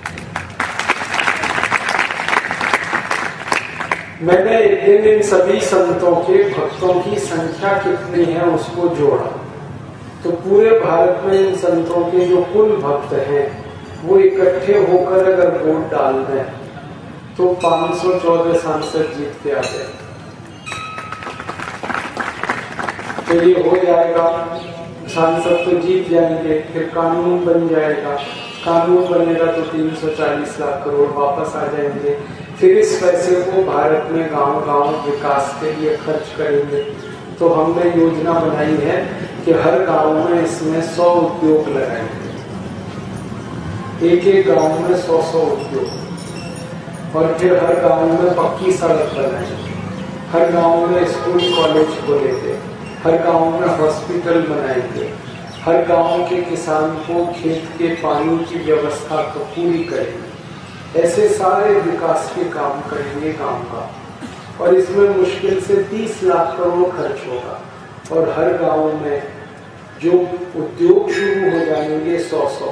S1: मैंने एक दिन इन सभी संतों के भक्तों की संख्या कितनी है उसको जोड़ा, तो पूरे भारत में इन संतों के जो कुल भक्त हैं वो इकट्ठे होकर अगर वोट डाल दें तो 514 सांसद जीत के आ गए। तो ये हो जाएगा, सांसद तो जीत जाएंगे, फिर कानून बन जाएगा। कानून बनेगा तो 340 लाख करोड़ वापस आ जाएंगे। फिर इस पैसे को भारत में गांव-गांव विकास के लिए खर्च करेंगे। तो हमने योजना बनाई है कि हर गांव में इसमें 100 उद्योग लगाएंगे, एक एक गांव में 100 उद्योग। और फिर हर गांव में पक्की सड़क बनाएंगे, हर गांव में स्कूल कॉलेज खोलेंगे, हर गांव में हॉस्पिटल बनाएंगे, हर गांव के किसान को खेत के पानी की व्यवस्था को पूरी करेंगे। ऐसे सारे विकास के काम करेंगे गांव का, और इसमें मुश्किल से 30 लाख करोड़ खर्च होगा। और हर गांव में जो उद्योग शुरू हो जाएंगे 100,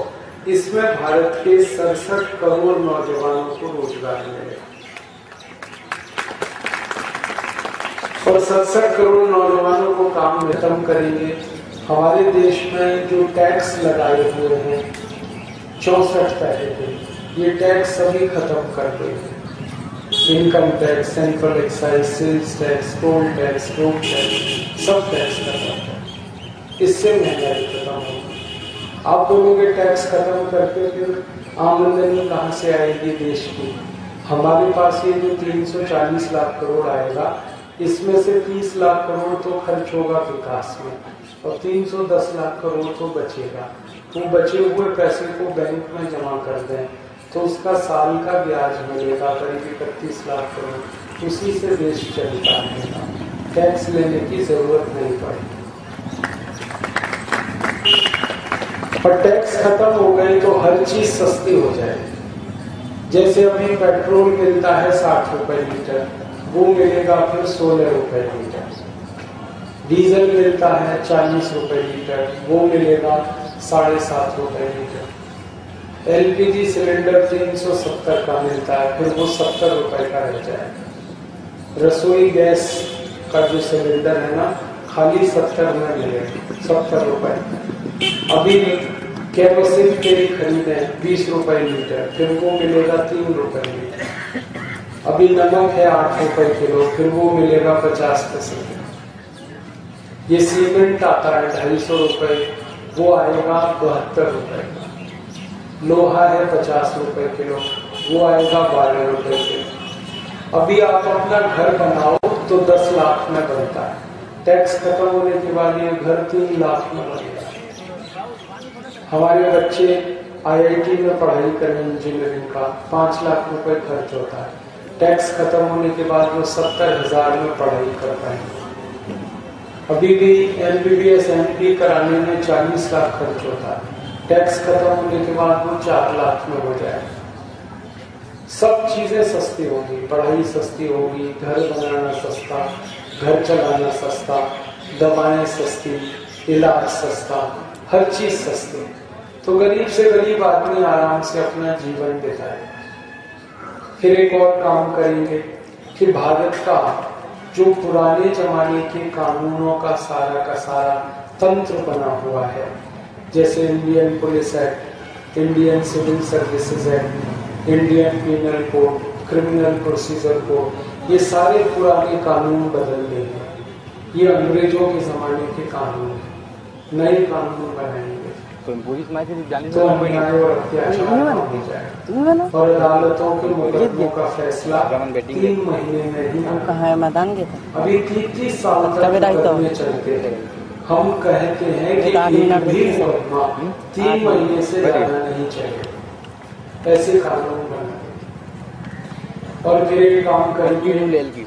S1: इसमें भारत के 67 करोड़ नौजवानों को रोजगार मिलेगा। और 67 करोड़ नौजवानों को काम में खत्म करेंगे। हमारे देश में जो टैक्स लगाए हुए हैं 64 तरह के, ये टैक्स सभी खत्म कर देंगे। Income tax, central excise, sales tax, toll tax, road tax, सब टैक्स खत्म कर, इससे महंगाई खत्म होगी। आप बोलोगे टैक्स खत्म करके फिर आमदनी कहाँ से आएगी देश की? हमारे पास ये जो 340 लाख करोड़ आएगा, इसमें से 30 लाख करोड़ तो खर्च होगा विकास में और 310 लाख करोड़ तो बचेगा। तो बचे हुए पैसे को बैंक में जमा कर दें तो उसका साल का ब्याज मिलेगा करीब 31 लाख करोड़, उसी से देश चलता रहेगा, टैक्स लेने की जरूरत नहीं पड़ेगी। और टैक्स खत्म हो गए तो हर चीज सस्ती हो जाएगी। जैसे अभी पेट्रोल मिलता है 60 रुपए लीटर, वो मिलेगा फिर 16 रुपए लीटर। डीजल मिलता है 40 रुपए लीटर, वो मिलेगा 7.5 रुपए लीटर। एलपीजी सिलेंडर 370 का मिलता है, फिर वो 70 रुपए का रह जाएगा। रसोई गैस का जो सिलेंडर है ना, खाली 70 में मिलेगा, 70 रुपए। अभी केरोसिन तेल खरीदे 20 रुपए लीटर, फिर वो मिलेगा 3 रुपए लीटर। अभी नमक है 8 रुपए किलो, फिर वो मिलेगा 50 पैसे। ये सीमेंट आता है 250 रुपए, वो आएगा 72 रुपए का। लोहा है 50 रुपए किलो, वो आएगा 12 रुपए किलो। अभी आप अपना घर बनाओ तो 10 लाख में बनता है, टैक्स खत्म होने के बाद ये घर 3 लाख में बनेगा। हमारे बच्चे आईआईटी में पढ़ाई करें इंजीनियरिंग का 5 लाख रुपए खर्च होता है, टैक्स खत्म होने के बाद वो 70,000 में पढ़ाई कर पाएंगे। अभी भी MBBS MD कराने में 40 लाख खर्च होता है, टैक्स खत्म होने के बाद वो 4 लाख में हो जाए। सब चीजें सस्ती होगी, पढ़ाई सस्ती होगी, घर बनाना सस्ता, घर चलाना सस्ता, दवाएं सस्ती, इलाज सस्ता, हर चीज सस्ती। तो गरीब से गरीब आदमी आराम से अपना जीवन बिताएगा। फिर एक और काम करेंगे कि भारत का जो पुराने जमाने के कानूनों का सारा तंत्र बना हुआ है, जैसे Indian police act, Indian civil services act, Indian penal code, criminal procedure code, ये सारे पुराने कानून बदल देंगे। ये अंग्रेजों के जमाने के कानून है, नए कानून बनाएंगे तो अन्याय और अत्याचार हो जाएगा और अदालतों के मुकदमों का फैसला 3 महीने में ही।
S3: मैदान के
S1: अभी 30 साल तक चलते हैं। हम कहते हैं कि एक भी मुकदमा 3 महीने से ज्यादा नहीं चले, ऐसे कानून बना। और फिर एक काम करेंगे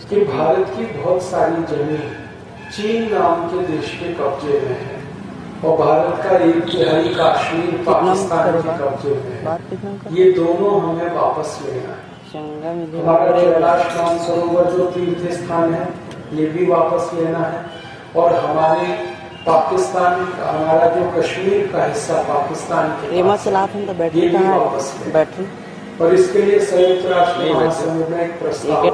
S1: कि भारत की बहुत सारी जमीन चीन नाम के देश के कब्जे में है और भारत का 1/3 कश्मीर पाकिस्तान के कब्जे में है। ये दोनों हमें वापस लेना है। हमारा कैलाश मानसरोवर जो तीर्थ स्थान है, ये भी वापस लेना है। और हमारे पाकिस्तान, हमारा जो कश्मीर का हिस्सा पाकिस्तान के ये भी वापस लेना। और इसके लिए संयुक्त राष्ट्र महासंघ में एक प्रस्ताव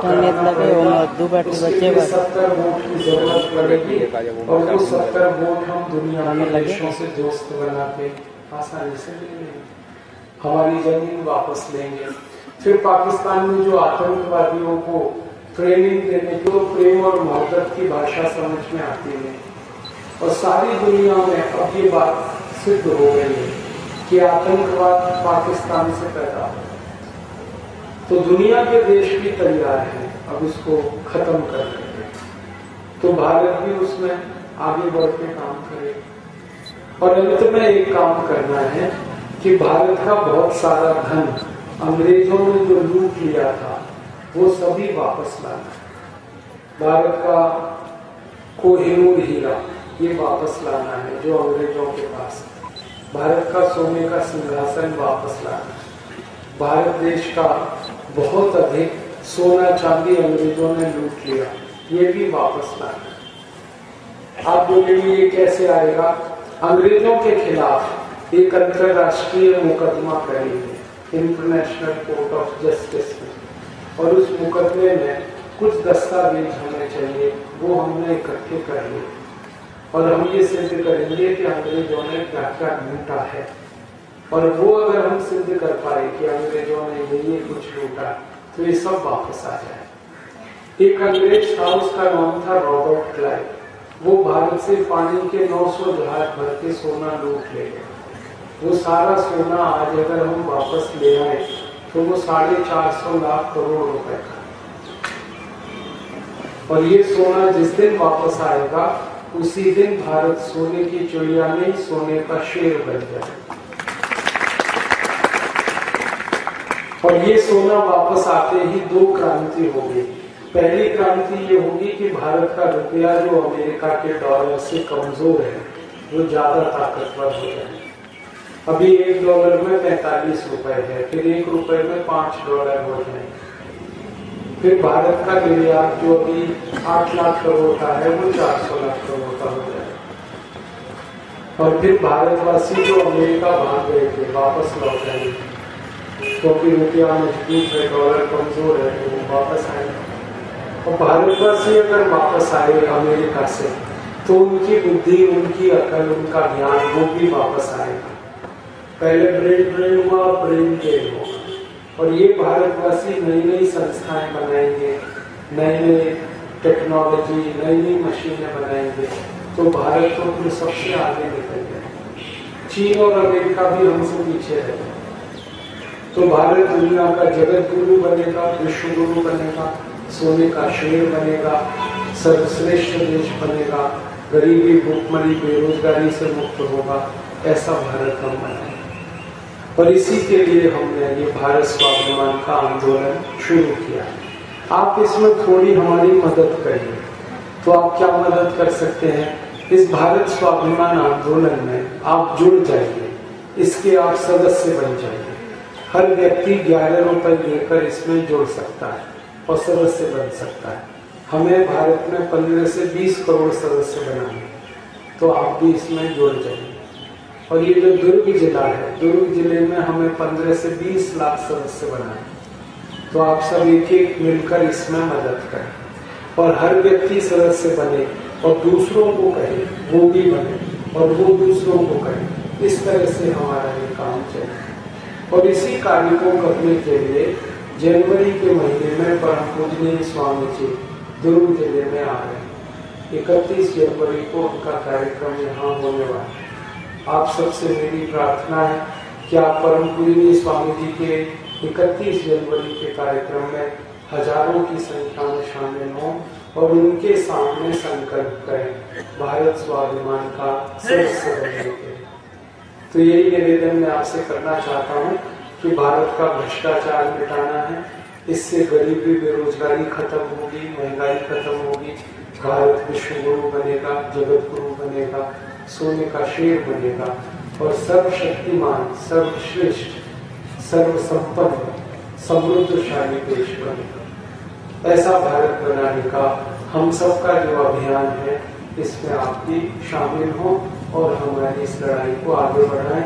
S1: 70 वोट की जरूरत पड़ेगी और वो 70 वोट हम दुनिया के देशों से दोस्त बना के आसानी से ले लेंगे, हमारी जमीन वापस लेंगे। फिर पाकिस्तान में जो आतंकवादियों को ट्रेनिंग देने की, प्रेम और मोहब्बत की भाषा समझ में आती है और सारी दुनिया में अब ये बात सिद्ध हो गई है कि आतंकवाद पाकिस्तान से पैदा हो, तो दुनिया के देश भी तैयार हैं अब इसको खत्म करने के। तो भारत भी उसमें आगे बढ़ के काम करे। और अंत में एक काम करना है कि भारत का बहुत सारा धन अंग्रेजों ने जो लूट लिया था वो सभी वापस लाना है। भारत का कोहिनूर हीरा ये वापस लाना है जो अंग्रेजों के पास है। भारत का सोने का सिंहासन वापस लाना है। भारत देश का बहुत अधिक सोना चांदी अंग्रेजों ने लूट लिया, ये भी वापस लाना। आप बोलेंगे ये कैसे आएगा? अंग्रेजों के खिलाफ एक अंतरराष्ट्रीय मुकदमा करेंगे इंटरनेशनल कोर्ट ऑफ जस्टिस में, और उस मुकदमे में कुछ दस्तावेज हमें चाहिए वो हमने इकट्ठे कर लिए और हम ये सिद्ध करेंगे कि अंग्रेजों ने क्या क्या लूटा है। और वो अगर हम सिद्ध कर पाए कि अंग्रेजों ने ये कुछ लूटा तो ये सब वापस आ जाए। एक अंग्रेज था, उसका नाम था रॉबर्ट क्लाइव। वो भारत से पानी के 900 जहाज भर के सोना लूट ले गए। वो सारा सोना आज अगर हम वापस ले आए तो वो 450 लाख करोड़ रुपए का। और ये सोना जिस दिन वापस आएगा उसी दिन भारत सोने की चिड़िया नहीं सोने का शेर बन जाएगा। और ये सोना वापस आते ही 2 क्रांति होगी। पहली क्रांति ये होगी कि भारत का रुपया जो अमेरिका के डॉलर से कमजोर है वो ज्यादा ताकतवर हो जाए। अभी $1 में 45 रुपए है, फिर $1 में $5 हो जाए। फिर भारत का निर्यात जो अभी 8 लाख करोड़ का है वो 400 लाख करोड़ का हो जाए। और फिर भारतवासी जो अमेरिका भाग गए थे वापस लौट आएंगे क्योंकि रुपया मजबूत है, डॉलर कमजोर है, तो वो वापस आएंगे। और भारतवासी अगर वापस आए अमेरिका से तो उनकी बुद्धि, उनकी अकल, उनका ज्ञान वो भी वापस आएगा। पहले ब्रेन ड्रेन हुआ, ब्रेन गेन हुआ। और ये भारतवासी नई नई संस्थाएं बनाएंगे, नई नई टेक्नोलॉजी, नई नई मशीनें बनाएंगे तो भारत तो फिर सबसे आगे निकल जाए। चीन और अमेरिका भी हमसे पीछे रहे तो भारत दुनिया का जगत गुरु बनेगा, विश्व गुरु बनेगा, सोने का शेर बनेगा, सर्वश्रेष्ठ देश बनेगा, गरीबी, भूखमरी, बेरोजगारी से मुक्त होगा। ऐसा भारत हम बनाए। और इसी के लिए हमने ये भारत स्वाभिमान का आंदोलन शुरू किया। आप इसमें थोड़ी हमारी मदद करिए। तो आप क्या मदद कर सकते हैं? इस भारत स्वाभिमान आंदोलन में आप जुड़ जाइए, इसके आप सदस्य बन जाइए। हर व्यक्ति 11 रुपए देकर इसमें जुड़ सकता है और सदस्य बन सकता है। हमें भारत में 15 से 20 करोड़ सदस्य बनाने, तो आप भी इसमें जुड़ जाइए। और ये जो दुर्ग जिला है, दुर्ग जिले में हमें 15 से 20 लाख सदस्य बनाए, तो आप सब एक मिलकर इसमें मदद करें और हर व्यक्ति सदस्य बने और दूसरों को कहे वो भी बने और वो दूसरों को कहे। इस तरह से हमारा ये काम चले। और इसी कार्य को करने के लिए जनवरी के महीने में परम पूजनीय स्वामी जी दुर्ग जिले में आ रहे हैं। 31 जनवरी को उनका कार्यक्रम यहाँ होने वाला है। आप सबसे मेरी प्रार्थना है कि आप परम पूजनीय स्वामी जी के 31 जनवरी के कार्यक्रम में हजारों की संख्या में शामिल हों और उनके सामने संकल्प करें भारत स्वाभिमान का सदस्य बनने के लिए। तो यही निवेदन मैं आपसे करना चाहता हूँ कि भारत का भ्रष्टाचार मिटाना है। इससे गरीबी, बेरोजगारी खत्म होगी, महंगाई खत्म होगी, भारत विश्व गुरु बनेगा, जगत गुरु बनेगा, सोने का शेर बनेगा और सर्वशक्तिमान, सर्वश्रेष्ठ, सर्वसंपन्न, समृद्धशाली देश बनेगा। ऐसा भारत बनाने का हम सबका जो अभियान है इसमें आप भी शामिल हो और हमारी इस लड़ाई को आगे बढ़ाएं।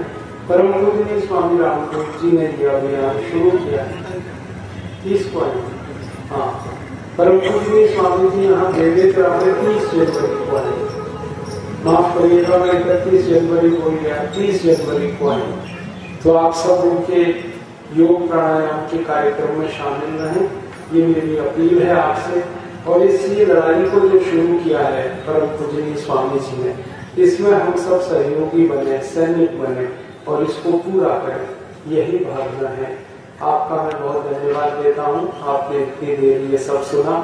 S1: परम पूजनीय स्वामी रामदेव जी ने यह अभियान शुरू किया है 30 को। हाँ, परम पूजनीय स्वामी जी यहाँ बेबेतरा में 30 जनवरी को आए। माफ करिएगा, मैं 31 जनवरी को गया, 30 जनवरी को आए। तो आप सब उनके योग प्राणायाम के कार्यक्रम में शामिल रहें, ये मेरी अपील है आपसे। और इस लड़ाई को जो शुरू किया है परम पूजनीय स्वामी जी ने, इसमें हम सब सहयोगी बने, सैनिक बने और इसको पूरा करें, यही भावना है। आपका मैं बहुत धन्यवाद देता हूँ। आपने इतनी देर ये सब सुना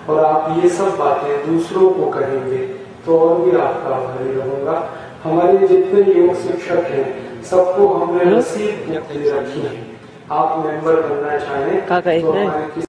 S1: और आप ये सब बातें दूसरों को कहेंगे तो और भी आपका आभारी रहूंगा। हमारे जितने योग शिक्षक हैं सबको हमने रसीद दे रखी है। आप मेंबर बनना चाहें तो हमारे